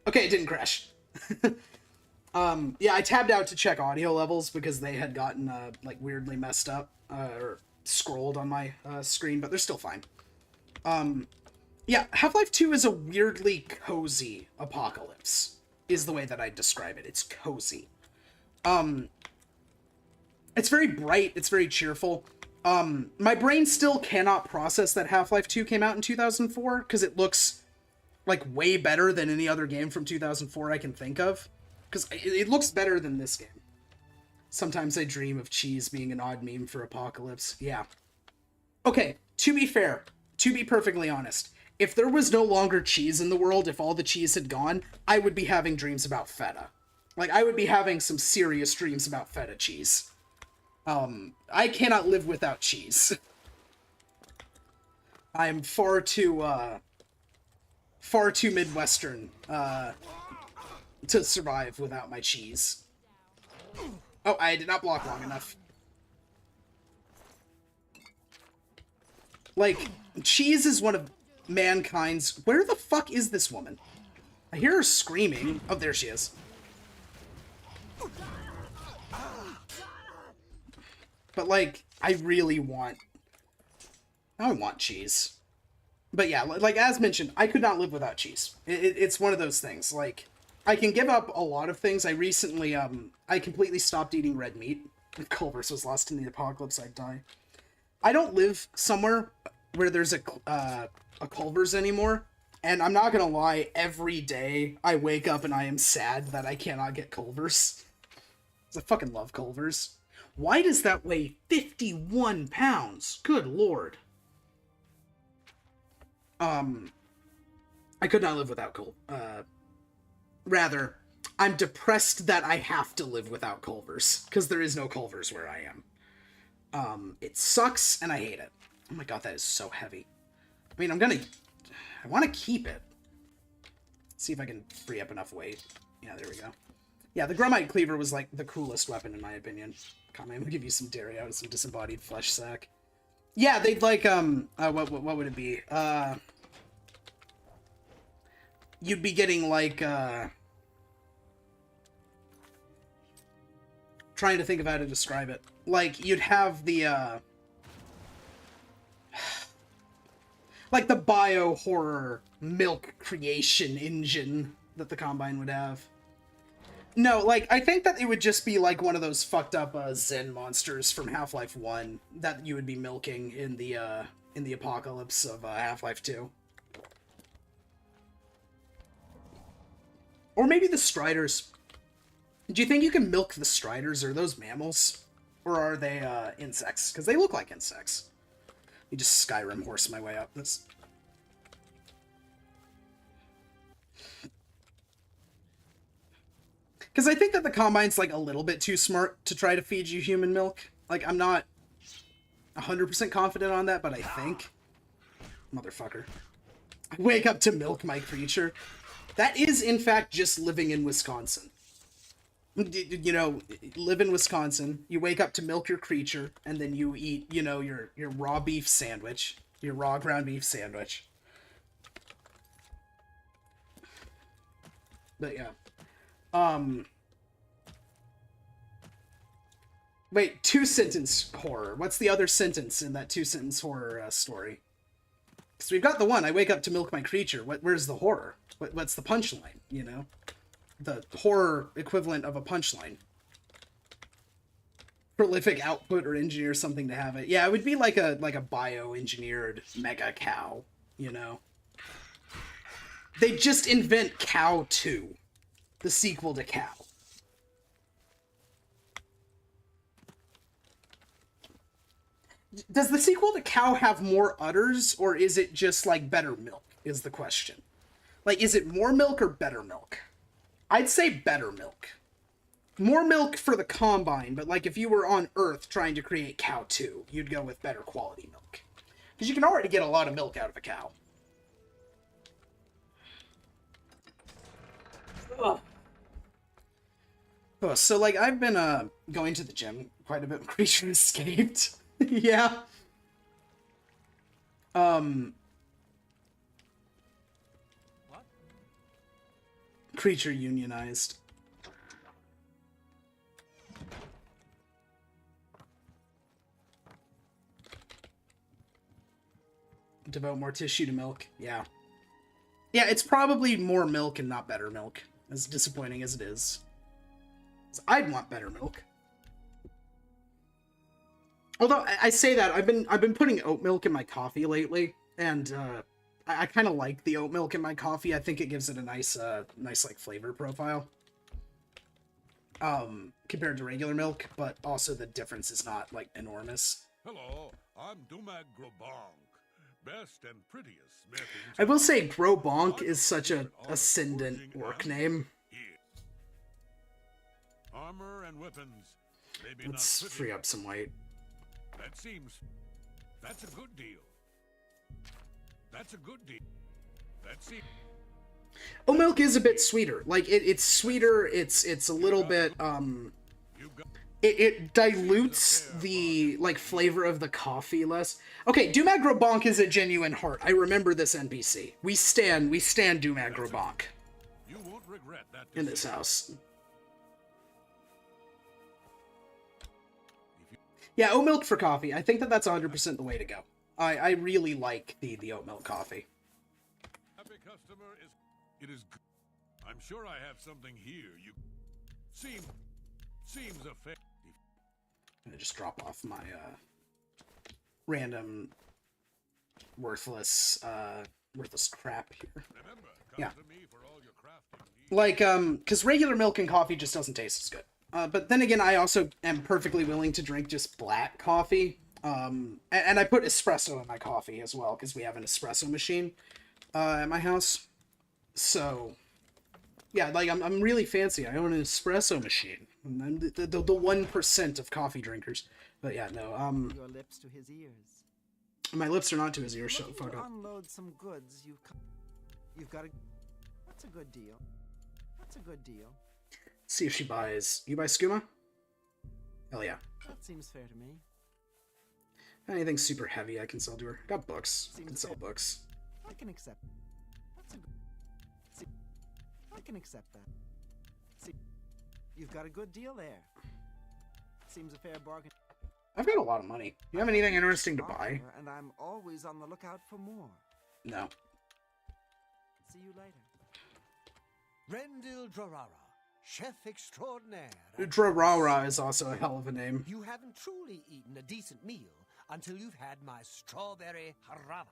Okay, it didn't crash. Yeah, I tabbed out to check audio levels because they had gotten, like, weirdly messed up, or scrolled on my, screen, but they're still fine. Yeah, Half-Life 2 is a weirdly cozy apocalypse, is the way that I describe it. It's cozy. It's very bright, it's very cheerful. My brain still cannot process that Half-Life 2 came out in 2004, because it looks, like, way better than any other game from 2004 I can think of. Because it looks better than this game. Sometimes I dream of cheese being an odd meme for Apocalypse. Yeah. Okay, to be fair, to be perfectly honest, if there was no longer cheese in the world, if all the cheese had gone, I would be having dreams about feta. Like, I would be having some serious dreams about feta cheese. I cannot live without cheese. I am far too Midwestern, to survive without my cheese. Oh, I did not block long enough. Like, cheese is one of mankind's... Where the fuck is this woman? I hear her screaming. Oh, there she is. But, like, I really want... I want cheese. But yeah, like, as mentioned, I could not live without cheese. It's one of those things, like... I can give up a lot of things. I recently, I completely stopped eating red meat. If Culver's was lost in the apocalypse, I'd die. I don't live somewhere where there's a Culver's anymore. And I'm not gonna lie, every day I wake up and I am sad that I cannot get Culver's. I fucking love Culver's. Why does that weigh 51 pounds? Good lord. I could not live without Rather, I'm depressed that I have to live without Culver's, because there is no Culver's where I am. It sucks, and I hate it. Oh my god, that is so heavy. I mean, I want to keep it. See if I can free up enough weight. Yeah, there we go. Yeah, the Grumite Cleaver was, like, the coolest weapon, in my opinion. Come on, I'm gonna give you some dairy out of some disembodied flesh sack. Yeah, they'd, like, what would it be? You'd be getting, like, trying to think of how to describe it. Like, you'd have the, like, the bio-horror milk creation engine that the Combine would have. No, like, I think that it would just be, like, one of those fucked up, Zen monsters from Half-Life 1 that you would be milking in the apocalypse of, Half-Life 2. Or maybe the Striders. Do you think you can milk the striders? Are those mammals? Or are they insects? Because they look like insects. Let me just Skyrim horse my way up this. Because I think that the Combine's like a little bit too smart to try to feed you human milk. Like, I'm not 100% confident on that, but I think. Motherfucker. I wake up to milk my creature. That is, in fact, just living in Wisconsin. You know, live in Wisconsin, you wake up to milk your creature, and then you eat, you know, your raw beef sandwich. Your raw ground beef sandwich. But yeah. Wait, 2-sentence horror. What's the other sentence in that 2-sentence horror story? Because we've got the one, I wake up to milk my creature. Where's the horror? What's the punchline, you know? The horror equivalent of a punchline. Prolific output or engineer something to have it. Yeah, it would be like a bioengineered mega cow, you know? They just invent Cow 2. The sequel to Cow. Does the sequel to Cow have more udders, or is it just, like, better milk, is the question. Like, is it more milk or better milk? I'd say better milk. More milk for the Combine, but, like, if you were on Earth trying to create Cow 2, you'd go with better quality milk. Because you can already get a lot of milk out of a cow. Ugh. Oh, so, like, I've been, going to the gym quite a bit. Creature escaped. Yeah. What? Creature unionized. Devote more tissue to milk. Yeah. Yeah, it's probably more milk and not better milk. As disappointing as it is. I'd want better milk. Although I say that I've been putting oat milk in my coffee lately, and I kind of like the oat milk in my coffee. I think it gives it a nice like flavor profile. Compared to regular milk, but also the difference is not like enormous. Hello, I'm Dumag Grobonk, best and prettiest smith in I will say Grobonk is such a ascendant work name. Armor and weapons. Maybe Let's not free up some weight. That's a good deal. That's a good deal. Oat milk is a bit sweeter. Like it's sweeter. It's a little bit it dilutes the like flavor of the coffee less. Okay, Dumag Grobonk is a genuine heart. I remember this NPC. We stand Dumag Grobonk. You won't regret that in this house. Yeah, oat milk for coffee. I think that's 100% the way to go. I really like the oat milk coffee. Happy customer it is good. I'm sure I have something here. You seems a fair. I'm gonna just drop off my random worthless crap here. Remember, yeah. To me for all your crafting needs. Like because regular milk and coffee just doesn't taste as good. But then again, I also am perfectly willing to drink just black coffee. And I put espresso in my coffee as well, because we have an espresso machine at my house. So, yeah, like, I'm really fancy. I own an espresso machine. I'm the 1% of coffee drinkers. But yeah, no, Your lips to his ears. My lips are not to his ears, shut the fuck up. Unload some goods, you've got a... That's a good deal. That's a good deal. See if she buys... You buy skooma? Hell yeah. That seems fair to me. Anything super heavy I can sell to her. Got books. I can sell books. I can accept. That's a good... See, I can accept that. See, you've got a good deal there. Seems a fair bargain. I've got a lot of money. You have anything interesting to buy? And I'm always on the lookout for more. No. See you later. Rendil Drarara, chef extraordinaire. Drarara is also a hell of a name. You haven't truly eaten a decent meal until you've had my strawberry harava,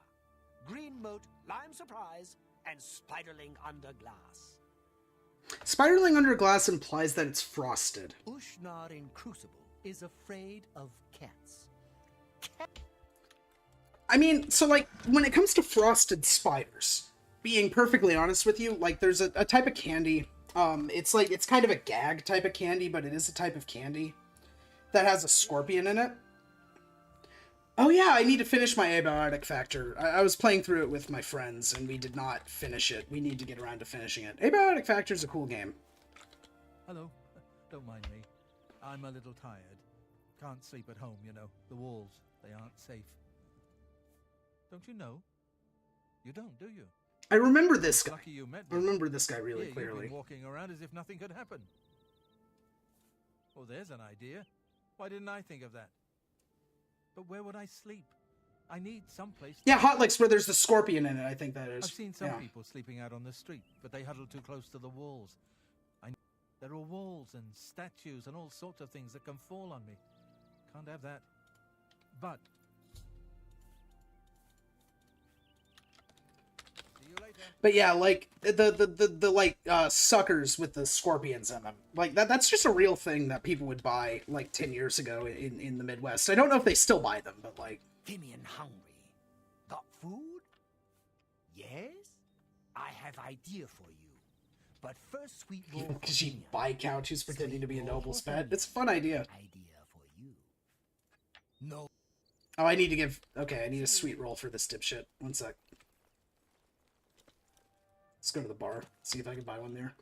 green moat, lime surprise, and spiderling under glass. Spiderling under glass implies that it's frosted. Ushnar in Crucible is afraid of cats. I mean, so, like, when it comes to frosted spiders, being perfectly honest with you, like, there's a type of candy, it's like, it's kind of a gag type of candy, but it is a type of candy that has a scorpion in it. Oh yeah, I need to finish my Abiotic Factor. I was playing through it with my friends, and we did not finish it. We need to get around to finishing it. Abiotic Factor is a cool game. Hello. Don't mind me. I'm a little tired. Can't sleep at home, you know. The walls, they aren't safe. Don't you know? You don't, do you? I remember this guy. Lucky you met I me. remember this guy really You've clearly. been walking around as if nothing could happen. Well, there's an idea. Why didn't I think of that? But where would I sleep? I need someplace. Yeah, Hot Licks where there's the scorpion in it, I think that is. I've seen some Yeah. people sleeping out on the street, but they huddle too close to the walls. There are walls and statues and all sorts of things that can fall on me. Can't have that. But see you later. But yeah, like the like suckers with the scorpions in them. Like that's just a real thing that people would buy like 10 years ago in the Midwest. I don't know if they still buy them, but like Fimian hungry. Got food? Yes? I have idea for you. But first, sweet roll. because you buy couch who's pretending to be a noble's pet. It's a fun idea. Idea for you. No. Oh, I need to give... Okay, I need a sweet roll for this dipshit. One sec. Let's go to the bar. See if I can buy one there.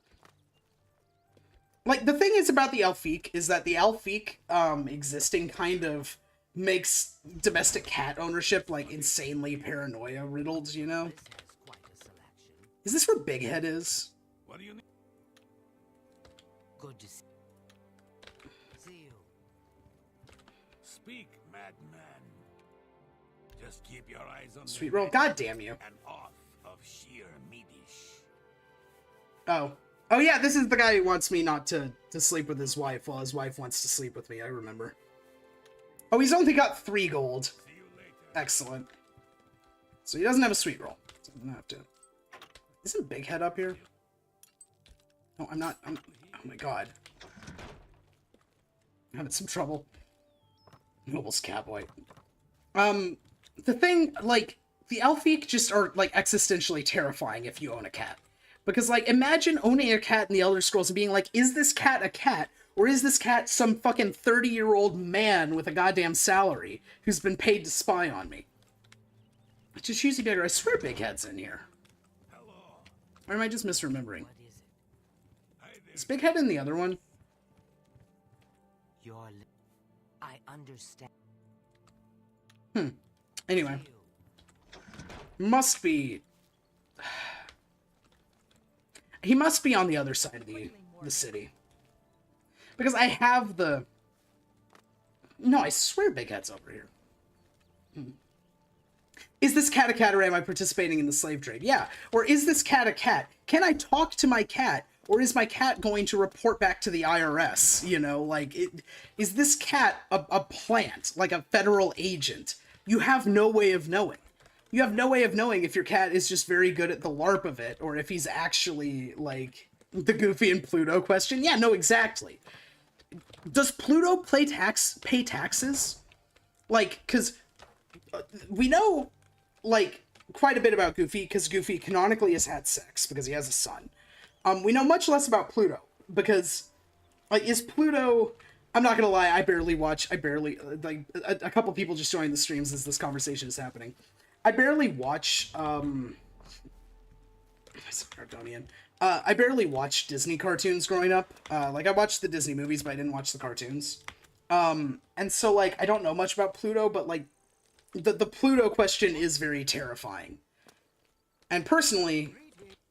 Like, the thing is about the Elfique is that the Elfique existing kind of makes domestic cat ownership, like, insanely paranoia-riddled, you know? This has quite a selection. Is this where Big Head is? What do you need? Good to see you. Speak, madman. Just keep your eyes on Sweet the roll. net God damn you. and off of sheer meatish. Oh. Oh yeah, this is the guy who wants me not to sleep with his wife while his wife wants to sleep with me, I remember. Oh, he's only got 3 gold. See you later. Excellent. So he doesn't have a sweet roll. So I'm gonna have to... Isn't Big Head up here? No, I'm not... Oh my god. I'm having some trouble. Noble's Catboy. The thing, like, the Elfique just are, like, existentially terrifying if you own a cat. Because, like, imagine owning a cat in the Elder Scrolls and being like, is this cat a cat? Or is this cat some fucking 30-year-old man with a goddamn salary who's been paid to spy on me? Just choosy beggar. I swear Big Head's in here. Hello. Or am I just misremembering? What is it? Hi there. Is Big Head in the other one? I understand. Anyway. Must be... He must be on the other side of the city. Because I have the... No, I swear Big Head's over here. Is this cat a cat, or am I participating in the slave trade? Yeah. Or is this cat a cat? Can I talk to my cat? Or is my cat going to report back to the IRS? You know, like, is this cat a plant, like a federal agent? You have no way of knowing. You have no way of knowing if your cat is just very good at the LARP of it, or if he's actually, like, the Goofy and Pluto question. Yeah, no, exactly. Does Pluto pay taxes? Like, because we know, like, quite a bit about Goofy, because Goofy canonically has had sex, because he has a son. We know much less about Pluto, because, like, is Pluto... I'm not gonna lie, I barely, like, a couple people just joined the streams as this conversation is happening. I barely watch, Cardonian. I barely watched Disney cartoons growing up. Like, I watched the Disney movies, but I didn't watch the cartoons. And so, like, I don't know much about Pluto, but, like, the Pluto question is very terrifying. And personally,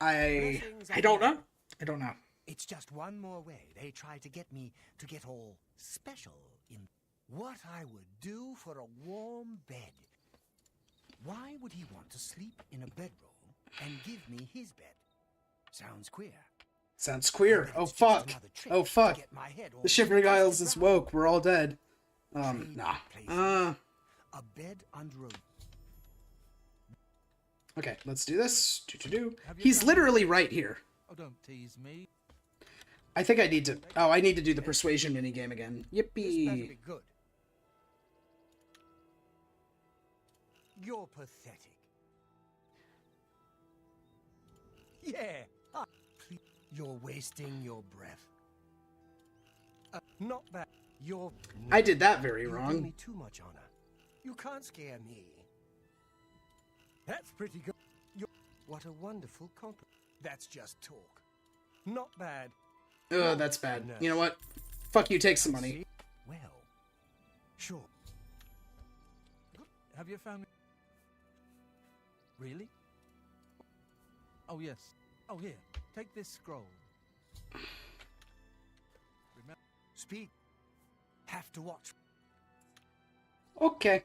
I don't know. I don't know. It's just one more way they try to get me to get all special in what I would do for a warm bed. Why would he want to sleep in a bedroll and give me his bed? Sounds queer. Sounds queer. Oh, fuck. Oh, fuck. The Shivering Isles is woke. We're all dead. Nah. A bed under a... Okay, let's do this. He's literally right here. Oh, don't tease me. I think I need to... Oh, I need to do the persuasion minigame again. This better Yippee. be good. You're pathetic. Yeah. Please. You're wasting your breath. Not bad. You're... I did that very You wrong. give me too much honor. You can't scare me. That's pretty good. What a wonderful compliment. That's just talk. Not bad. Oh, that's bad. No. You know what? Fuck you, take some money. See? Well, sure. Have you found... Really? Oh, yes. Oh, here. Take this scroll. Remember... Speak. Have to watch. Okay.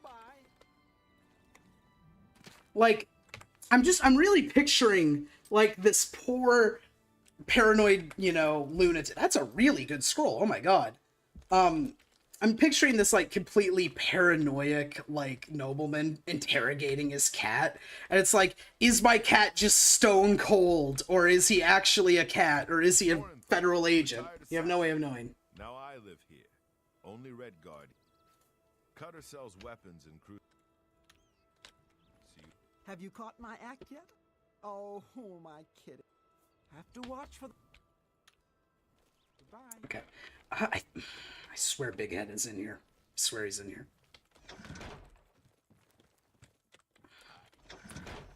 Like, I'm really picturing, like, this poor, paranoid, you know, lunatic. That's a really good scroll. Oh my god. I'm picturing this, like, completely paranoid, like, nobleman interrogating his cat. And it's like, is my cat just stone cold? Or is he actually a cat? Or is he a federal agent? You have no way of knowing. Now I live here. Only Red Guard. Cutter sells weapons and cruise. Have you caught my act yet? Oh, who am I kidding? Have to watch for the... Goodbye. Okay. I swear Big Head is in here. I swear he's in here.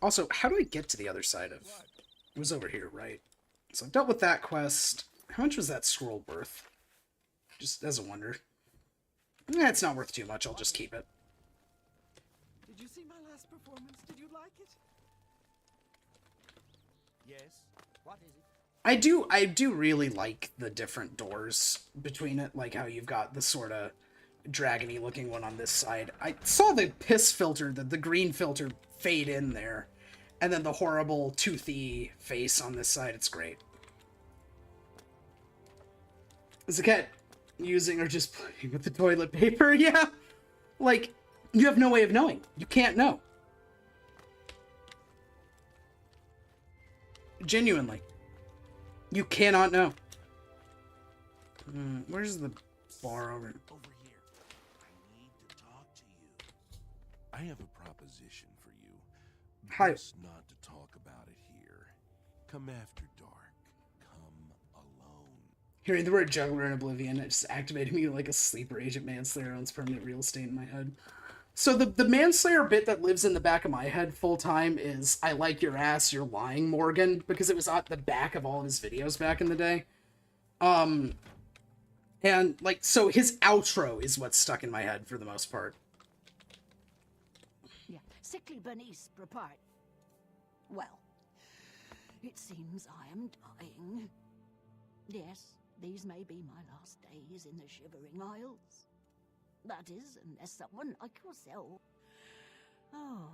Also, how do I get to the other side of... It was over here, right? So I've dealt with that quest. How much was that scroll worth? Just as a wonder. It's not worth too much. I'll just keep it. Did you see my last performance? Did you like it? Yes. What is it? I do really like the different doors between it, like how you've got the sort of dragony looking one on this side. I saw the piss filter, the green filter fade in there, and then the horrible toothy face on this side. It's great. Is the cat using or just playing with the toilet paper? Yeah. Like, you have no way of knowing. You can't know. Genuinely. You cannot know. Where's the bar over? Over here. I need to talk to you. I have a proposition for you. Hi. Best not to talk about it here. Come after dark. Come alone. Hearing the word juggler in Oblivion, it just activated me like a sleeper agent manslayer owns permanent real estate in my head. So the manslayer bit that lives in the back of my head full time is I like your ass, you're lying, Morgan, because it was at the back of all of his videos back in the day. And like, so his outro is what's stuck in my head for the most part. Yeah, sickly Bernice, repart. Well, it seems I am dying. Yes, these may be my last days in the Shivering Isles. That is, unless someone like yourself... Oh,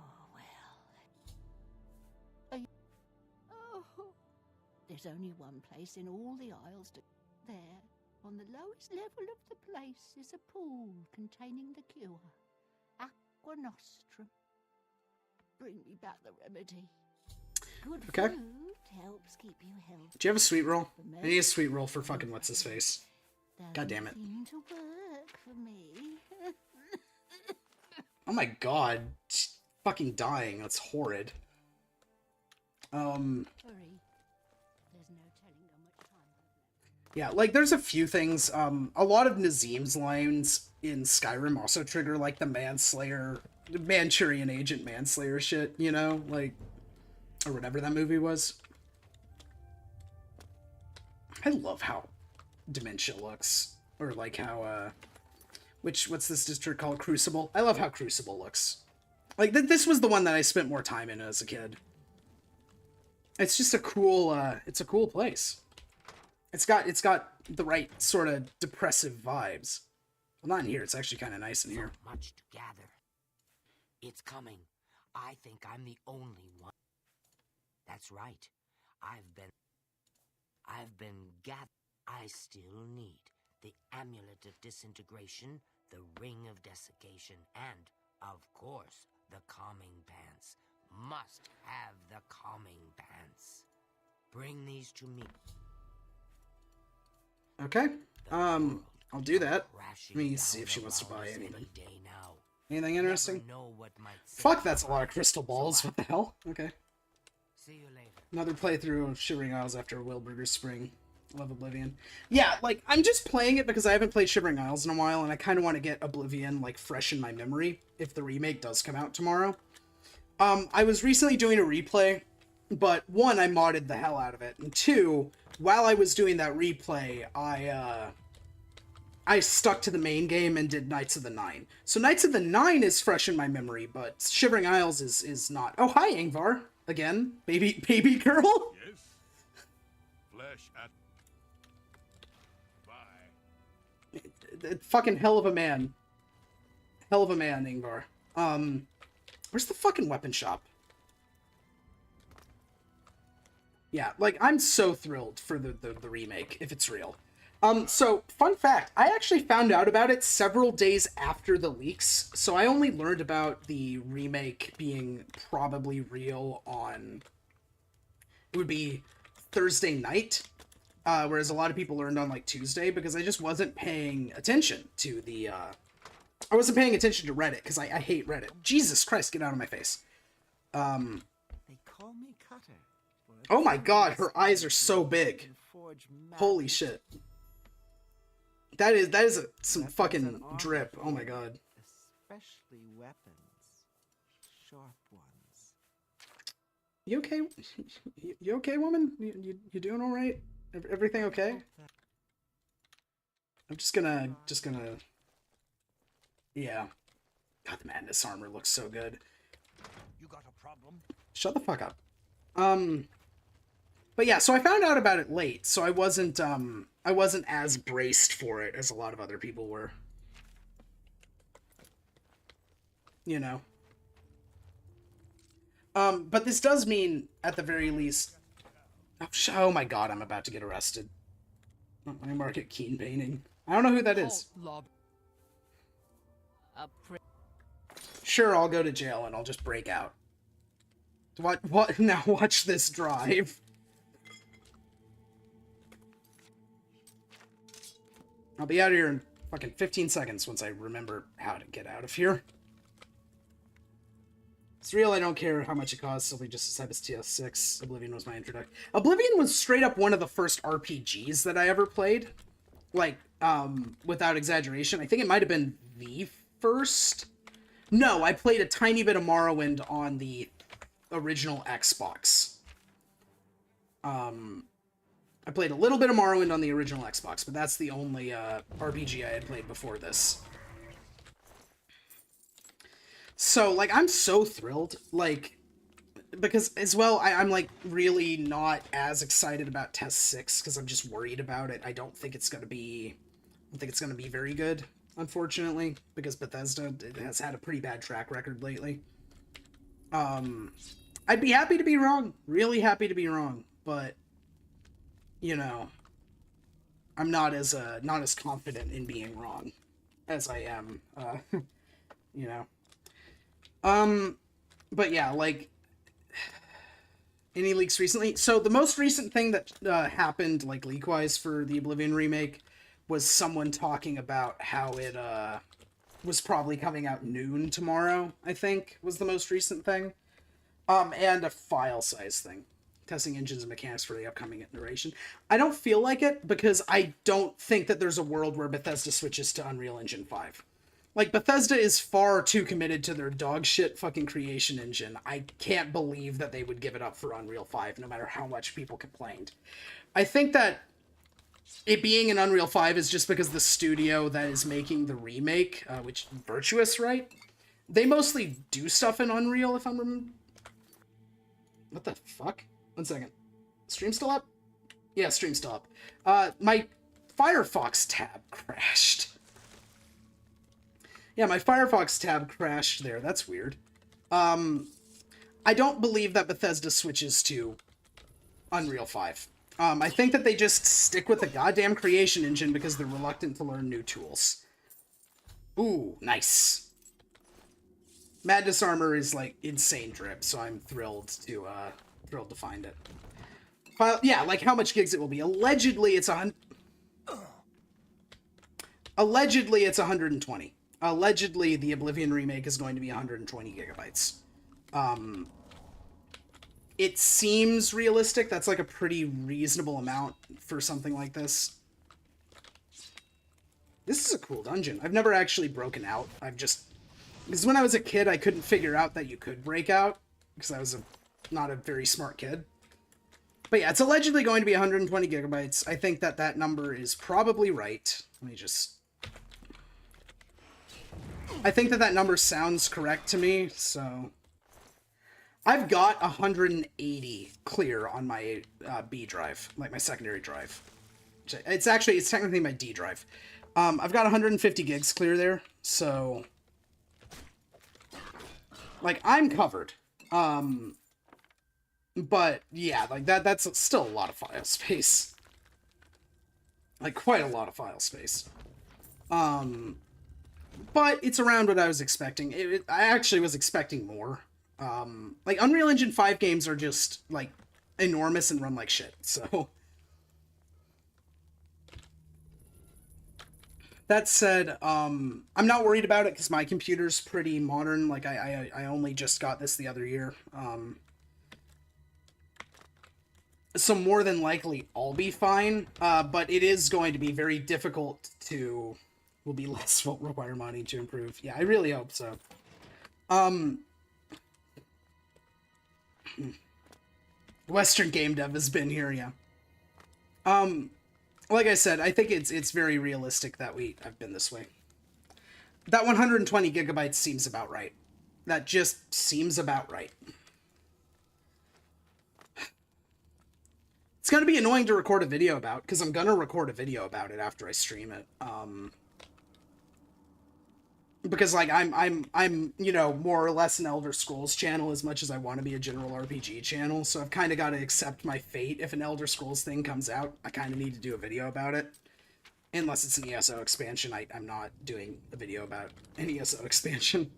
well... Oh... There's only one place in all the Isles to... There, on the lowest level of the place, is a pool containing the cure. Aqua Nostrum. Bring me back the remedy. Good Okay. food helps keep you healthy. Do you have a sweet roll? I need a sweet roll for fucking what's-his-face. God damn it. Doesn't seem to work for me. Oh my god. She's fucking dying. That's horrid. Hurry. There's no telling how much time I've left. Yeah, like, there's a few things. A lot of Nazim's lines in Skyrim also trigger, like, the Manslayer, Manchurian Agent Manslayer shit, you know? Like, or whatever that movie was. I love how Dementia looks. Or, like, how, what's this district called? Crucible? I love how Crucible looks. Like, this was the one that I spent more time in as a kid. It's just a cool, it's a cool place. It's got the right sort of depressive vibes. Well, not in here. It's actually kind of nice in here. So much to gather. It's coming. I think I'm the only one. That's right. I've been gathered. I still need the Amulet of Disintegration, the Ring of Desiccation, and, of course, the Calming Pants. Must have the Calming Pants. Bring these to me. Okay. I'll do that. Let me see if she wants to buy anything. Anything interesting? Fuck, that's a lot of crystal balls. What the hell? Okay. See you later. Another playthrough of Shivering Isles after Wilburger's Spring. Love Oblivion. Yeah, like, I'm just playing it because I haven't played Shivering Isles in a while, and I kind of want to get Oblivion, like, fresh in my memory, if the remake does come out tomorrow. I was recently doing a replay, but one, I modded the hell out of it, and two, while I was doing that replay, I stuck to the main game and did Knights of the Nine. So Knights of the Nine is fresh in my memory, but Shivering Isles is not. Oh, hi, Ingvar. Again. Baby girl? Yes. Flesh at... Bye. Fucking hell of a man. Hell of a man, Ingvar. Where's the fucking weapon shop? Yeah, like, I'm so thrilled for the remake, if it's real. So, fun fact, I actually found out about it several days after the leaks, so I only learned about the remake being probably real on, it would be Thursday night, whereas a lot of people learned on, like, Tuesday, because I just wasn't paying attention to the, I wasn't paying attention to Reddit, because I hate Reddit. Jesus Christ, get out of my face. They call me Cutter. Oh my god, her eyes are so big. Holy shit. That is some fucking drip. Oh my god. Especially weapons. Sharp ones. You okay? You okay, woman? You doing all right? Everything okay? I'm just gonna. Yeah. God, the Madness armor looks so good. You got a problem? Shut the fuck up. But yeah, so I found out about it late, so I wasn't as braced for it as a lot of other people were. You know. But this does mean, at the very least... Oh my god, I'm about to get arrested. I market Keen Painting. I don't know who that is. Sure, I'll go to jail and I'll just break out. What? Now watch this drive. I'll be out of here in fucking 15 seconds once I remember how to get out of here. It's real, I don't care how much it costs, it'll be just as type as TS6. Oblivion was my introduction. Oblivion was straight up one of the first RPGs that I ever played. Like, without exaggeration. I think it might have been the first. No, I played a tiny bit of Morrowind on the original Xbox. I played a little bit of Morrowind on the original Xbox, but that's the only RPG I had played before this. So, like, I'm so thrilled, like, because, as well, I'm, like, really not as excited about Test 6, because I'm just worried about it. I don't think it's gonna be very good, unfortunately, because Bethesda has had a pretty bad track record lately. I'd be happy to be wrong, really happy to be wrong, but, you know, I'm not as confident in being wrong as I am, you know. But yeah, like, any leaks recently? So the most recent thing that happened, like, leak-wise for the Oblivion remake was someone talking about how it was probably coming out noon tomorrow, I think, was the most recent thing. And a file size thing. Testing engines and mechanics for the upcoming iteration. I don't feel like it, because I don't think that there's a world where Bethesda switches to Unreal Engine 5. Like, Bethesda is far too committed to their dog shit fucking creation engine. I can't believe that they would give it up for Unreal 5, no matter how much people complained. I think that it being an Unreal 5 is just because the studio that is making the remake, which, Virtuous, right? They mostly do stuff in Unreal, if I'm What the fuck? 1 second. Stream still up? Yeah, stream's still up. My Firefox tab crashed. Yeah, my Firefox tab crashed there. That's weird. I don't believe that Bethesda switches to Unreal 5. I think that they just stick with the goddamn creation engine because they're reluctant to learn new tools. Ooh, nice. Madness armor is, like, insane drip, so I'm thrilled to find it. Yeah, like, how much gigs it will be. Allegedly, it's Allegedly, it's 120. Allegedly, the Oblivion remake is going to be 120 gigabytes. It seems realistic. That's like a pretty reasonable amount for something like this. This is a cool dungeon. I've never actually broken out. Because when I was a kid, I couldn't figure out that you could break out, because I was not a very smart kid. But yeah, it's allegedly going to be 120 gigabytes. I think that that number is probably right. Let me just... I think that that number sounds correct to me, so... I've got 180 clear on my B drive, like my secondary drive. It's technically my D drive. I've got 150 gigs clear there, so... Like, I'm covered. But, yeah, like, that's still a lot of file space. Like, quite a lot of file space. But it's around what I was expecting. I actually was expecting more. Like, Unreal Engine 5 games are just, like, enormous and run like shit, so... That said, I'm not worried about it because my computer's pretty modern. Like, I only just got this the other year. So more than likely, I'll be fine. But it is going to be very difficult to... Will be less will require money to improve. Yeah, I really hope so. Western game dev has been here, yeah. Like I said, I think it's very realistic that I've been this way. That 120 gigabytes seems about right. That just seems about right. It's gonna be annoying to record a video about, because I'm gonna record a video about it after I stream it. Because, like, I'm, you know, more or less an Elder Scrolls channel as much as I want to be a general RPG channel, so I've kind of got to accept my fate. If an Elder Scrolls thing comes out, I kind of need to do a video about it. Unless it's an ESO expansion, I'm not doing a video about an ESO expansion.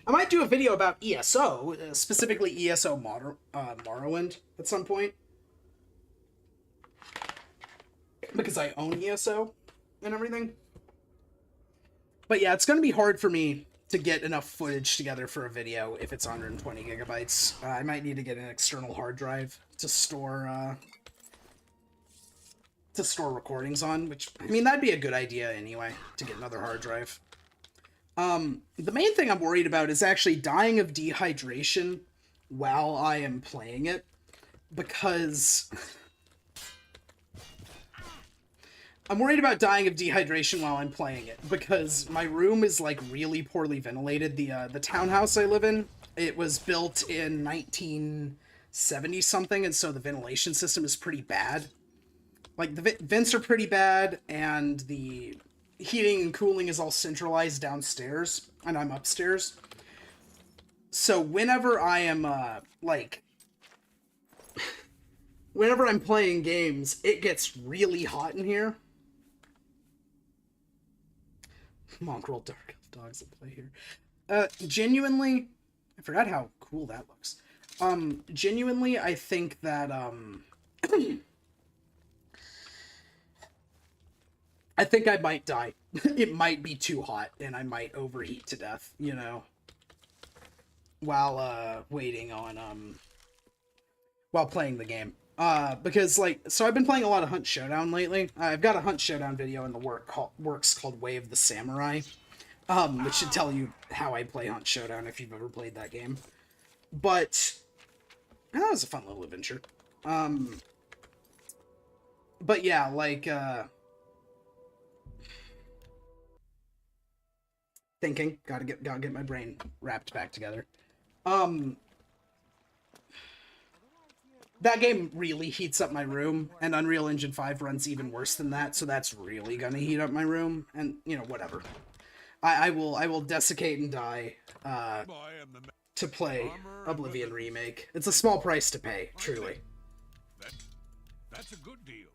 I might do a video about ESO, specifically ESO Morrowind, at some point. Because I own ESO and everything. But yeah, it's going to be hard for me to get enough footage together for a video if it's 120 gigabytes. I might need to get an external hard drive to store recordings on, which, I mean, that'd be a good idea anyway, to get another hard drive. The main thing I'm worried about is actually dying of dehydration while I am playing it, because... I'm worried about dying of dehydration while I'm playing it, because my room is, like, really poorly ventilated. The townhouse I live in, it was built in 1970-something, and so the ventilation system is pretty bad. Like, the vents are pretty bad, and the heating and cooling is all centralized downstairs, and I'm upstairs. So whenever I am, whenever I'm playing games, it gets really hot in here. Mongrel Dark Elf dogs that play here. Genuinely, I forgot how cool that looks. Genuinely, I think that, I think I might die. It might be too hot, and I might overheat to death, you know, while, waiting on, while playing the game. Because, like, so I've been playing a lot of Hunt Showdown lately. I've got a Hunt Showdown video in the works called Way of the Samurai, which should tell you how I play Hunt Showdown if you've ever played that game. But, that was a fun little adventure. But yeah, like, thinking, gotta get my brain wrapped back together. That game really heats up my room, and Unreal Engine 5 runs even worse than that, so that's really gonna heat up my room, and, you know, whatever. I will desiccate and die, to play Oblivion Remake. It's a small price to pay, truly. That's a good deal.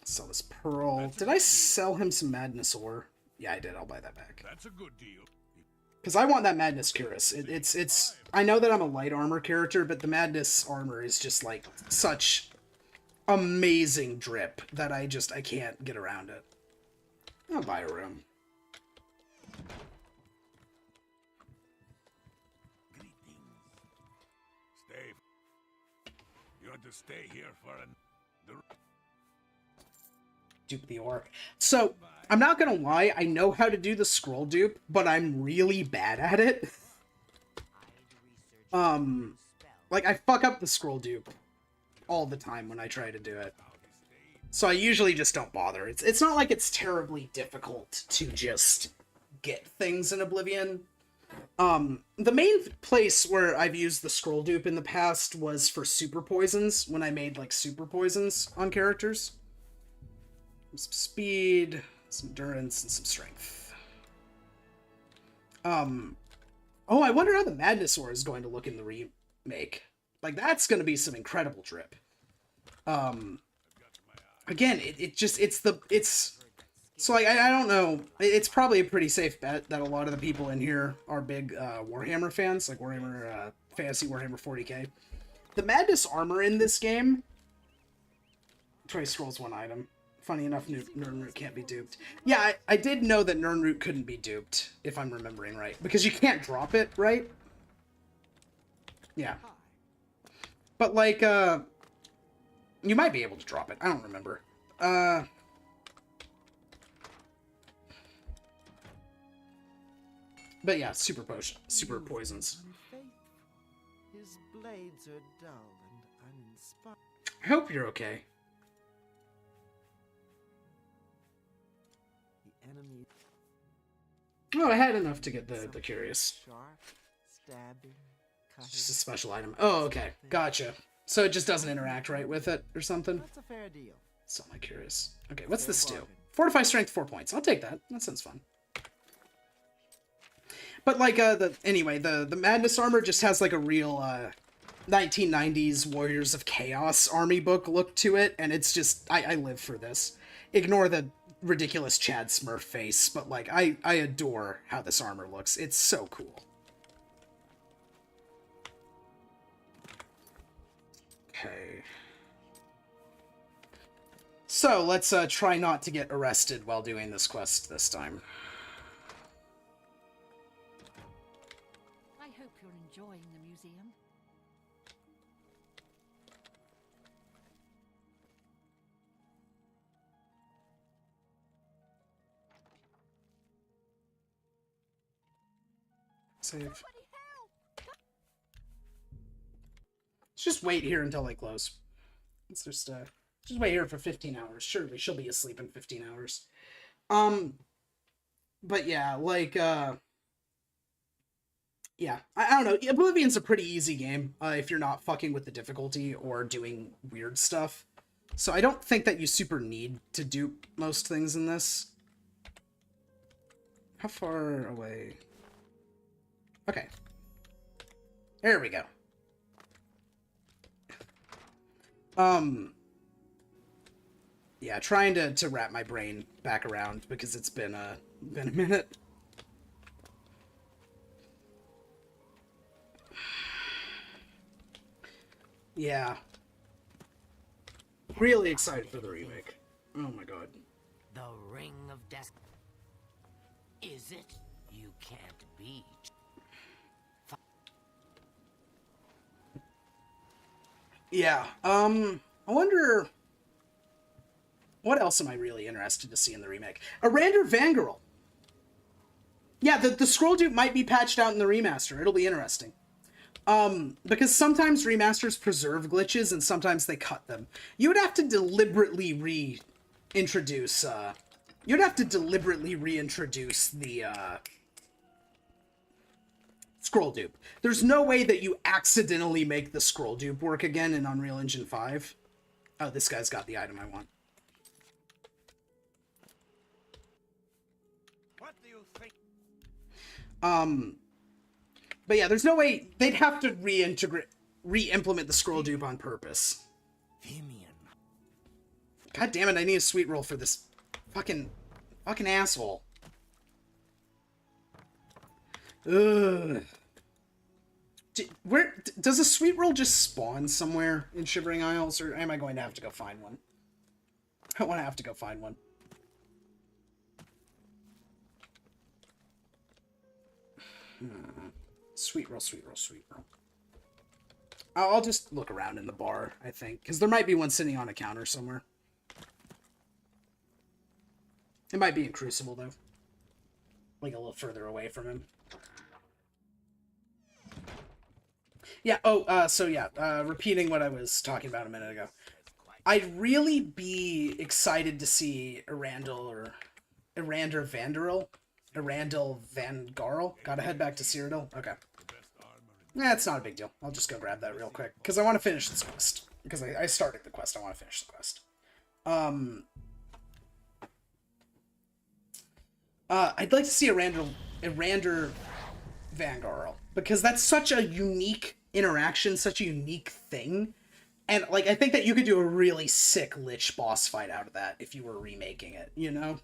Sell this pearl. Did I sell him some Madness ore? Yeah, I did. I'll buy that back. That's a good deal. Because I want that Madness Cuirass. It's I know that I'm a light armor character, but the Madness armor is just, like, such amazing drip that I can't get around it. I'll buy a room. Stay. You want to stay here for dupe the orc. So, I'm not gonna lie, I know how to do the scroll dupe, but I'm really bad at it. Like, I fuck up the scroll dupe all the time when I try to do it. So I usually just don't bother. It's not like it's terribly difficult to just get things in Oblivion. The main place where I've used the scroll dupe in the past was for super poisons, when I made, like, super poisons on characters. Some speed, some endurance, and some strength. Oh, I wonder how the Madness Ore is going to look in the remake. Like, that's going to be some incredible drip. Again, so, like, I don't know. It's probably a pretty safe bet that a lot of the people in here are big Warhammer fans, like Warhammer, Fantasy Warhammer 40k. The Madness Armor in this game... Twice scrolls one item. Funny enough, Nirnroot can't be duped. Yeah, I did know that Nirnroot couldn't be duped, if I'm remembering right. Because you can't drop it, right? Yeah. But, like, you might be able to drop it. I don't remember. But yeah, super poisons. His blades are dull and uninspired. I hope you're okay. Enemy. Oh, I had enough to get the curious. Sharp, stabbing, cutting. Just a special item. Oh, okay. Gotcha. So it just doesn't interact right with it or something? That's a fair deal. So am I curious. Okay, what's this do? Fortify strength 4 points. I'll take that. That sounds fun. But like the Madness Armor just has like a real 1990s Warriors of Chaos army book look to it, and it's just I live for this. Ignore the ridiculous Chad Smurf face, but like I adore how this armor looks. It's so cool. Okay. So let's try not to get arrested while doing this quest this time. I hope you're enjoying the museum. Save. Let's just wait here until they close. Let's just wait here for 15 hours. Surely she'll be asleep in 15 hours. But yeah, like, yeah, I don't know. Oblivion's a pretty easy game if you're not fucking with the difficulty or doing weird stuff. So I don't think that you super need to dupe most things in this. How far away? Okay. There we go. Yeah, trying to wrap my brain back around because it's been a minute. Yeah. Really excited for the remake. Oh my god. The Ring of Death. Is it? You can't beat. Yeah, I wonder... What else am I really interested to see in the remake? A Rander Vangerel! Yeah, the scroll dupe might be patched out in the remaster. It'll be interesting. Because sometimes remasters preserve glitches and sometimes they cut them. You would have to deliberately reintroduce the, scroll dupe. There's no way that you accidentally make the scroll dupe work again in Unreal Engine 5. Oh, this guy's got the item I want. What do you think? But yeah, there's no way they'd have to re-implement the scroll dupe on purpose. God damn it, I need a sweet roll for this fucking asshole. Ugh. Does a sweet roll just spawn somewhere in Shivering Isles, or am I going to have to go find one? I want to have to go find one. Sweet roll, sweet roll, sweet roll. I'll just look around in the bar, I think, because there might be one sitting on a counter somewhere. It might be in Crucible, though. Like, a little further away from him. Yeah, repeating what I was talking about a minute ago. I'd really be excited to see Erandel Van Garl. Gotta head back to Cyrodiil? Okay. It's not a big deal. I'll just go grab that real quick. Because I want to finish this quest. Because I started the quest. I want to finish the quest. I'd like to see Erander Van Garl. Because that's such a unique interaction, such a unique thing. And, like, I think that you could do a really sick Lich boss fight out of that if you were remaking it, you know?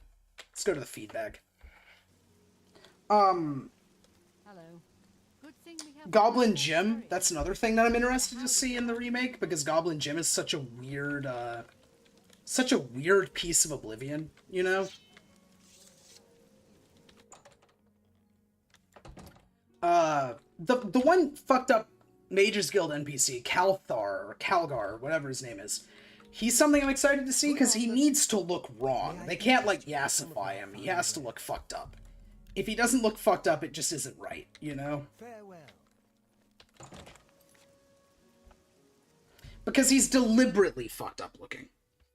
Let's go to the feedback. Hello. Good thing we have Goblin Gym, that's another thing that I'm interested to see in the remake, because Goblin Gym is such a weird piece of Oblivion, you know? The one fucked up Mages Guild NPC, Calthar, or Calgar, whatever his name is, he's something I'm excited to see, because he needs to look wrong. They can't, like, yassify him. He has to look fucked up. If he doesn't look fucked up, it just isn't right, you know? Farewell. Because he's deliberately fucked up looking.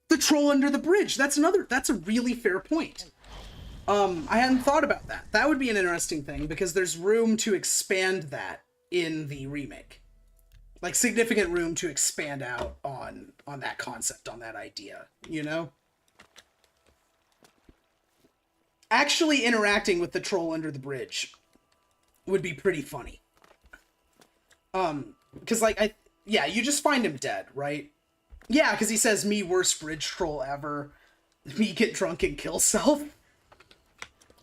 The troll under the bridge, that's a really fair point. I hadn't thought about that. That would be an interesting thing, because there's room to expand that in the remake. Like, significant room to expand out on that concept, on that idea, you know? Actually interacting with the troll under the bridge would be pretty funny. Because, like, you just find him dead, right? Yeah, because he says, me worst bridge troll ever. Me get drunk and kill self.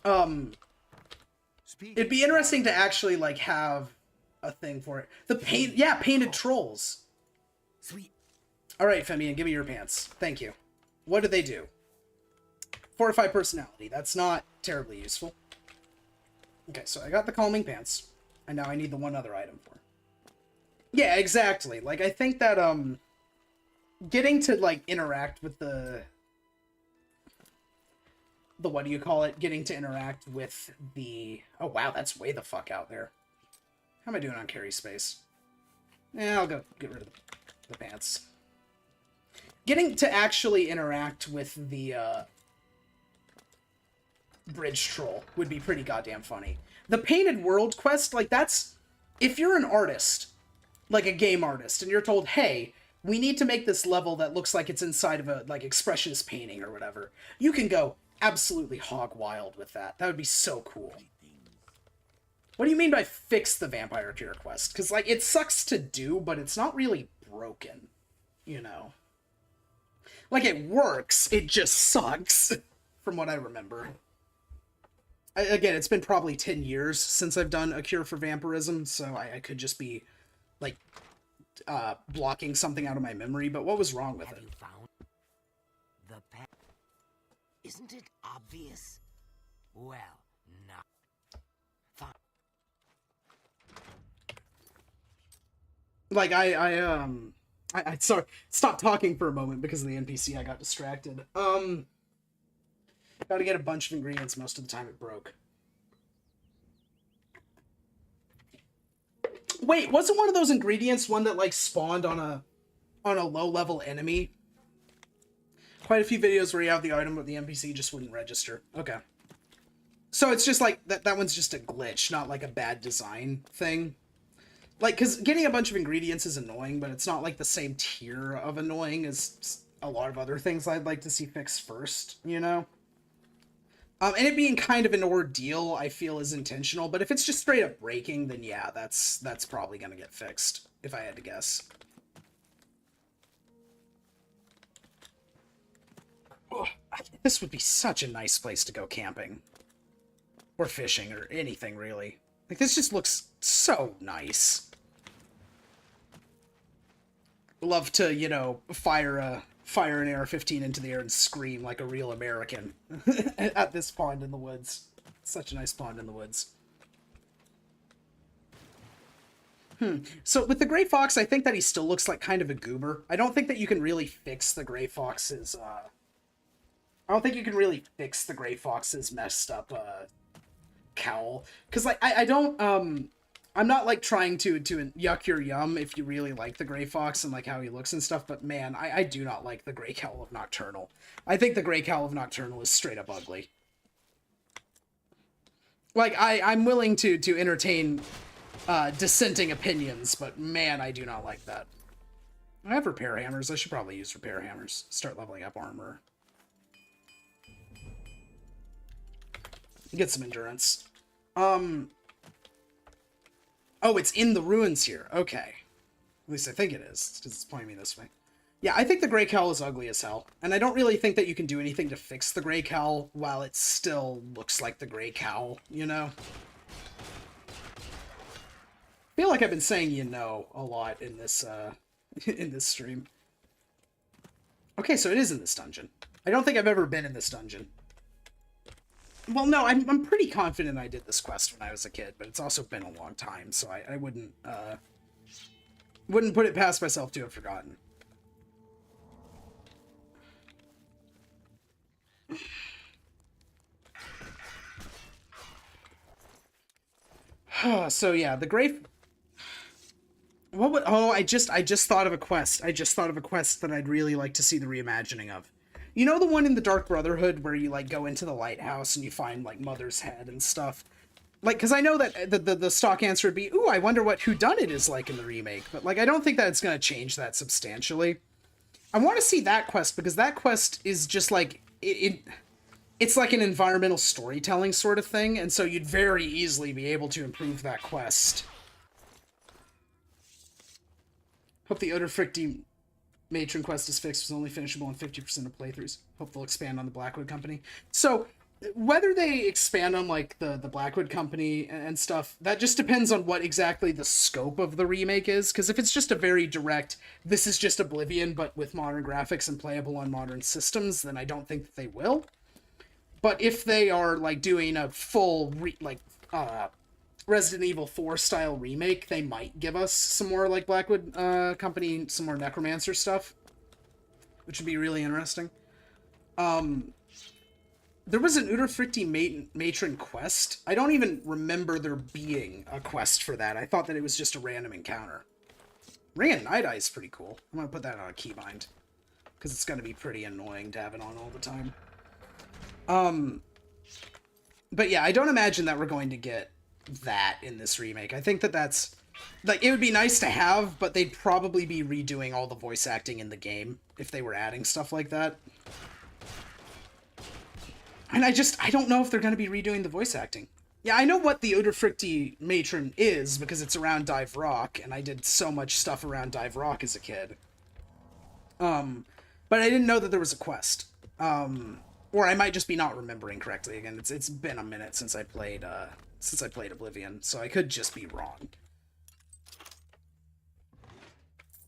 It'd be interesting to actually, like, have a thing for it. Painted trolls. Sweet. Alright, Femian, give me your pants. Thank you. What do they do? Fortify personality. That's not terribly useful. Okay, so I got the calming pants. And now I need the one other item for. Yeah, exactly. Like, I think that, getting to, like, interact with the what do you call it? Getting to interact with the... Oh, wow, that's way the fuck out there. How am I doing on carry space? I'll go get rid of the pants. Getting to actually interact with the, bridge troll would be pretty goddamn funny. The Painted World quest, like, that's... If you're an artist, like a game artist, and you're told, hey, we need to make this level that looks like it's inside of a, like, expressionist painting or whatever, you can go absolutely hog wild with that. That would be so cool. What do you mean by fix the vampire cure quest? Because, like, it sucks to do, but it's not really broken, you know? Like, it works, it just sucks, from what I remember. Again, it's been probably 10 years since I've done a cure for vampirism, so I could just be, like, blocking something out of my memory, but what was wrong with it? Have you found the path? Isn't it obvious? Well, not. Fine. Like, I sorry, stop talking for a moment because of the NPC, I got distracted. Gotta get a bunch of ingredients, most of the time it broke. Wait, wasn't one of those ingredients one that, like, spawned on a low-level enemy? Quite a few videos where you have the item, but the NPC just wouldn't register. Okay. So it's just, like, that one's just a glitch, not, like, a bad design thing. Like, because getting a bunch of ingredients is annoying, but it's not, like, the same tier of annoying as a lot of other things I'd like to see fixed first, you know? And it being kind of an ordeal, I feel, is intentional, but if it's just straight up breaking, then yeah, that's probably gonna get fixed, if I had to guess. Ugh, this would be such a nice place to go camping. Or fishing, or anything, really. Like, this just looks so nice. love to, you know, fire an AR-15 into the air and scream like a real American at this pond in the woods. Such a nice pond in the woods. So with the Gray Fox, I think that he still looks like kind of a goober. I don't think that you can really fix the Gray Fox's, I don't think you can really fix the Gray Fox's messed up, cowl. Because, like, I don't, I'm not, like, trying to yuck your yum if you really like the Gray Fox and, like, how he looks and stuff, but, man, I do not like the Gray Cowl of Nocturnal. I think the Gray Cowl of Nocturnal is straight up ugly. Like, I'm willing to entertain dissenting opinions, but man, I do not like that. I have repair hammers. I should probably use repair hammers. Start leveling up armor. Get some endurance. Oh, it's in the ruins here. Okay. At least I think it is, because it's pointing me this way. Yeah, I think the Gray Cowl is ugly as hell. And I don't really think that you can do anything to fix the Gray Cowl while it still looks like the Gray Cowl, you know? I feel like I've been saying you know a lot in this in this stream. Okay, so it is in this dungeon. I don't think I've ever been in this dungeon. Well, no, I'm pretty confident I did this quest when I was a kid, but it's also been a long time, so I wouldn't put it past myself to have forgotten. So yeah, the Gray... What would... Oh, I just thought of a quest. I just thought of a quest that I'd really like to see the reimagining of. You know the one in the Dark Brotherhood where you, like, go into the lighthouse and you find, like, Mother's head and stuff? Like, because I know that the stock answer would be, ooh, I wonder what whodunit is like in the remake. But, like, I don't think that it's going to change that substantially. I want to see that quest, because that quest is just, like... It's like an environmental storytelling sort of thing, and so you'd very easily be able to improve that quest. Hope the Odorfricty matron quest is fixed. Was only finishable in 50% of playthroughs. Hope they'll expand on the Blackwood Company. So, whether they expand on, like, the Blackwood Company and stuff, that just depends on what exactly the scope of the remake is, because if it's just a very direct, this is just Oblivion, but with modern graphics and playable on modern systems, then I don't think that they will. But if they are, like, doing a full, Resident Evil 4 style remake, they might give us some more, like, Blackwood Company, some more Necromancer stuff, which would be really interesting. There was an Udurfricti matron quest. I don't even remember there being a quest for that. I thought that it was just a random encounter. Ring of Night Eye is pretty cool. I'm going to put that on a keybind, because it's going to be pretty annoying to have it on all the time. But yeah, I don't imagine that we're going to get that in this remake. I think that that's, like, it would be nice to have, but they'd probably be redoing all the voice acting in the game if they were adding stuff like that. And I don't know if they're going to be redoing the voice acting. Yeah, I know what the Udurfricti matron is, because it's around Dive Rock, and I did so much stuff around Dive Rock as a kid. But I didn't know that there was a quest. Or I might just be not remembering correctly. Again, it's been a minute since I played Oblivion, so I could just be wrong.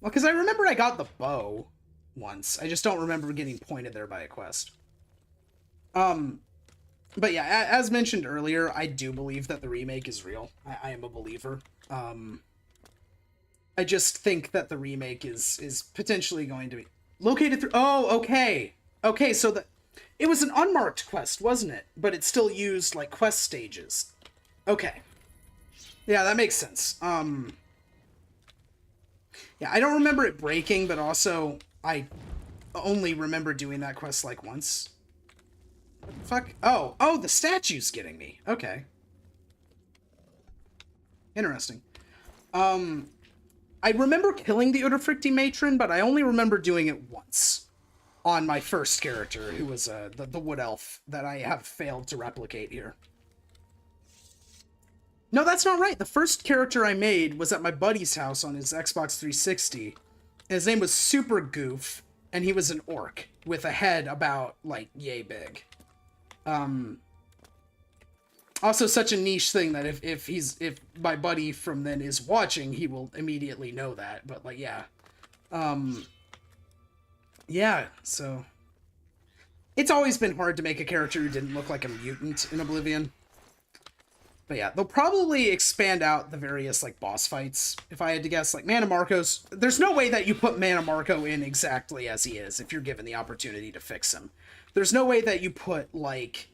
Well, because I remember I got the bow once. I just don't remember getting pointed there by a quest. But yeah, as mentioned earlier, I do believe that the remake is real. I am a believer. I just think that the remake is potentially going to be located through... Oh, okay. Okay, so it was an unmarked quest, wasn't it? But it still used, like, quest stages. Okay. Yeah, that makes sense. Yeah, I don't remember it breaking, but also I only remember doing that quest, like, once. What the fuck? Oh, the statue's getting me. Okay. Interesting. I remember killing the Udurfricti matron, but I only remember doing it once. On my first character, who was the wood elf that I have failed to replicate here. No, that's not right. The first character I made was at my buddy's house on his Xbox 360. And his name was Super Goof, and he was an orc with a head about, like, yay big. Also such a niche thing that if my buddy from then is watching, he will immediately know that. But, like, yeah. Yeah, so it's always been hard to make a character who didn't look like a mutant in Oblivion. But yeah, they'll probably expand out the various, like, boss fights, if I had to guess. Like, Mana Marco's... There's no way that you put Mana Marco in exactly as he is if you're given the opportunity to fix him. There's no way that you put, like,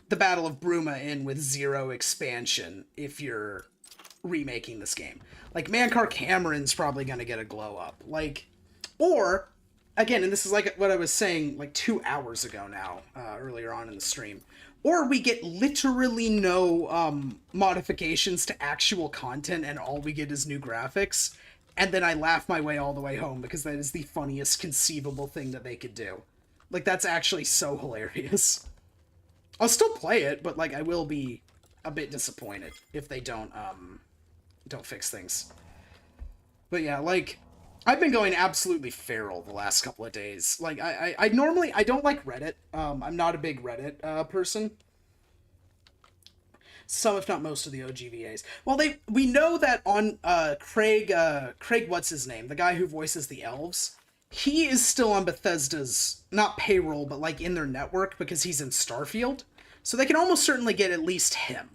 the Battle of Bruma in with 0 expansion if you're remaking this game. Like, Mankar Cameron's probably gonna get a glow up. Like, or, again, and this is like what I was saying, like, 2 hours ago now, earlier on in the stream. Or we get literally no modifications to actual content and all we get is new graphics. And then I laugh my way all the way home because that is the funniest conceivable thing that they could do. Like, that's actually so hilarious. I'll still play it, but, like, I will be a bit disappointed if they don't fix things. But yeah, like, I've been going absolutely feral the last couple of days. Like, I normally, I don't like Reddit. I'm not a big Reddit person. Some, if not most, of the OGVAs. Well, we know that on Craig, what's his name? The guy who voices the elves. He is still on Bethesda's, not payroll, but, like, in their network because he's in Starfield. So they can almost certainly get at least him.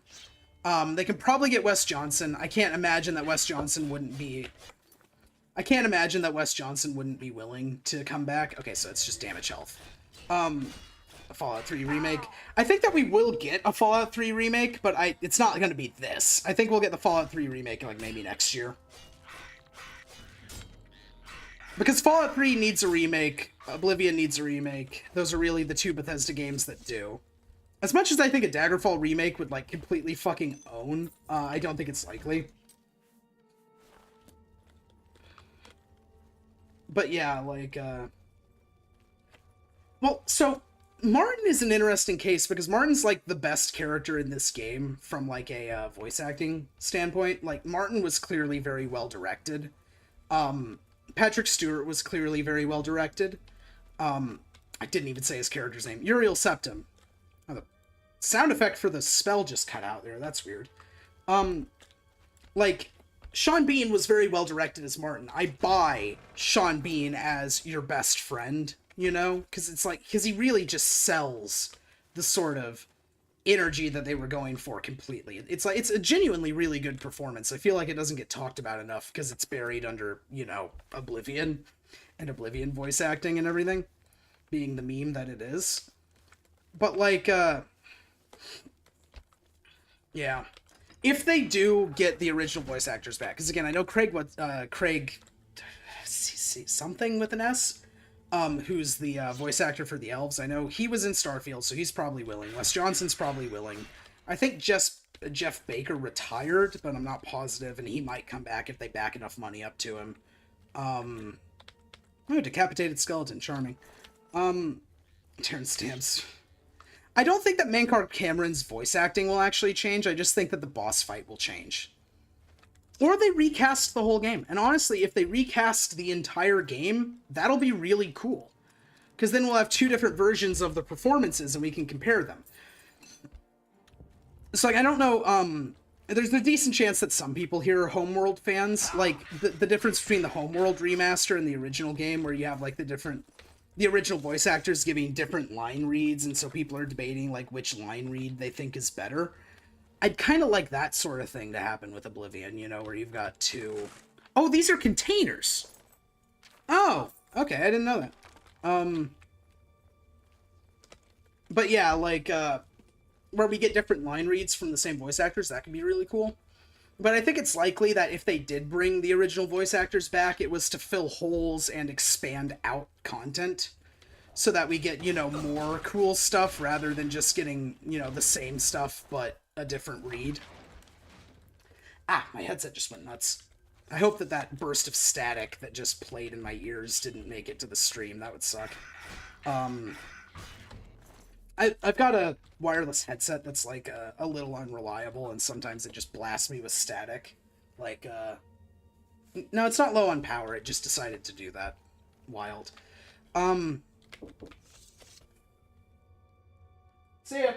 They can probably get Wes Johnson. I can't imagine that Wes Johnson wouldn't be willing to come back. Okay, so it's just damage health. A Fallout 3 remake. I think that we will get a Fallout 3 remake, but it's not going to be this. I think we'll get the Fallout 3 remake, like, maybe next year. Because Fallout 3 needs a remake, Oblivion needs a remake. Those are really the two Bethesda games that do. As much as I think a Daggerfall remake would, like, completely fucking own, I don't think it's likely. But yeah, like, well, so, Martin is an interesting case, because Martin's, like, the best character in this game from, like, a voice acting standpoint. Like, Martin was clearly very well directed. Patrick Stewart was clearly very well directed. I didn't even say his character's name. Uriel Septim. Oh, the sound effect for the spell just cut out there. That's weird. Like, Sean Bean was very well directed as Martin. I buy Sean Bean as your best friend, you know? Because it's like, because he really just sells the sort of energy that they were going for completely. It's like, it's a genuinely really good performance. I feel like it doesn't get talked about enough because it's buried under, you know, Oblivion and Oblivion voice acting and everything being the meme that it is. But like, yeah, if they do get the original voice actors back, because again, I know Craig something with an S, who's the voice actor for the elves. I know he was in Starfield, so he's probably willing. Wes Johnson's probably willing. I think Jeff Baker retired, but I'm not positive, and he might come back if they back enough money up to him. Oh, decapitated skeleton, charming. Terrence Stamps. I don't think that Mankar Cameron's voice acting will actually change. I just think that the boss fight will change. Or they recast the whole game. And honestly, if they recast the entire game, that'll be really cool. Because then we'll have two different versions of the performances and we can compare them. So, like, I don't know, there's a decent chance that some people here are Homeworld fans. Like, the difference between the Homeworld remaster and the original game, where you have, like, the original voice actors giving different line reads, and so people are debating, like, which line read they think is better. I'd kind of like that sort of thing to happen with Oblivion, you know, where you've got two... Oh, these are containers! Oh, okay, I didn't know that. But yeah, like, where we get different line reads from the same voice actors, that could be really cool. But I think it's likely that if they did bring the original voice actors back, it was to fill holes and expand out content. So that we get, you know, more cool stuff rather than just getting, you know, the same stuff, but a different read. Ah, my headset just went nuts. I hope that that burst of static that just played in my ears didn't make it to the stream. That would suck. I've got a wireless headset that's, like, a little unreliable, and sometimes it just blasts me with static. Like, no, it's not low on power, it just decided to do that. Wild. See ya!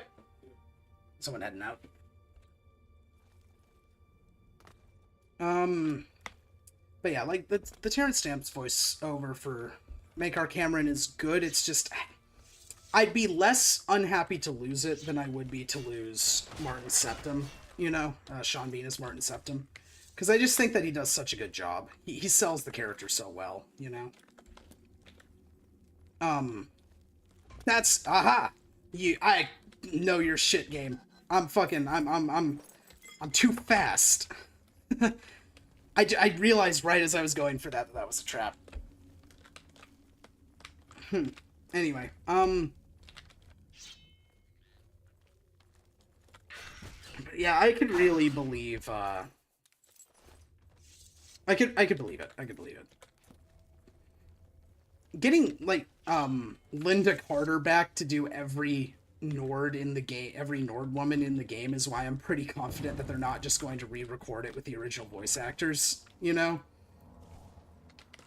Someone heading out. But yeah, like, the Terrence Stamps voiceover for Mankar Cameron is good. It's just, I'd be less unhappy to lose it than I would be to lose Martin Septim, you know? Sean Bean as Martin Septim. Because I just think that he does such a good job. He sells the character so well, you know? That's, aha! I know your shit, game. I'm too fast. I realized right as I was going for that was a trap. Anyway, yeah, I could really believe, I could believe it. I could believe it. Getting, like, Linda Carter back to do every Nord in the game, every Nord woman in the game, is why I'm pretty confident that they're not just going to re-record it with the original voice actors, you know?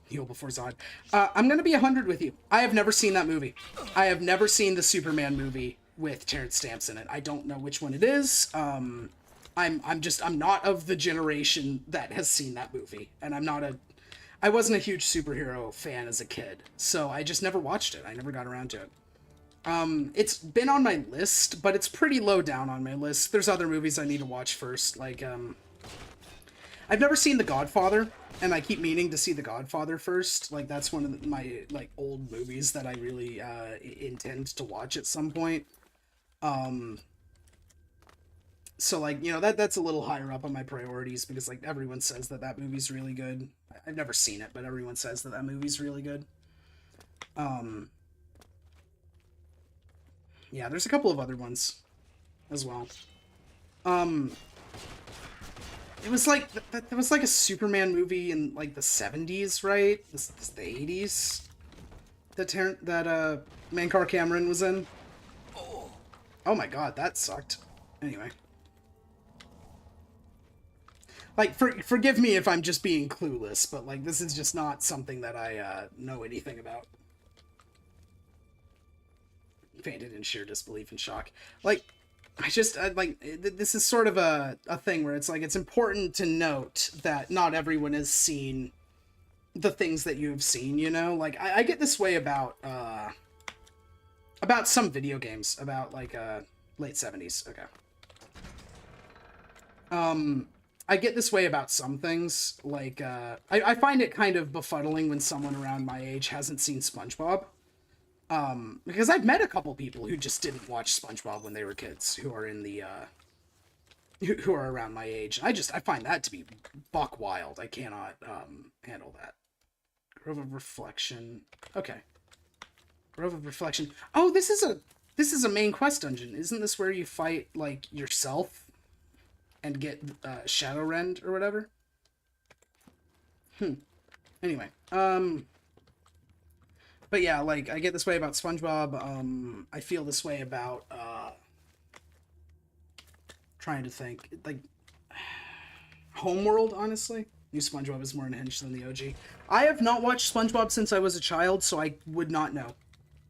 Heal before Zod. I'm gonna be 100 with you. I have never seen that movie. I have never seen the Superman movie with Terrence Stamps in it. I don't know which one it is. I'm not of the generation that has seen that movie, and I wasn't a huge superhero fan as a kid, so I just never watched it. I never got around to it. It's been on my list, but it's pretty low down on my list. There's other movies I need to watch first, like, I've never seen The Godfather, and I keep meaning to see The Godfather first. Like, that's one of my, like, old movies that I really, intend to watch at some point. So, like, you know, that's a little higher up on my priorities, because, like, everyone says that movie's really good. I've never seen it, but everyone says that movie's really good. Yeah, there's a couple of other ones as well. It was like, there was like a Superman movie in, like, the 70s, right? The 80s? That Mankar Cameron was in. Oh my god, that sucked. Anyway. Like, forgive me if I'm just being clueless, but, like, this is just not something that I, know anything about. Fainted in sheer disbelief and shock. Like, this is sort of a thing where it's like, it's important to note that not everyone has seen the things that you've seen, you know? Like, I get this way about some video games, about, like, late 70s, okay. I get this way about some things, like, I find it kind of befuddling when someone around my age hasn't seen SpongeBob. Because I've met a couple people who just didn't watch SpongeBob when they were kids, who are in the, who are around my age. I find that to be buck wild. I cannot, handle that. Grove of Reflection. Okay. Grove of Reflection. Oh, this is a main quest dungeon. Isn't this where you fight, like, yourself and get, Shadowrend or whatever? Anyway, but yeah, like, I get this way about SpongeBob. I feel this way about, trying to think, like, Homeworld, honestly. New SpongeBob is more unhinged than the OG. I have not watched SpongeBob since I was a child, so I would not know.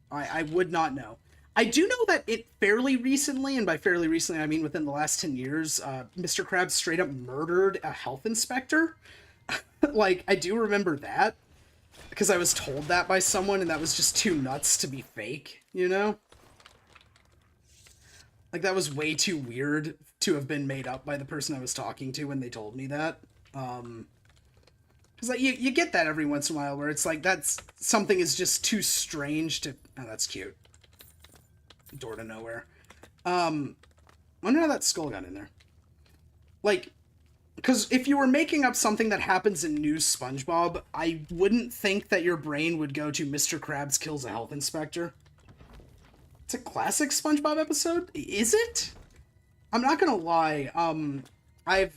I would not know. I do know that it fairly recently, and by fairly recently I mean within the last 10 years, Mr. Krabs straight up murdered a health inspector. Like, I do remember that. Because I was told that by someone, and that was just too nuts to be fake, you know? Like, that was way too weird to have been made up by the person I was talking to when they told me that. Because, like, you get that every once in a while, where it's like, something is just too strange to... Oh, that's cute. Door to nowhere. Wonder how that skull got in there. Like... Because if you were making up something that happens in New SpongeBob, I wouldn't think that your brain would go to Mr. Krabs kills a health inspector. It's a classic SpongeBob episode? Is it? I'm not gonna lie, I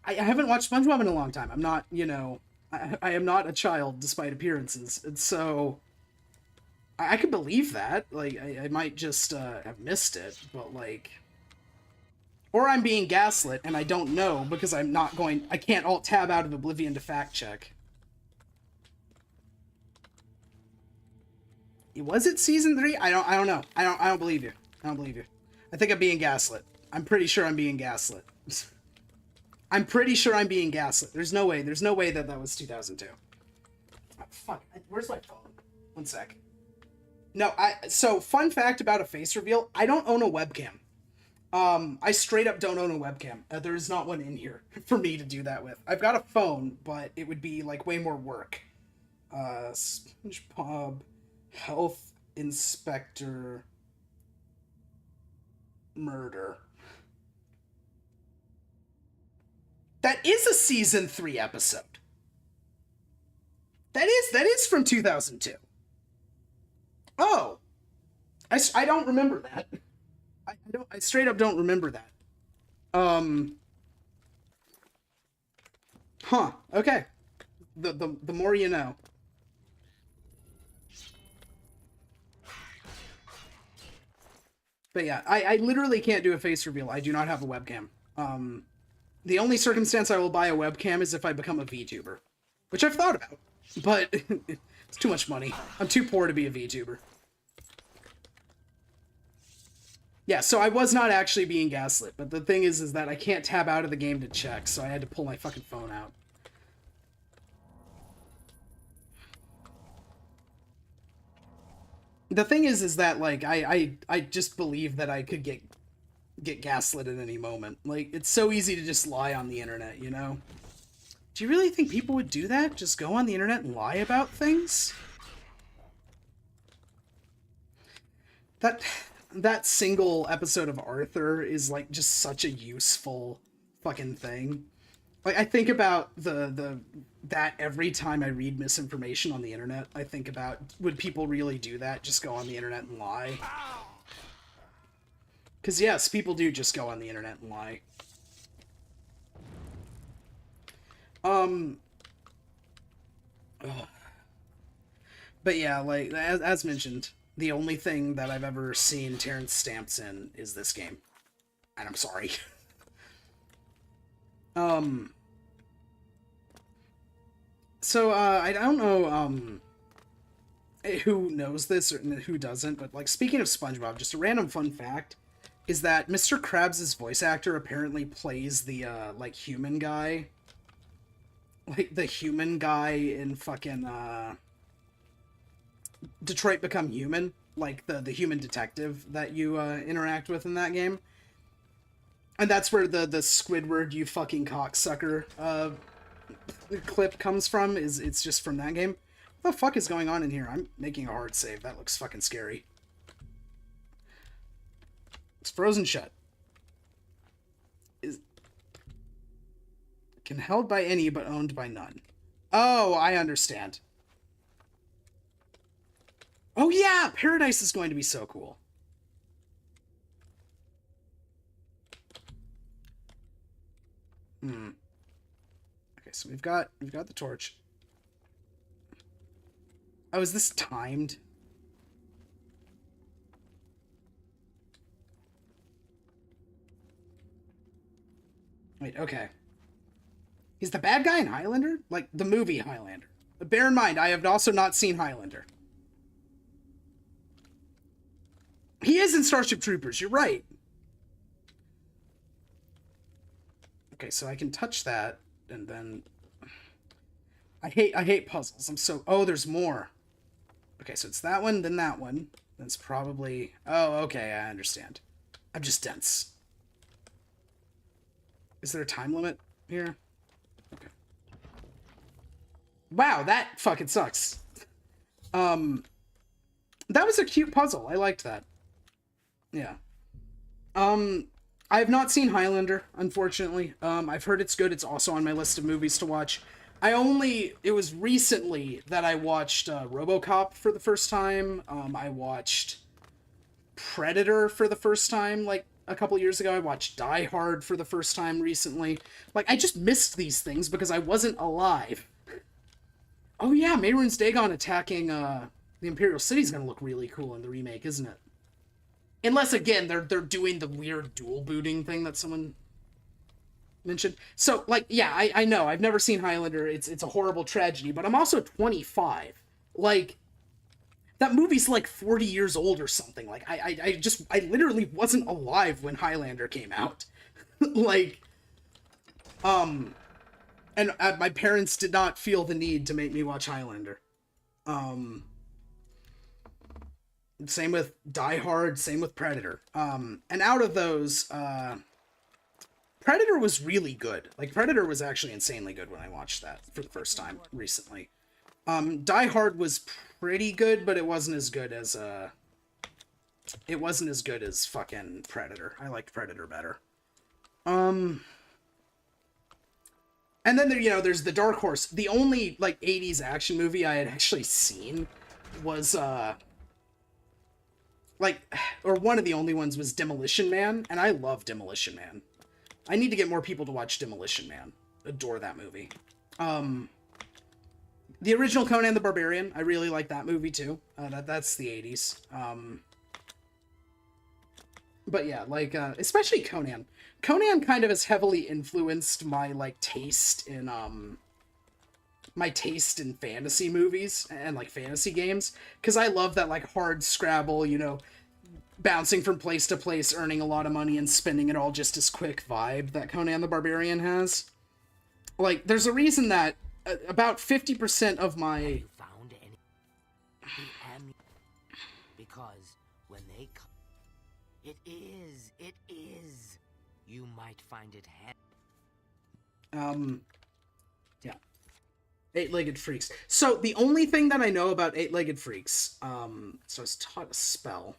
haven't watched SpongeBob in a long time. I'm not, you know, I am not a child despite appearances, and so... I could believe that. Like, I might just, have missed it, but, like... Or I'm being gaslit, and I don't know, because I can't alt-tab out of Oblivion to fact-check. Was it Season 3? I don't know. I don't believe you. I don't believe you. I think I'm being gaslit. I'm pretty sure I'm being gaslit. I'm pretty sure I'm being gaslit. There's no way that that was 2002. Oh, fuck. Where's my phone? One sec. No, so fun fact about a face reveal, I don't own a webcam. I straight up don't own a webcam. There's not one in here for me to do that with. I've got a phone, but it would be like way more work. SpongeBob Health Inspector Murder. That is a season 3 episode. That is from 2002. Oh, I don't remember that. I straight up don't remember that. Huh. Okay. The more you know. But yeah, I literally can't do a face reveal. I do not have a webcam. The only circumstance I will buy a webcam is if I become a VTuber, which I've thought about, but it's too much money. I'm too poor to be a VTuber. Yeah, so I was not actually being gaslit, but the thing is that I can't tab out of the game to check, so I had to pull my fucking phone out. The thing is that, like, I just believe that I could get gaslit at any moment. Like, it's so easy to just lie on the internet, you know? Do you really think people would do that? Just go on the internet and lie about things? That single episode of Arthur is, like, just such a useful fucking thing. Like, I think about that every time I read misinformation on the internet. I think about, would people really do that? Just go on the internet and lie? Because, yes, people do just go on the internet and lie. But yeah, like, as mentioned, the only thing that I've ever seen Terrence Stamps in is this game. And I'm sorry. So, I don't know, who knows this or who doesn't, but, like, speaking of SpongeBob, just a random fun fact is that Mr. Krabs' voice actor apparently plays the, like, human guy. Like, the human guy in fucking, Detroit Become Human. Like, the human detective that you, interact with in that game. And that's where the Squidward, you fucking cocksucker, clip comes from. It's just from that game. What the fuck is going on in here? I'm making a hard save. That looks fucking scary. It's frozen shut. Can held by any but owned by none. Oh, I understand. Oh yeah, Paradise is going to be so cool. Okay, so we've got the torch. Oh, is this timed? Wait, okay. He's the bad guy in Highlander? Like, the movie Highlander. But bear in mind, I have also not seen Highlander. He is in Starship Troopers, you're right. Okay, so I can touch that, and then... I hate puzzles. I'm so... Oh, there's more. Okay, so it's that one, then that one. That's probably... Oh, okay, I understand. I'm just dense. Is there a time limit here? Okay. Wow, that fucking sucks. That was a cute puzzle. I liked that. Yeah. I have not seen Highlander, unfortunately. I've heard it's good. It's also on my list of movies to watch. It was recently that I watched RoboCop for the first time. I watched Predator for the first time, like, a couple years ago. I watched Die Hard for the first time recently. Like, I just missed these things because I wasn't alive. Oh yeah, Mehrunes Dagon attacking the Imperial City is gonna look really cool in the remake, isn't it? Unless, again, they're doing the weird dual booting thing that someone mentioned. So, like, yeah, I know. I've never seen Highlander. It's a horrible tragedy, but I'm also 25. Like, that movie's like 40 years old or something. Like, I literally wasn't alive when Highlander came out. Like, And my parents did not feel the need to make me watch Highlander. Same with Die Hard, same with Predator. And out of those, Predator was really good. Like, Predator was actually insanely good when I watched that for the first time recently. Die Hard was pretty good, but it wasn't as good as, fucking Predator. I liked Predator better. And then there's the Dark Horse. The only, like, 80s action movie I had actually seen was, or one of the only ones was Demolition Man, and I love Demolition Man. I need to get more people to watch Demolition Man. Adore that movie. The original Conan the Barbarian, I really like that movie too. That's the 80s. But yeah, like, especially Conan. Conan kind of has heavily influenced my, like, taste in fantasy movies and, like, fantasy games. Because I love that, like, hard Scrabble, bouncing from place to place, earning a lot of money and spending it all just as quick vibe that Conan the Barbarian has. Like, there's a reason that about 50% of my... Have you found any? Because when they come... It is. You might find it yeah. Eight-legged freaks. So, the only thing that I know about eight-legged freaks, so I was taught a spell.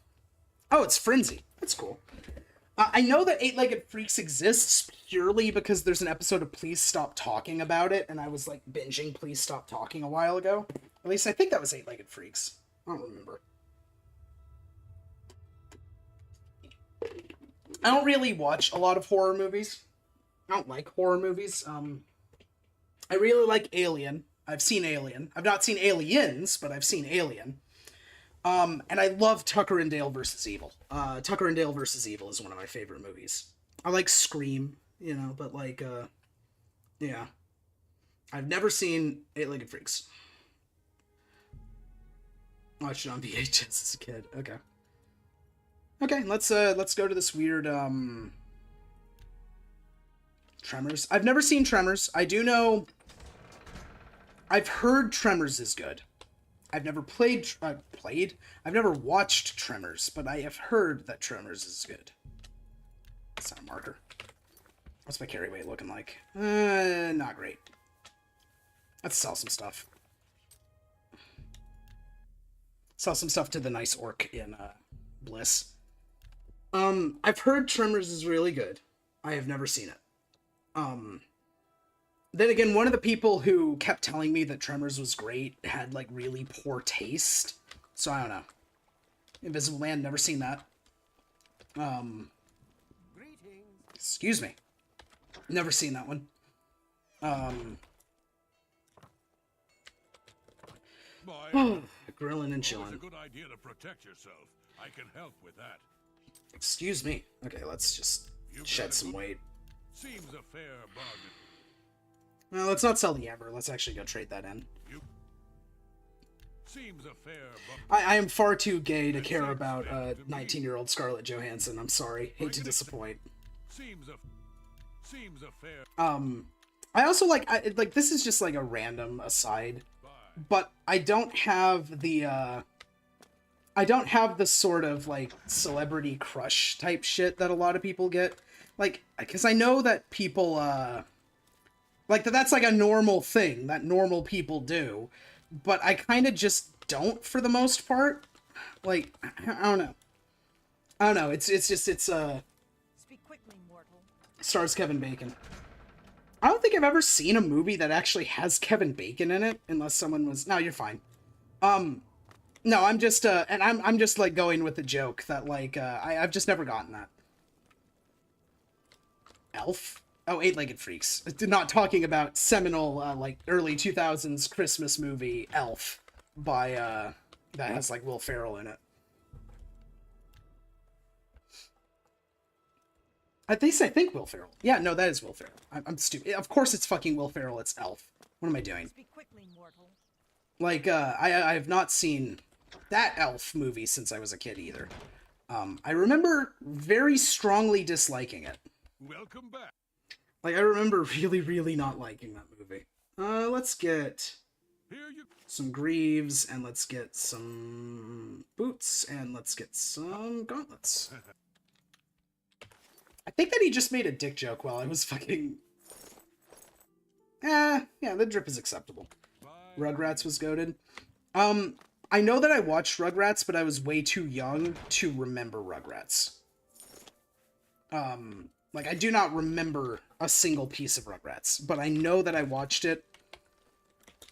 Oh, it's Frenzy. That's cool. I know that eight-legged freaks exists purely because there's an episode of Please Stop Talking about it, and I was, like, binging Please Stop Talking a while ago. At least I think that was eight-legged freaks. I don't remember. I don't really watch a lot of horror movies. I don't like horror movies. I really like Alien. I've seen Alien. I've not seen Aliens, but I've seen Alien. And I love Tucker and Dale vs. Evil. Tucker and Dale vs. Evil is one of my favorite movies. I like Scream, but like, yeah. I've never seen Eight-Legged Freaks. Watched it on VHS as a kid. Okay. Okay, let's go to this weird, Tremors. I've never seen Tremors. I do know... I've heard Tremors is good. I've never I've never watched Tremors, but I have heard that Tremors is good. That's not a marker. What's my carry weight looking like? Not great. Let's sell some stuff. Sell some stuff to the nice orc in, Bliss. I've heard Tremors is really good. I have never seen it. Then again, one of the people who kept telling me that Tremors was great had, like, really poor taste. So, I don't know. Invisible Man, never seen that. Excuse me. Never seen that one. Grilling and chilling. It's a good idea to protect yourself. I can help with that. Excuse me. Okay, let's just shed some weight. Seems a fair bargain. Well, let's not sell the Amber. Let's actually go trade that in. Seems a fair I am far too gay to care about 19-year-old Scarlett Johansson. I'm sorry. Hate to disappoint. Seems a fair. I also like this is just like a random aside, but I don't have the sort of like celebrity crush type shit that a lot of people get. Like, because I know that people like that's like a normal thing that normal people do, but I kind of just don't for the most part. Like, I don't know. It's Speak quickly, mortal. Stars Kevin Bacon. I don't think I've ever seen a movie that actually has Kevin Bacon in it, unless someone was... No, you're fine. No, I'm just, and I'm just, like, going with the joke that, like, I've just never gotten that. Elf? Oh, Eight-Legged Freaks. Not talking about seminal, like, early 2000s Christmas movie, Elf, by, that has, like, Will Ferrell in it. I think Will Ferrell. Yeah, no, that is Will Ferrell. I'm stupid. Of course it's fucking Will Ferrell, it's Elf. What am I doing? Speak quickly, mortal. Like, I have not seen that Elf movie since I was a kid either. I remember very strongly disliking it. Welcome back. Like, I remember really, really not liking that movie. Let's get some greaves, and let's get some boots, and let's get some gauntlets. I think that he just made a dick joke while I was fucking... yeah, the drip is acceptable. Rugrats was goated. I know that I watched Rugrats, but I was way too young to remember Rugrats. Like, I do not remember a single piece of Rugrats, but I know that I watched it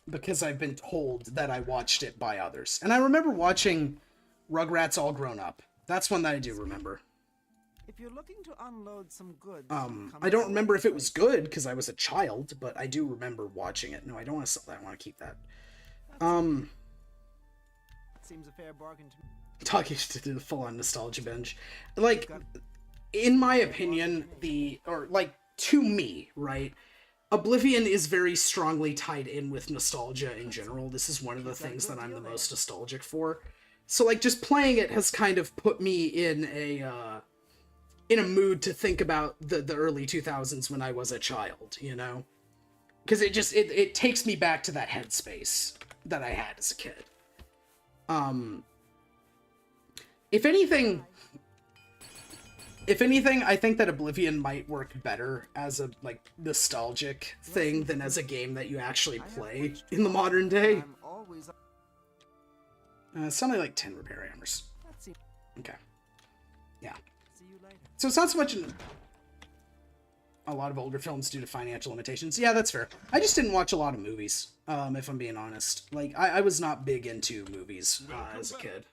because I've been told that I watched it by others. And I remember watching Rugrats All Grown Up. That's one that I do remember. If you're looking to unload some goods, I don't remember if it was good because I was a child, but I do remember watching it. No, I don't want to sell that. I want to keep that. Seems a fair bargain to me. Talking to the full-on nostalgia binge. Like, in my opinion, to me, right, Oblivion is very strongly tied in with nostalgia in general. This is one of the things that I'm the most nostalgic for. So, like, just playing it has kind of put me in a mood to think about the early 2000s when I was a child, you know? Because it takes me back to that headspace that I had as a kid. If anything, I think that Oblivion might work better as a, like, nostalgic thing than as a game that you actually play in the modern day. It's only like 10 repair hammers. Okay. Yeah. So it's not so much a lot of older films due to financial limitations. Yeah, that's fair. I just didn't watch a lot of movies, if I'm being honest. Like, I was not big into movies as a kid.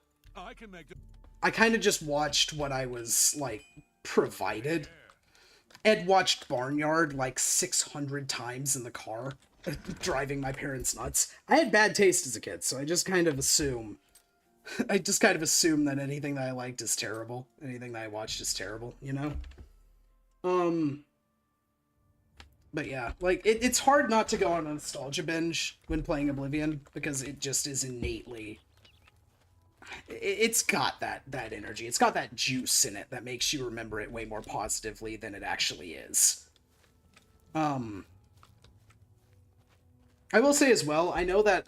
I kind of just watched what I was, like, provided. Ed watched Barnyard, like, 600 times in the car, driving my parents nuts. I had bad taste as a kid, so I just kind of assume... that anything that I liked is terrible. Anything that I watched is terrible, you know? But yeah, like, it's hard not to go on a nostalgia binge when playing Oblivion, because it just is innately... It's got that energy. It's got that juice in it that makes you remember it way more positively than it actually is. I will say as well, I know that,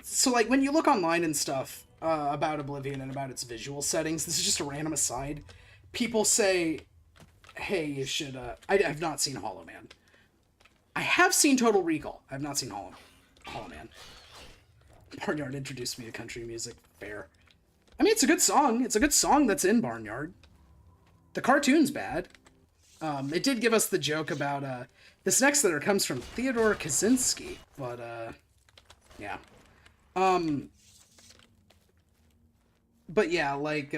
so, like, when you look online and stuff about Oblivion and about its visual settings, this is just a random aside, people say, hey, you should, I have not seen Hollow Man. I have seen Total Recall. I have not seen Hollow Man. Barnyard introduced me to country music. Fair. I mean, it's a good song. It's a good song that's in Barnyard. The cartoon's bad. It did give us the joke about, this next letter comes from Theodore Kaczynski, but, yeah. But yeah, like,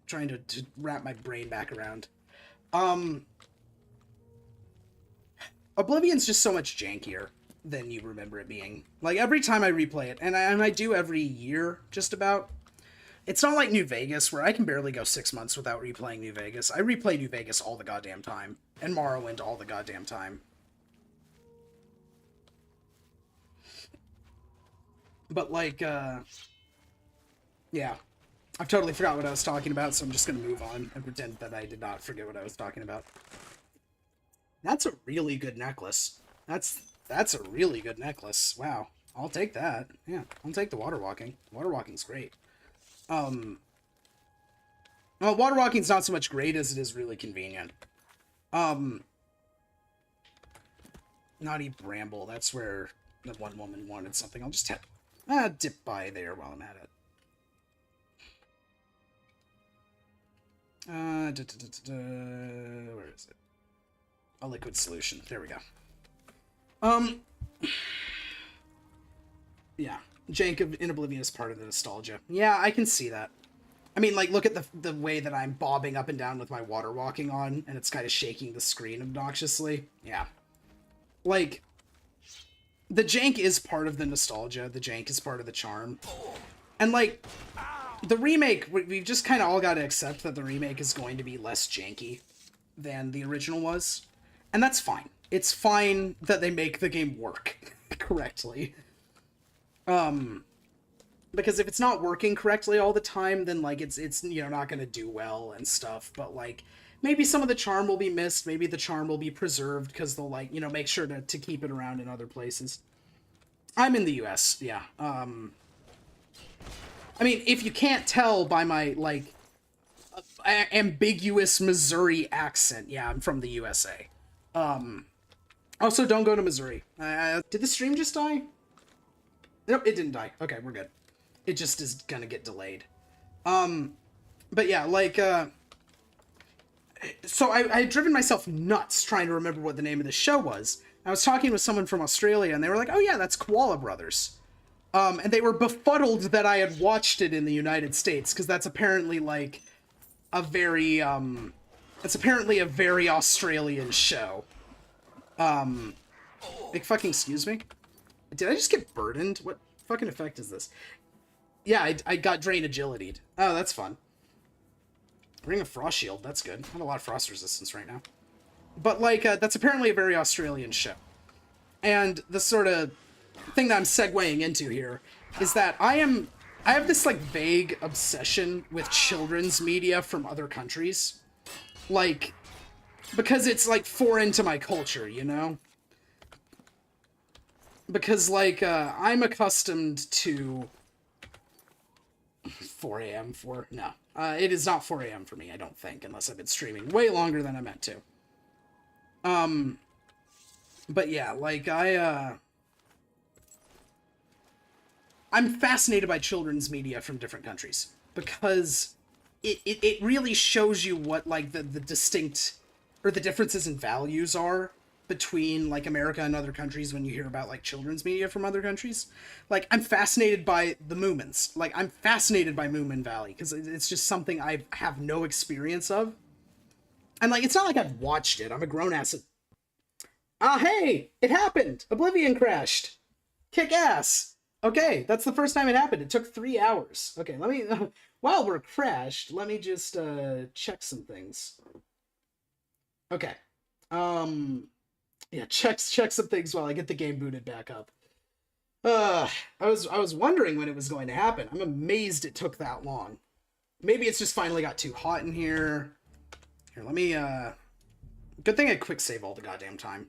trying to wrap my brain back around. Oblivion's just so much jankier than you remember it being. Like, every time I replay it, and I do every year, just about, it's not like New Vegas, where I can barely go 6 months without replaying New Vegas. I replay New Vegas all the goddamn time, and Morrowind all the goddamn time. But, like, yeah. I've totally forgot what I was talking about, so I'm just gonna move on and pretend that I did not forget what I was talking about. That's a really good necklace. That's a really good necklace. Wow. I'll take that. Yeah, I'll take the water walking. Water walking's great. Well, water walking's not so much great as it is really convenient. Naughty Bramble, that's where the one woman wanted something. I'll just dip by there while I'm at it. Where is it? A liquid solution. There we go. Yeah. Jank in Oblivion is part of the nostalgia. Yeah, I can see that. I mean, like, look at the way that I'm bobbing up and down with my water walking on, and it's kind of shaking the screen obnoxiously. Yeah. Like, the jank is part of the nostalgia. The jank is part of the charm. And, like, the remake, we've just kind of all got to accept that the remake is going to be less janky than the original was. And that's fine. It's fine that they make the game work correctly. Because if it's not working correctly all the time, then, like, it's you know, not going to do well and stuff. But, like, maybe some of the charm will be missed. Maybe the charm will be preserved because they'll, like, you know, make sure to keep it around in other places. I'm in the US, yeah. I mean, if you can't tell by my, like, ambiguous Missouri accent, yeah, I'm from the USA. Also, don't go to Missouri. Did the stream just die? Nope, it didn't die. Okay, we're good. It just is gonna get delayed. But yeah, like, so I had driven myself nuts trying to remember what the name of the show was. I was talking with someone from Australia, and they were like, oh yeah, that's Koala Brothers. And they were befuddled that I had watched it in the United States, because that's apparently, like, a very, it's apparently a very Australian show. Like, fucking excuse me? Did I just get burdened? What fucking effect is this? Yeah, I got drain agility'd. Oh, that's fun. Ring of Frost Shield, that's good. I have a lot of frost resistance right now. But, like, that's apparently a very Australian show. And the sort of thing that I'm segueing into here is that I have this, like, vague obsession with children's media from other countries. Like, because it's, like, foreign to my culture, you know? Because, like, I'm accustomed to 4 a.m. No. It is not 4 a.m. for me, I don't think, unless I've been streaming way longer than I meant to. But yeah, like, I'm fascinated by children's media from different countries, because it really shows you what, like, the distinct, or the differences in values are between, like, America and other countries when you hear about, like, children's media from other countries. Like, I'm fascinated by the Moomins. Like, I'm fascinated by Moomin Valley, because it's just something I have no experience of. And, like, it's not like I've watched it. I'm a grown-ass. Hey! It happened! Oblivion crashed! Kick ass! Okay, that's the first time it happened. It took 3 hours. Okay, let me... while we're crashed, let me just, check some things. Okay. Yeah, check some things while I get the game booted back up. I was wondering when it was going to happen. I'm amazed it took that long. Maybe it's just finally got too hot in here. Here, let me, good thing I quick save all the goddamn time.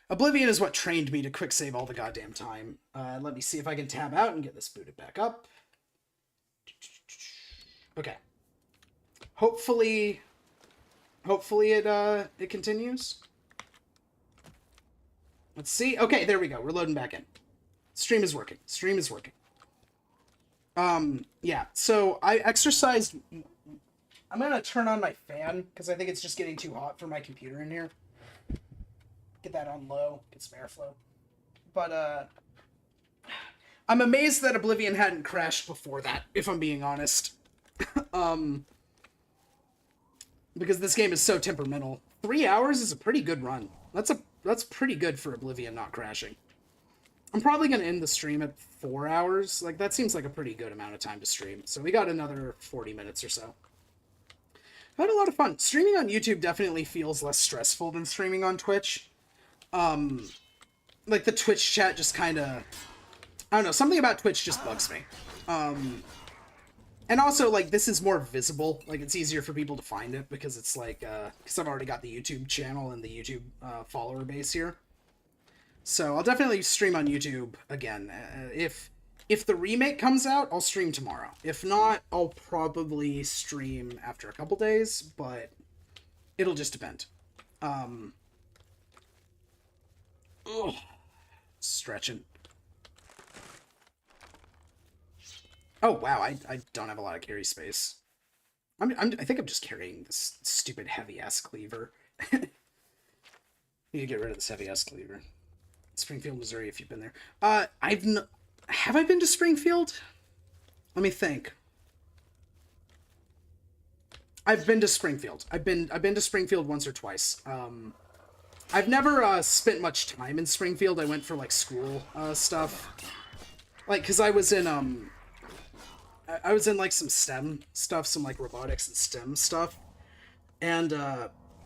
Oblivion is what trained me to quick save all the goddamn time. Let me see if I can tab out and get this booted back up. Okay. Hopefully it continues. Let's see. Okay, there we go. We're loading back in. Stream is working. Stream is working. Yeah, so I exercised... I'm gonna turn on my fan, because I think it's just getting too hot for my computer in here. Get that on low, get some airflow. But, I'm amazed that Oblivion hadn't crashed before that, if I'm being honest. Because this game is so temperamental. 3 hours is a pretty good run. That's pretty good for Oblivion not crashing. I'm probably going to end the stream at 4 hours. Like, that seems like a pretty good amount of time to stream. So we got another 40 minutes or so. I had a lot of fun. Streaming on YouTube definitely feels less stressful than streaming on Twitch. Like, the Twitch chat just kind of... I don't know, something about Twitch just bugs me. And also, like, this is more visible. Like, it's easier for people to find it because it's like, because I've already got the YouTube channel and the YouTube follower base here. So I'll definitely stream on YouTube again. If the remake comes out, I'll stream tomorrow. If not, I'll probably stream after a couple days, but it'll just depend. Stretching. Oh, wow, I don't have a lot of carry space. I think I'm just carrying this stupid heavy-ass cleaver. Need to get rid of this heavy-ass cleaver. Springfield, Missouri, if you've been there. Have I been to Springfield? Let me think. I've been to Springfield. I've been to Springfield once or twice. I've never spent much time in Springfield. I went for, like, school stuff. Like, because I was in like some STEM stuff, some like robotics and STEM stuff, and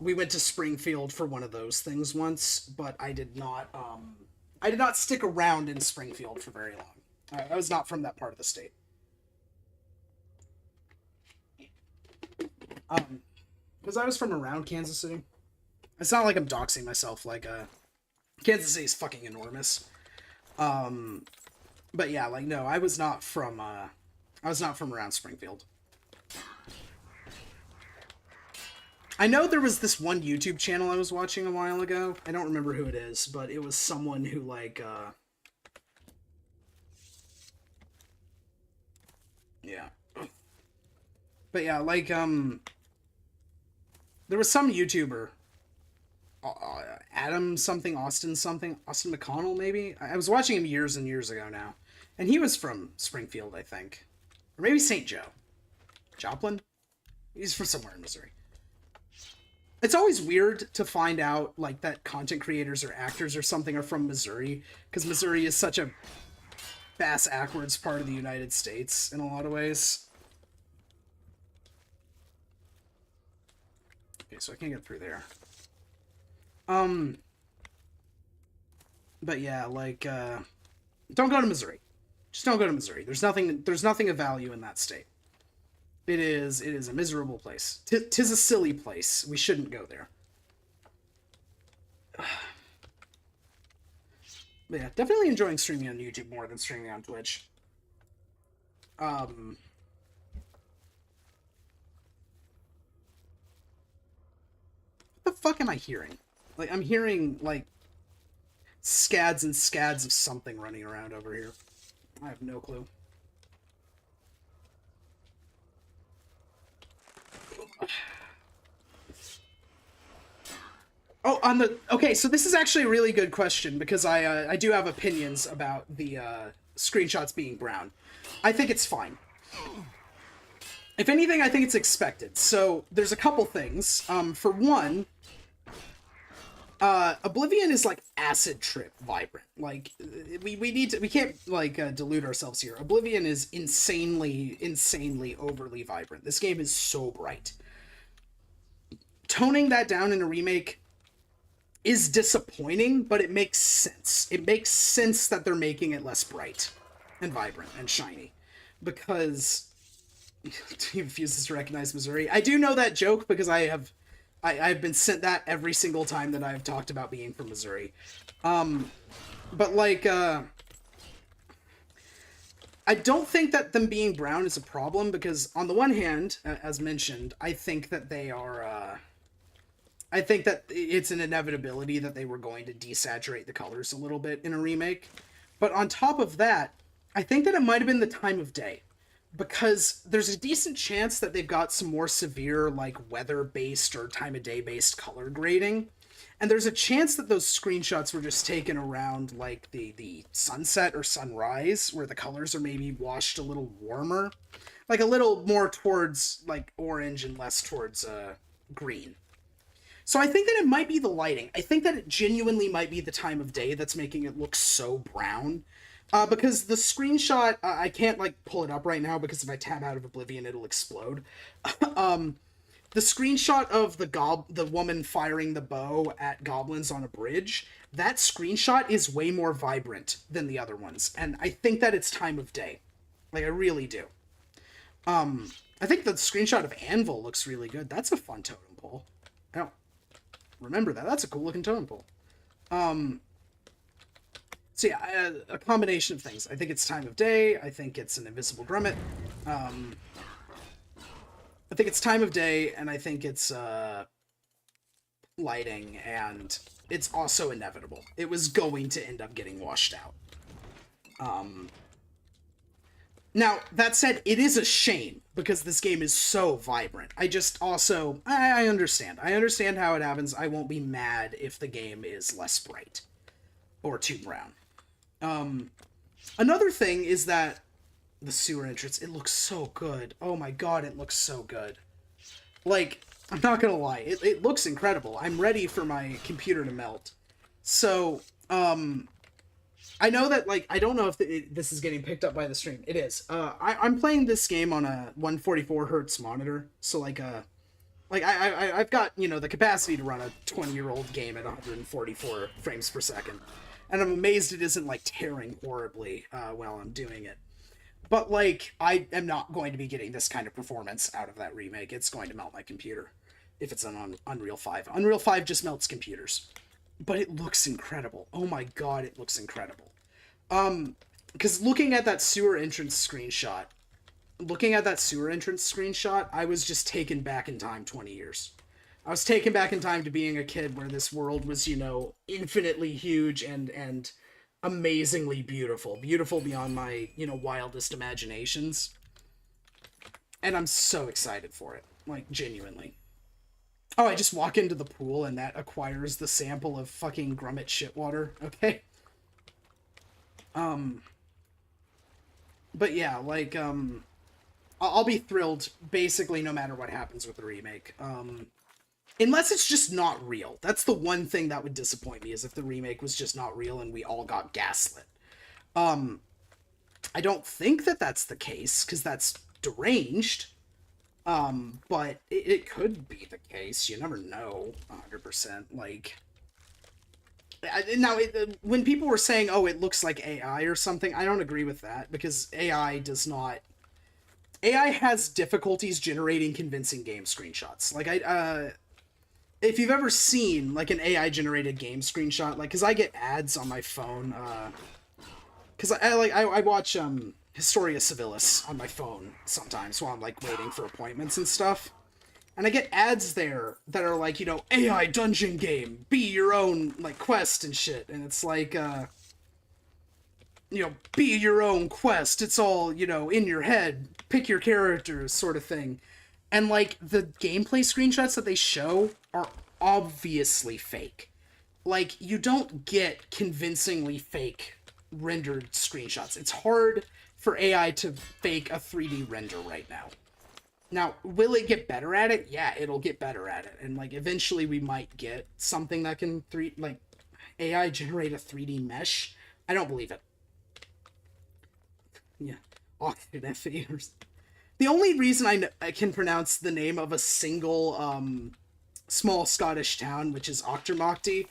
we went to Springfield for one of those things once, but I did not stick around in Springfield for very long. I was not from that part of the state. Because I was from around Kansas City. It's not like I'm doxing myself, like, Kansas City is fucking enormous. But yeah, like, no, I was not from around Springfield. I know there was this one YouTube channel I was watching a while ago. I don't remember who it is, but it was someone who, like, yeah. But yeah, like, there was some YouTuber, Adam something, Austin McConnell, maybe? I was watching him years and years ago now. And he was from Springfield, I think. Or maybe St. Joe. Joplin? He's from somewhere in Missouri. It's always weird to find out, like, that content creators or actors or something are from Missouri, because Missouri is such a bass-ackwards part of the United States in a lot of ways. Okay, so I can't get through there. But yeah, like, don't go to Missouri. Just don't go to Missouri. There's nothing of value in that state. It is a miserable place. Tis a silly place. We shouldn't go there. But yeah, definitely enjoying streaming on YouTube more than streaming on Twitch. What the fuck am I hearing? Like, I'm hearing, like, scads and scads of something running around over here. I have no clue. Oh, okay, so this is actually a really good question, because I do have opinions about the screenshots being brown. I think it's fine. If anything, I think it's expected. So, there's a couple things. For one, Oblivion is, like, acid trip vibrant. Like, we can't, like, delude ourselves here. Oblivion is insanely overly vibrant. This game is so bright. Toning that down in a remake is disappointing, but it makes sense. It makes sense that they're making it less bright and vibrant and shiny. Because he refuses to recognize Missouri. I do know that joke because I've been sent that every single time that I've talked about being from Missouri. But like, I don't think that them being brown is a problem, because on the one hand, as mentioned, I think that they are, I think that it's an inevitability that they were going to desaturate the colors a little bit in a remake. But on top of that, I think that it might have been the time of day. Because there's a decent chance that they've got some more severe, like, weather-based or time-of-day-based color grading. And there's a chance that those screenshots were just taken around, like, the sunset or sunrise, where the colors are maybe washed a little warmer. Like, a little more towards, like, orange and less towards, green. So I think that it might be the lighting. I think that it genuinely might be the time of day that's making it look so brown. Because the screenshot, I can't, like, pull it up right now, because if I tab out of Oblivion, it'll explode. The screenshot of the woman firing the bow at goblins on a bridge, that screenshot is way more vibrant than the other ones, and I think that it's time of day. Like, I really do. I think the screenshot of Anvil looks really good. That's a fun totem pole. I don't remember that. That's a cool-looking totem pole. So yeah, a combination of things. I think it's time of day. I think it's an invisible grummet. I think it's time of day, and I think it's lighting, and it's also inevitable. It was going to end up getting washed out. Now, that said, it is a shame, because this game is so vibrant. I just also, I understand. I understand how it happens. I won't be mad if the game is less bright. Or too brown. Another thing is that the sewer entrance, it looks so good. Oh my god, it looks so good. Like, I'm not gonna lie, it looks incredible. I'm ready for my computer to melt. So, I know that, like, I don't know if this is getting picked up by the stream. It is. I'm playing this game on a 144 hertz monitor, so, like, I've got, you know, the capacity to run a 20-year-old game at 144 frames per second. And I'm amazed it isn't, like, tearing horribly while I'm doing it. But, like, I am not going to be getting this kind of performance out of that remake. It's going to melt my computer. if it's on Unreal 5. Unreal 5 just melts computers. But it looks incredible. Oh my god, it looks incredible. Because looking at that sewer entrance screenshot, I was just taken back in time 20 years. I was taken back in time to being a kid where this world was, you know, infinitely huge and amazingly beautiful. Beautiful beyond my, you know, wildest imaginations. And I'm so excited for it. Like, genuinely. Oh, I just walk into the pool and that acquires the sample of fucking Grummet shitwater. Okay. But yeah, like, I'll be thrilled basically no matter what happens with the remake. Unless it's just not real. That's the one thing that would disappoint me, is if the remake was just not real and we all got gaslit. I don't think that that's the case, because that's deranged. But it could be the case. You never know 100%. Like, now, when people were saying, oh, it looks like AI or something, I don't agree with that, because AI does not... AI has difficulties generating convincing game screenshots. Like, if you've ever seen, like, an AI-generated game screenshot, like, because I get ads on my phone, because I watch, Historia Civilis on my phone sometimes while I'm, like, waiting for appointments and stuff. And I get ads there that are like, you know, AI dungeon game, be your own, like, quest and shit. And it's like, you know, be your own quest. It's all, you know, in your head. Pick your characters, sort of thing. And, like, the gameplay screenshots that they show are obviously fake. Like, you don't get convincingly fake rendered screenshots. It's hard for AI to fake a 3D render right now. Now, will it get better at it? Yeah, it'll get better at it. And, like, eventually we might get something that can, AI generate a 3D mesh. I don't believe it. Yeah. The only reason I can pronounce the name of a single, small Scottish town, which is Auchtermuchty,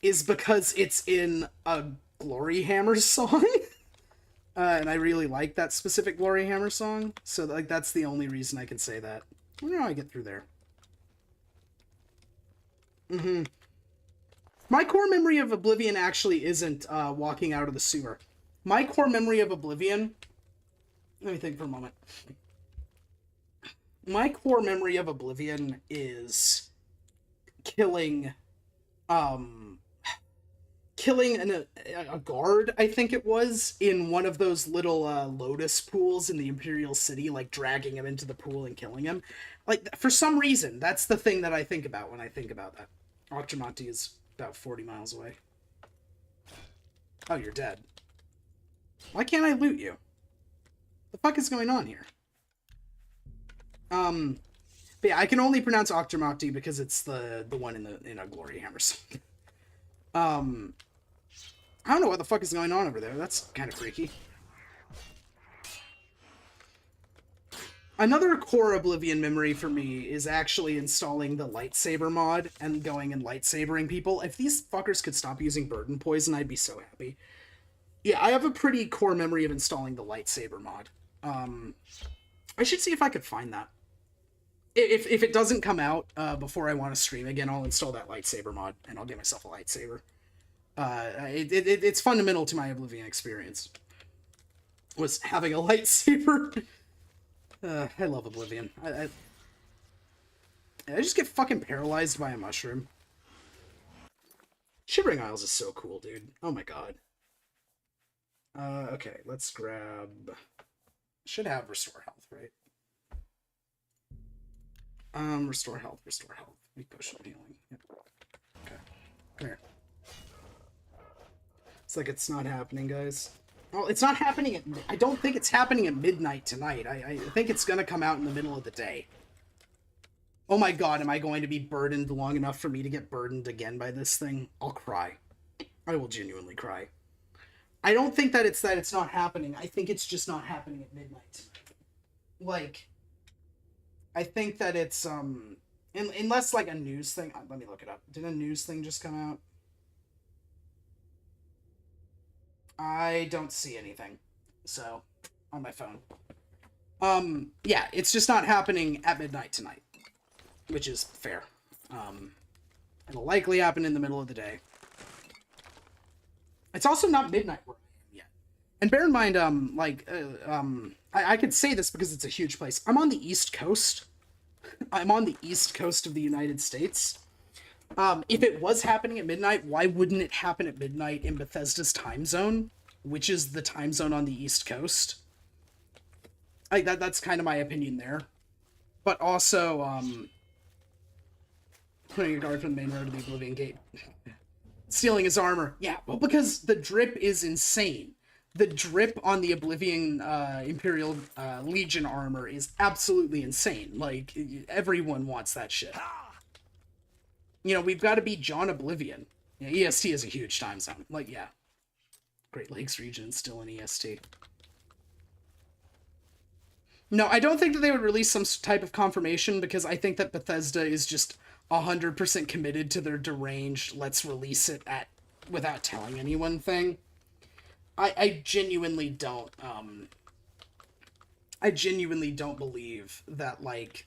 is because it's in a Glory Hammer song. And I really like that specific Glory Hammer song, so, like, that's the only reason I can say that. I wonder how I get through there. My core memory of Oblivion actually isn't, walking out of the sewer. My core memory of Oblivion... Let me think for a moment. My core memory of Oblivion is killing a guard, I think it was, in one of those little lotus pools in the Imperial City, like dragging him into the pool and killing him. Like, for some reason, that's the thing that I think about when I think about that. Auchtermuchty is about 40 miles away. Oh, you're dead. Why can't I loot you? The fuck is going on here? But yeah, I can only pronounce Auchtermuchty because it's the one in a Glory Hammer song. I don't know what the fuck is going on over there. That's kind of freaky. Another core Oblivion memory for me is actually installing the lightsaber mod and going and lightsabering people. If these fuckers could stop using burden poison, I'd be so happy. Yeah, I have a pretty core memory of installing the lightsaber mod. I should see if I could find that. If it doesn't come out before I want to stream again, I'll install that lightsaber mod and I'll get myself a lightsaber. It's fundamental to my Oblivion experience. Was having a lightsaber. I love Oblivion. I just get fucking paralyzed by a mushroom. Shivering Isles is so cool, dude. Oh my god. Okay, let's grab... Should have Restore Health, right? Restore Health. Weak potion of healing. Yep. Okay. Come here. It's like it's not happening, guys. Well, it's not happening at... I don't think it's happening at midnight tonight. I think it's gonna come out in the middle of the day. Oh my god, am I going to be burdened long enough for me to get burdened again by this thing? I'll cry. I will genuinely cry. I don't think that it's not happening. I think it's just not happening at midnight tonight. Like, I think that it's, unless, like, a news thing... let me look it up. Did a news thing just come out? I don't see anything. So, on my phone. Yeah, it's just not happening at midnight tonight. which is fair. It'll likely happen in the middle of the day. It's also not midnight where I am yet. And bear in mind, I could say this because it's a huge place. I'm on the East Coast. I'm on the East Coast of the United States. If it was happening at midnight, why wouldn't it happen at midnight in Bethesda's time zone, which is the time zone on the East Coast? That's kind of my opinion there. But also, putting a guard from the main road to the Oblivion Gate. Stealing his armor. Yeah, well, because the drip is insane. The drip on the Oblivion Imperial Legion armor is absolutely insane. Like, everyone wants that shit. You know, we've got to beat John Oblivion. Yeah, EST is a huge time zone. Like, yeah. Great Lakes region still in EST. No, I don't think that they would release some type of confirmation because I think that Bethesda is just 100% committed to their deranged, let's release it without telling anyone thing. I genuinely don't, believe that, like,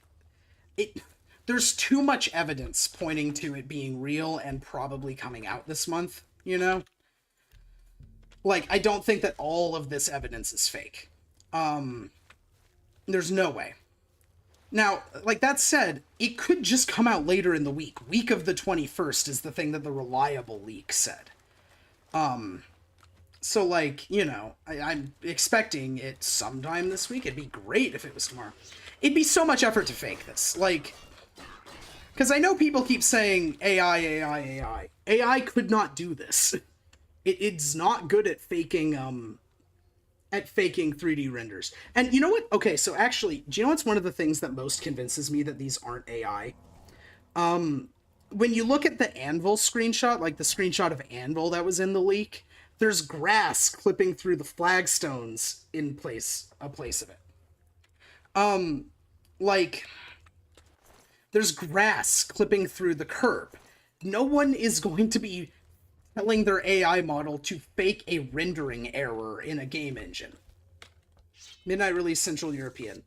there's too much evidence pointing to it being real and probably coming out this month, you know? Like, I don't think that all of this evidence is fake. There's no way. Now, like that said, it could just come out later in the week. Week of the 21st is the thing that the reliable leak said. So, like, you know, I'm expecting it sometime this week. It'd be great if it was tomorrow. It'd be so much effort to fake this. Like, because I know people keep saying AI, AI, AI. AI could not do this. It's not good at faking 3D renders. And you know what? Okay, so actually, do you know what's one of the things that most convinces me that these aren't AI? When you look at the Anvil screenshot, like the screenshot of Anvil that was in the leak, there's grass clipping through the flagstones in a place of it. Like, there's grass clipping through the curb. No one is going to be telling their AI model to fake a rendering error in a game engine. Midnight release Central European.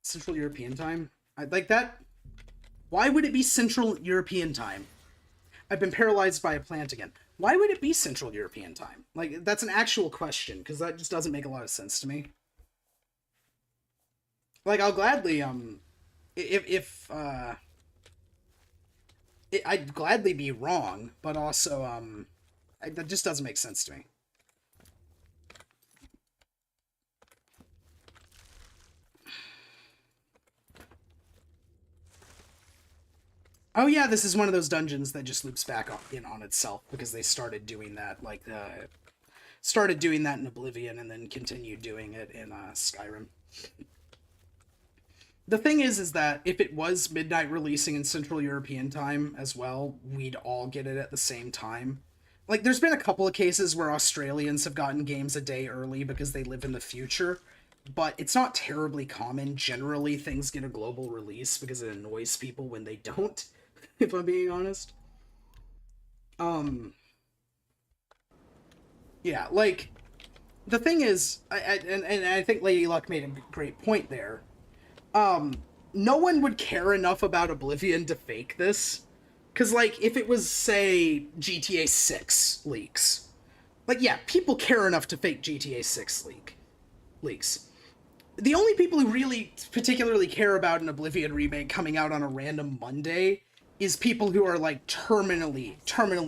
Central European time? Like that? Why would it be Central European time? I've been paralyzed by a plant again. Why would it be Central European time? Like, that's an actual question, because that just doesn't make a lot of sense to me. Like, I'll gladly, I'd gladly be wrong, but also, that just doesn't make sense to me. Oh yeah, this is one of those dungeons that just loops back in on itself, because they started doing that, like, started doing that in Oblivion, and then continued doing it in, Skyrim. The thing is that if it was midnight releasing in Central European time as well, we'd all get it at the same time. Like, there's been a couple of cases where Australians have gotten games a day early because they live in the future, but it's not terribly common. Generally, things get a global release because it annoys people when they don't, if I'm being honest. Yeah, like, the thing is, and I think Lady Luck made a great point there. No one would care enough about Oblivion to fake this. Because, like, if it was, say, GTA 6 leaks, like, yeah, people care enough to fake GTA 6 leaks. The only people who really particularly care about an Oblivion remake coming out on a random Monday is people who are, like, terminally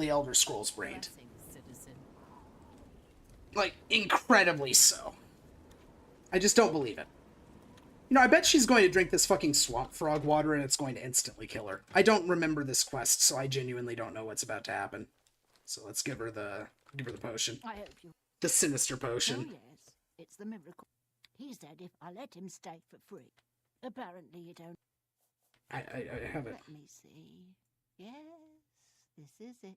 Elder Scrolls brained. Like, incredibly so. I just don't believe it. You know, I bet she's going to drink this fucking swamp frog water and it's going to instantly kill her. I don't remember this quest, so I genuinely don't know what's about to happen. So let's give her the potion. I hope you... The sinister potion. Oh, yes. It's the miracle. He said if I let him stay for free. Apparently you don't... I have it. Let me see. Yes, this is it.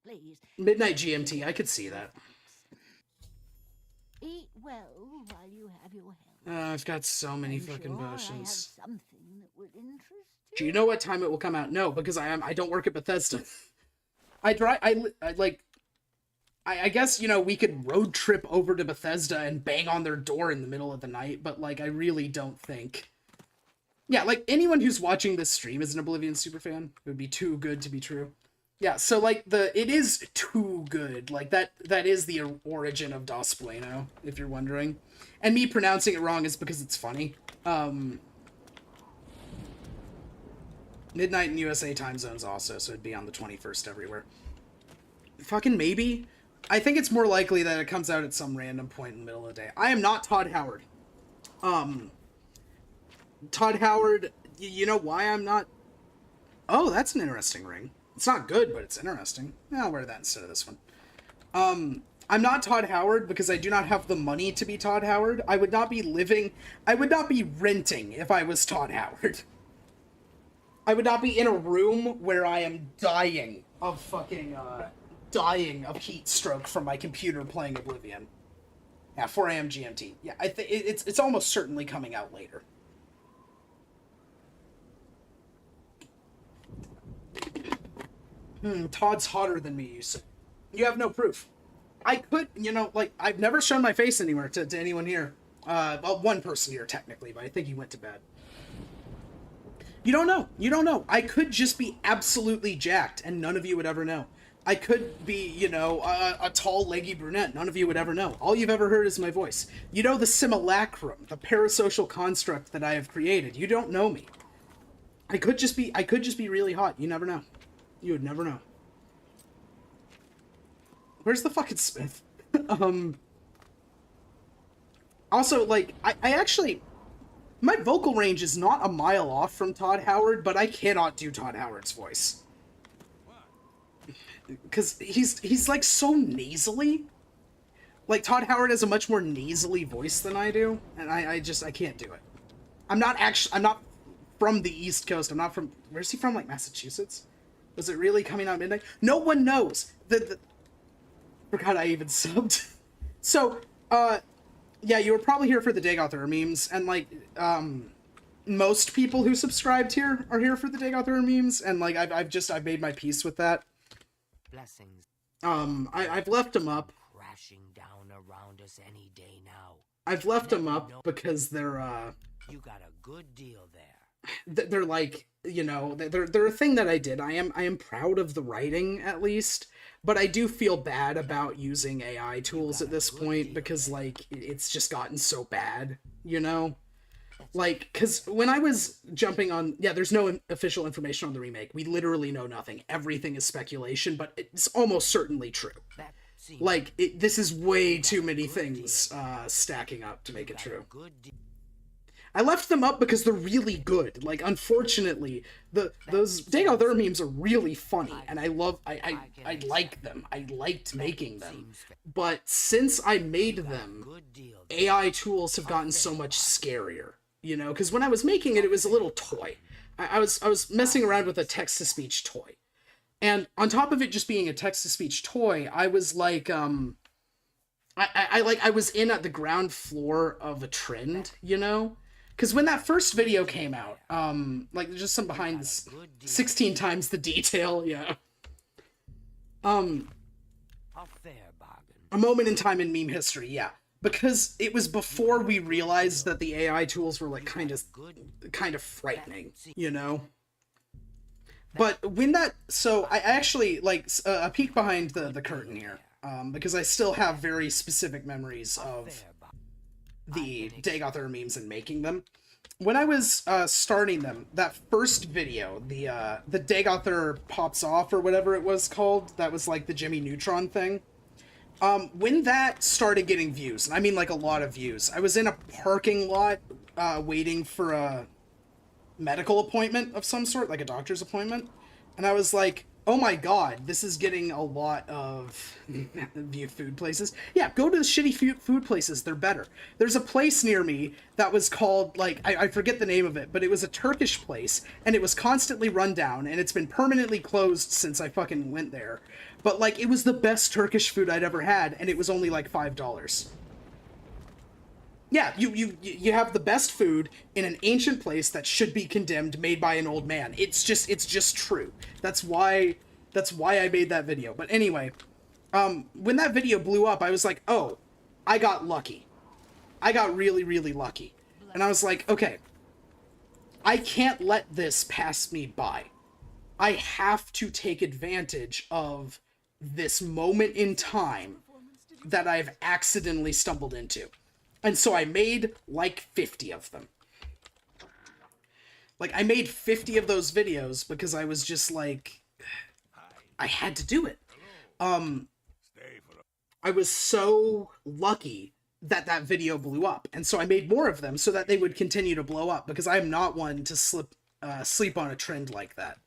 Please. Midnight GMT, I could see that. Eat well while you have your health. I've got so many fucking sure potions. I have something that will interest you. Do you know what time it will come out? No, because I don't work at Bethesda. I guess, you know, we could road trip over to Bethesda and bang on their door in the middle of the night, but, like, I really don't think... Yeah, like, anyone who's watching this stream is an Oblivion superfan. It would be too good to be true. Yeah, so, like, it is too good. Like, that is the origin of Dos Bueno, if you're wondering. And me pronouncing it wrong is because it's funny. Midnight in USA time zones also, so it'd be on the 21st everywhere. Fucking maybe. I think it's more likely that it comes out at some random point in the middle of the day. I am not Todd Howard. Todd Howard, you know why I'm not... Oh, that's an interesting ring. It's not good, but it's interesting. Yeah, I'll wear that instead of this one. I'm not Todd Howard because I do not have the money to be Todd Howard. I would not be renting if I was Todd Howard. I would not be in a room where I am dying of heat stroke from my computer playing Oblivion. Yeah, 4 a.m. GMT. Yeah, I think it's almost certainly coming out later. Todd's hotter than me, you say. You have no proof. I could, like, I've never shown my face anywhere to anyone here. Well, one person here, technically, but I think he went to bed. You don't know. You don't know. I could just be absolutely jacked, and none of you would ever know. I could be, a tall, leggy brunette. None of you would ever know. All you've ever heard is my voice. You know the simulacrum, the parasocial construct that I have created. You don't know me. I could just be really hot. You never know. You would never know. Where's the fucking Smith? Also, like, I actually... My vocal range is not a mile off from Todd Howard, but I cannot do Todd Howard's voice. Because he's like, so nasally. Like, Todd Howard has a much more nasally voice than I do, and I can't do it. I'm not from the East Coast. I'm not from... Where's he from? Like, Massachusetts? Was it really coming out midnight? No one knows. Forgot I even subbed. So, yeah, you were probably here for the Dagoth memes, and, like, most people who subscribed here are here for the Dagoth memes, and, like, I've made my peace with that. Blessings. I've left them up. Crashing down around us any day now. I've left them up because they're, You got a good deal there. They're like, they're a thing that I did. I am proud of the writing, at least, but I do feel bad about using AI tools at this point because, like, it's just gotten so bad, Like, because when I was jumping on... Yeah, there's no official information on the remake. We literally know nothing. Everything is speculation, but it's almost certainly true. Like, this is way too many things stacking up to make it true. I left them up because they're really good. Like, unfortunately, those Dagoth memes are really funny, and I like them. I liked making them. But since I made them, AI tools have gotten so much scarier. Because when I was making it, it was a little toy. I was messing around with a text-to-speech toy. And on top of it just being a text-to-speech toy, I was like, I was in at the ground floor of a trend, Because when that first video came out, like, just some behind this 16 times the detail, yeah. A moment in time in meme history, yeah. Because it was before we realized that the AI tools were, like, kind of frightening, But when that... So, I actually, like, a peek behind the curtain here, because I still have very specific memories of the Dagoth memes and making them. When I was starting them, that first video, the Dagoth pops off or whatever it was called, that was like the Jimmy Neutron thing. When that started getting views, and I mean like a lot of views, I was in a parking lot waiting for a medical appointment of some sort, like a doctor's appointment, and I was like, oh my god, this is getting a lot of view food places. Yeah, go to the shitty food places, they're better. There's a place near me that was called, like, I forget the name of it, but it was a Turkish place, and it was constantly run down, and it's been permanently closed since I fucking went there. But, like, it was the best Turkish food I'd ever had, and it was only, like, $5. Yeah, you have the best food in an ancient place that should be condemned, made by an old man. It's just true. That's why I made that video. But anyway, when that video blew up, I was like, oh, I got lucky. I got really, really lucky. And I was like, okay, I can't let this pass me by. I have to take advantage of this moment in time that I've accidentally stumbled into. And so I made like 50 of them. Like, I made 50 of those videos because I was just like, I had to do it. I was so lucky that that video blew up. And so I made more of them so that they would continue to blow up, because I'm not one to sleep on a trend like that.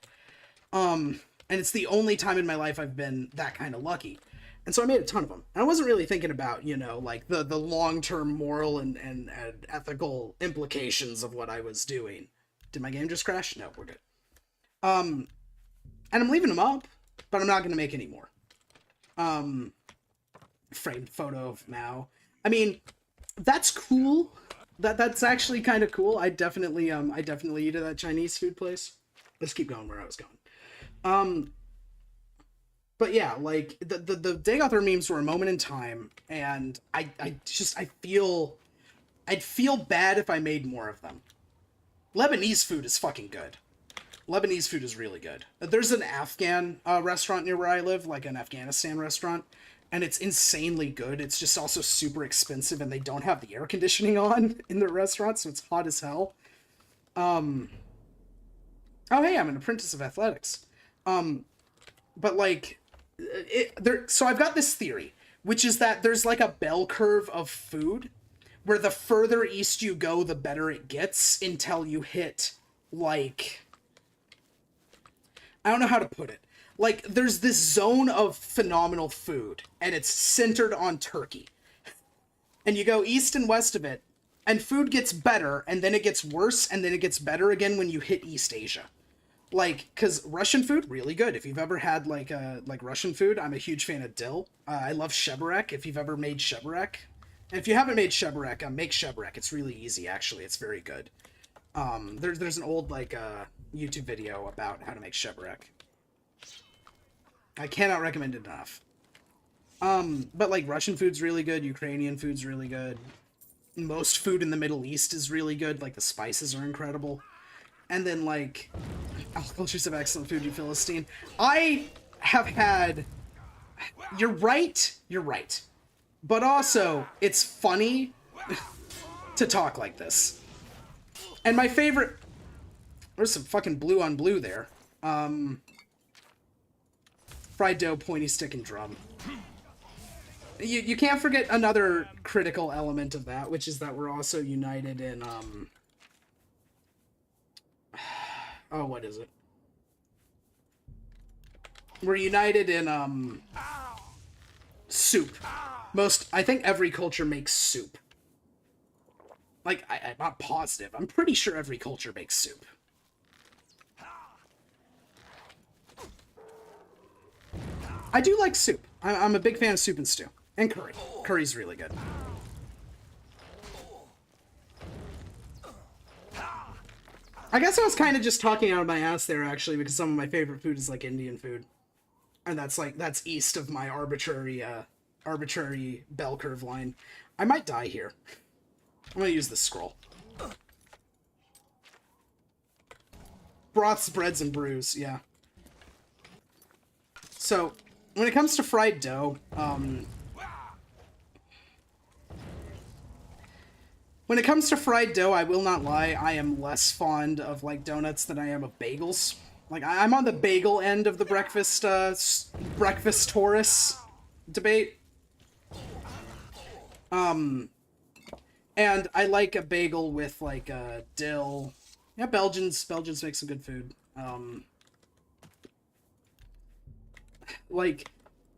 And it's the only time in my life I've been that kind of lucky. And so I made a ton of them. And I wasn't really thinking about, you know, like the long-term moral and ethical implications of what I was doing. Did my game just crash? No, we're good. And I'm leaving them up, but I'm not going to make any more. Framed photo of Mao. I mean, that's cool. That's actually kind of cool. I definitely eat at that Chinese food place. Let's keep going where I was going. But yeah, like the Dagoth memes were a moment in time, and I'd feel bad if I made more of them. Lebanese food is fucking good. Lebanese food is really good. There's an Afghan restaurant near where I live, like an Afghanistan restaurant, and it's insanely good. It's just also super expensive, and they don't have the air conditioning on in their restaurant, so it's hot as hell. Oh hey, I'm an apprentice of athletics. But like, so I've got this theory, which is that there's like a bell curve of food, where the further east you go, the better it gets, until you hit, like, I don't know how to put it. Like, there's this zone of phenomenal food, and it's centered on Turkey. And you go east and west of it, and food gets better, and then it gets worse, and then it gets better again when you hit East Asia. Like, because Russian food, really good. If you've ever had, like Russian food, I'm a huge fan of dill. I love shebarek, if you've ever made shebarek. And if you haven't made shebarek, make shebarek. It's really easy, actually. It's very good. There's an old, like, YouTube video about how to make shebarek. I cannot recommend it enough. But, like, Russian food's really good. Ukrainian food's really good. Most food in the Middle East is really good. Like, the spices are incredible. And then, like, cultures of excellent food, you Philistine. I have had... You're right. But also, it's funny to talk like this. And my favorite... There's some fucking blue on blue there. Fried dough, pointy stick, and drum. You can't forget another critical element of that, which is that we're also united in, oh, what is it? We're united in, soup. I think every culture makes soup. Like, I'm not positive. I'm pretty sure every culture makes soup. I do like soup. I'm a big fan of soup and stew. And curry. Curry's really good. I guess I was kind of just talking out of my ass there, actually, because some of my favorite food is, like, Indian food. And that's east of my arbitrary bell curve line. I might die here. I'm gonna use this scroll. Broths, breads, and brews, yeah. So, when it comes to fried dough, I will not lie, I am less fond of, like, donuts than I am of bagels. Like, I'm on the bagel end of the breakfast Taurus debate. And I like a bagel with, like, dill. Yeah, Belgians make some good food.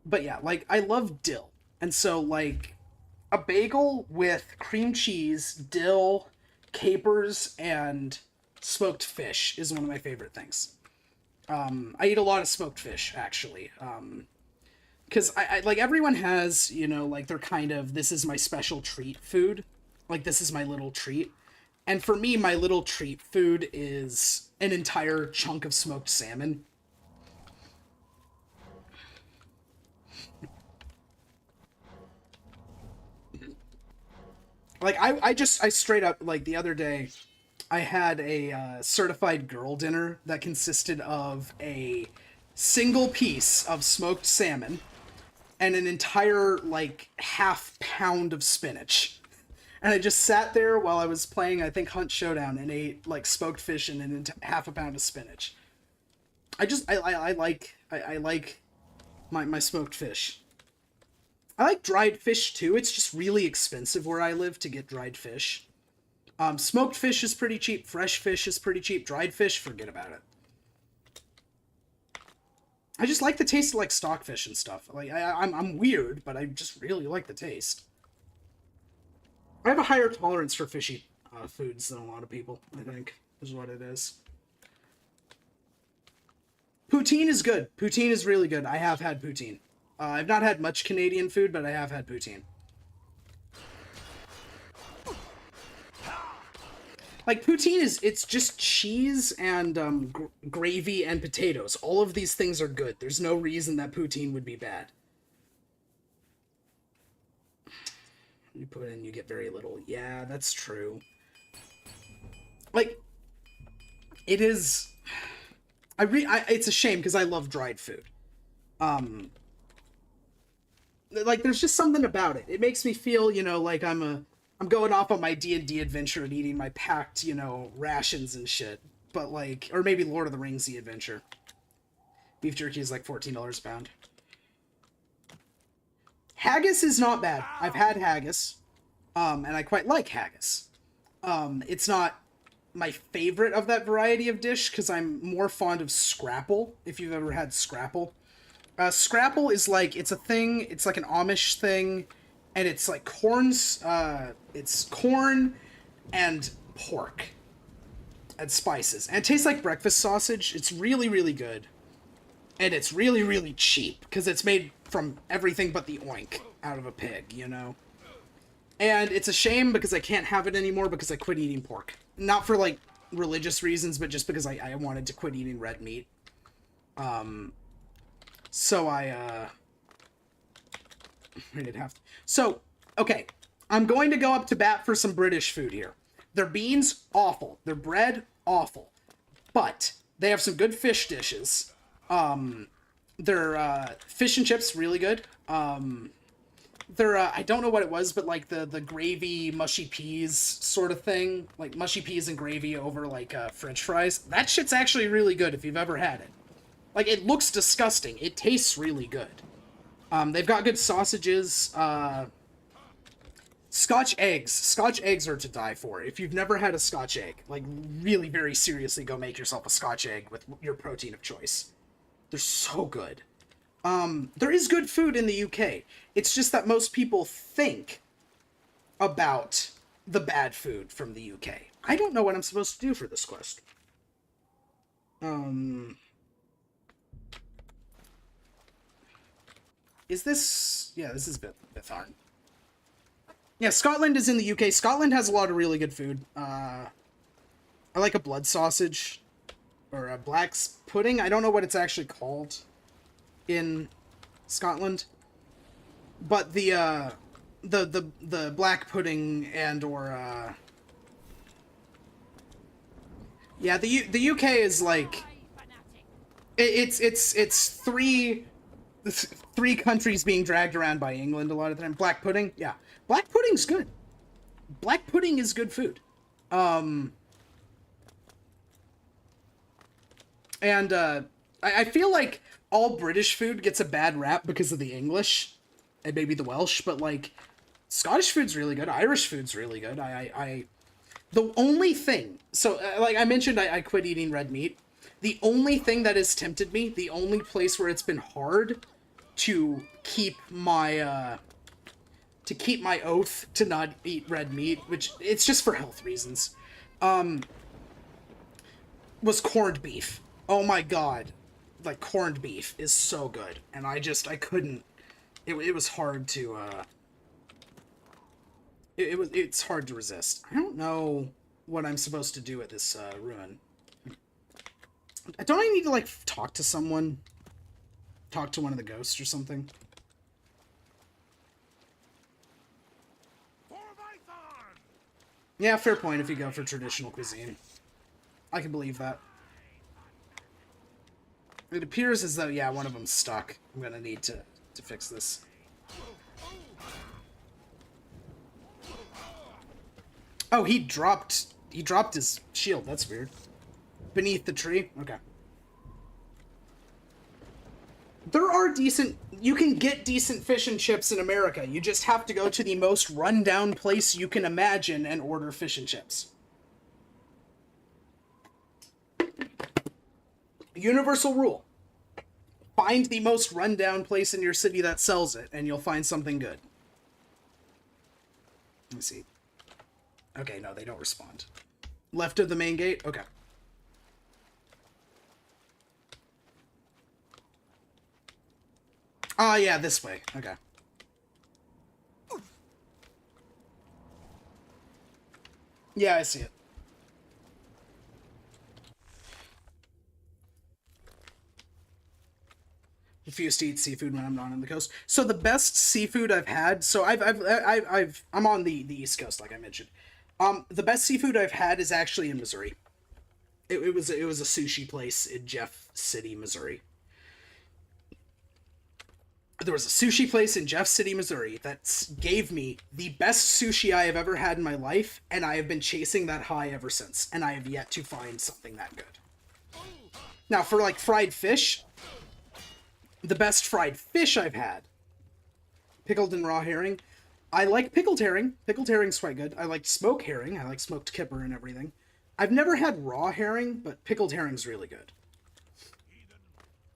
But yeah, like, I love dill. And so, like, a bagel with cream cheese, dill, capers, and smoked fish is one of my favorite things. I eat a lot of smoked fish, actually. Because I like, everyone has, you know, like, their kind of, this is my special treat food. Like, this is my little treat. And for me, my little treat food is an entire chunk of smoked salmon. Like, I straight up, like, the other day, I had a certified girl dinner that consisted of a single piece of smoked salmon and an entire, like, half-pound of spinach. And I just sat there while I was playing, I think, Hunt Showdown, and ate, like, smoked fish and half a pound of spinach. I like my smoked fish. I like dried fish, too. It's just really expensive where I live to get dried fish. Smoked fish is pretty cheap. Fresh fish is pretty cheap. Dried fish, forget about it. I just like the taste of, like, stockfish and stuff. Like, I'm weird, but I just really like the taste. I have a higher tolerance for fishy foods than a lot of people, I think, is what it is. Poutine is good. Poutine is really good. I have had poutine. I've not had much Canadian food, but I have had poutine. Like, poutine it's just cheese and gravy and potatoes. All of these things are good. There's no reason that poutine would be bad. You put in, you get very little. Yeah, that's true. Like, it is... it's a shame, because I love dried food. Like, there's just something about it. It makes me feel, you know, like I'm going off on my D&D adventure and eating my packed, you know, rations and shit. But, like, or maybe Lord of the Rings the adventure. Beef jerky is like $14 a pound. Haggis is not bad. I've had haggis, and I quite like haggis. It's not my favorite of that variety of dish, because I'm more fond of scrapple, if you've ever had scrapple. Scrapple is like, it's a thing, it's like an Amish thing, and it's like it's corn and pork and spices. And it tastes like breakfast sausage. It's really, really good. And it's really, really cheap, because it's made from everything but the oink out of a pig, you know? And it's a shame because I can't have it anymore because I quit eating pork. Not for, like, religious reasons, but just because I wanted to quit eating red meat. So I didn't have to. So, okay. I'm going to go up to bat for some British food here. Their beans, awful. Their bread, awful. But they have some good fish dishes. Their fish and chips, really good. Their I don't know what it was, but like the gravy mushy peas sort of thing, like mushy peas and gravy over like French fries. That shit's actually really good if you've ever had it. Like, it looks disgusting. It tastes really good. They've got good sausages. Scotch eggs. Scotch eggs are to die for. If you've never had a Scotch egg, like, really very seriously go make yourself a Scotch egg with your protein of choice. They're so good. There is good food in the UK. It's just that most people think about the bad food from the UK. I don't know what I'm supposed to do for this quest. Is this... Yeah, this is Bitharn. Yeah, Scotland is in the UK. Scotland has a lot of really good food. I like a blood sausage. Or a black's pudding. I don't know what it's actually called in Scotland. But the black pudding and or yeah, the UK is like it's three countries being dragged around by England a lot of the time. Black pudding, yeah. Black pudding's good. Black pudding is good food. And I feel like all British food gets a bad rap because of the English and maybe the Welsh, but like Scottish food's really good. Irish food's really good. The only thing, so like I mentioned, I quit eating red meat. The only thing that has tempted me, the only place where it's been hard to keep my oath to not eat red meat, which it's just for health reasons, was corned beef. Oh my god, like corned beef is so good, and I couldn't. It was hard to it's hard to resist. I don't know what I'm supposed to do at this ruin. Don't I need to like talk to someone? Talk to one of the ghosts or something? Yeah, fair point if you go for traditional cuisine. I can believe that. It appears as though, yeah, one of them's stuck. I'm gonna need to fix this. Oh, he dropped his shield. That's weird. Beneath the tree? Okay. There are decent... You can get decent fish and chips in America. You just have to go to the most run-down place you can imagine and order fish and chips. Universal rule. Find the most run-down place in your city that sells it, and you'll find something good. Let me see. Okay, no, they don't respond. Left of the main gate? Okay. Ah, yeah, this way. Okay. Yeah, I see it. Refuse to eat seafood when I'm not on the coast. So the best seafood I've had, so I'm on the East Coast, like I mentioned. The best seafood I've had is actually in Missouri. It was a sushi place in Jeff City, Missouri. There was a sushi place in Jeff City, Missouri that gave me the best sushi I have ever had in my life, and I have been chasing that high ever since, and I have yet to find something that good. Now, for like fried fish, the best fried fish I've had, pickled and raw herring. I like pickled herring. Pickled herring's quite good. I like smoked herring. I like smoked kipper and everything. I've never had raw herring, but pickled herring's really good.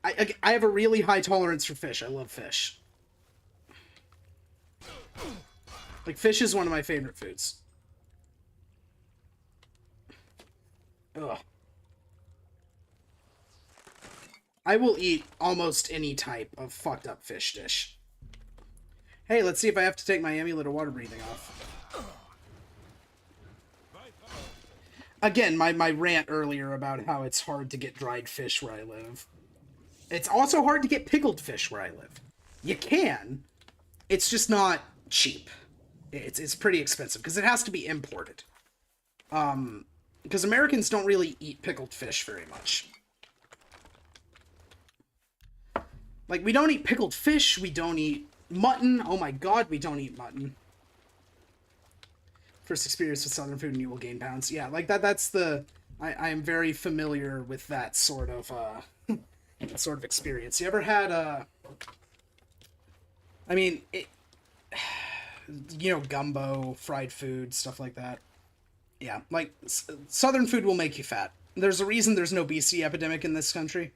I have a really high tolerance for fish. I love fish. Like, fish is one of my favorite foods. Ugh. I will eat almost any type of fucked up fish dish. Hey, let's see if I have to take my amulet of water breathing off. Again, my rant earlier about how it's hard to get dried fish where I live. It's also hard to get pickled fish where I live. You can. It's just not cheap. It's pretty expensive because it has to be imported. Because Americans don't really eat pickled fish very much. Like, we don't eat pickled fish, we don't eat mutton. Oh my god, we don't eat mutton. First experience with southern food and you will gain pounds. Yeah, like that's the... I am very familiar with that sort of, experience. You ever had, I mean, you know, gumbo, fried food, stuff like that. Yeah, like, southern food will make you fat. There's a reason there's an obesity epidemic in this country.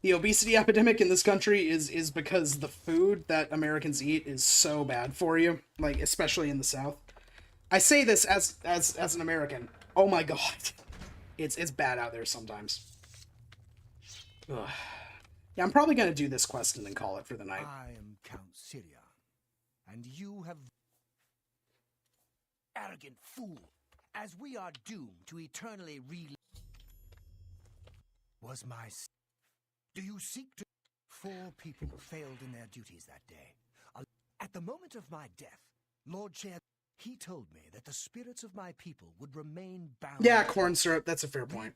The obesity epidemic in this country is because the food that Americans eat is so bad for you, like, especially in the South. I say this as an American. Oh my god. It's bad out there sometimes. Ugh. Yeah, I'm probably gonna do this quest and then call it for the night. I am Count Syria, and you have... Arrogant fool! As we are doomed to eternally was my... Do you seek to... 4 people failed in their duties that day. At the moment of my death, Lord Chair... He told me that the spirits of my people would remain bound... Yeah, corn syrup, that's a fair point.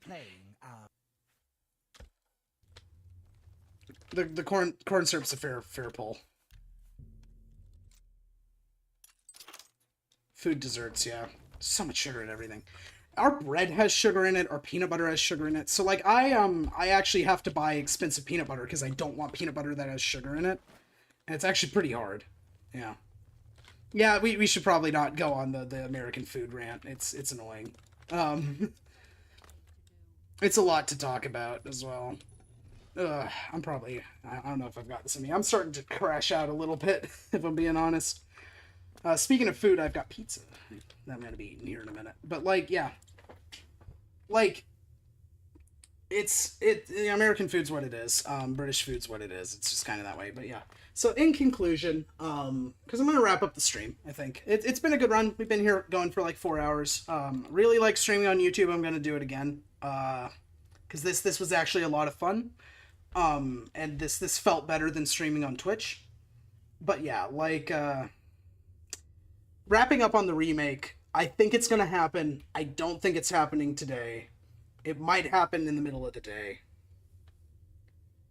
The corn syrup's a fair pull. Food desserts, yeah. So much sugar in everything. Our bread has sugar in it, our peanut butter has sugar in it. So like I actually have to buy expensive peanut butter because I don't want peanut butter that has sugar in it. And it's actually pretty hard. Yeah. Yeah, we should probably not go on the American food rant. It's annoying. It's a lot to talk about as well. I'm probably... I don't know if I've got this in me. I'm starting to crash out a little bit, if I'm being honest. Speaking of food, I've got pizza that I'm going to be eating here in a minute. But, like, yeah. Like, American food's what it is. British food's what it is. It's just kind of that way, but yeah. So, in conclusion, because I'm going to wrap up the stream, I think. It's been a good run. We've been here going for like 4 hours. Really like streaming on YouTube. I'm going to do it again. Because this was actually a lot of fun. And this felt better than streaming on Twitch. But yeah, like, wrapping up on the remake, I think it's gonna happen. I don't think it's happening today. It might happen in the middle of the day.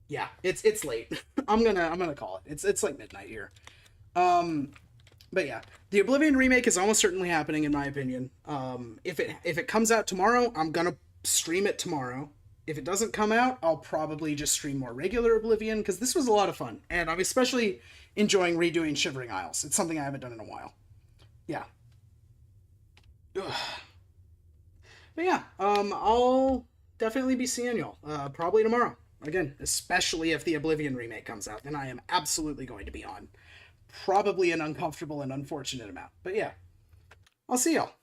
Yeah, it's late. I'm gonna call it. It's like midnight here. But yeah, the Oblivion remake is almost certainly happening in my opinion. If it comes out tomorrow, I'm gonna stream it tomorrow. If it doesn't come out, I'll probably just stream more regular Oblivion, because this was a lot of fun, and I'm especially enjoying redoing Shivering Isles. It's something I haven't done in a while. Yeah. Ugh. But yeah, I'll definitely be seeing y'all, probably tomorrow. Again, especially if the Oblivion remake comes out, then I am absolutely going to be on. Probably an uncomfortable and unfortunate amount. But yeah, I'll see y'all.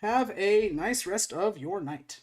Have a nice rest of your night.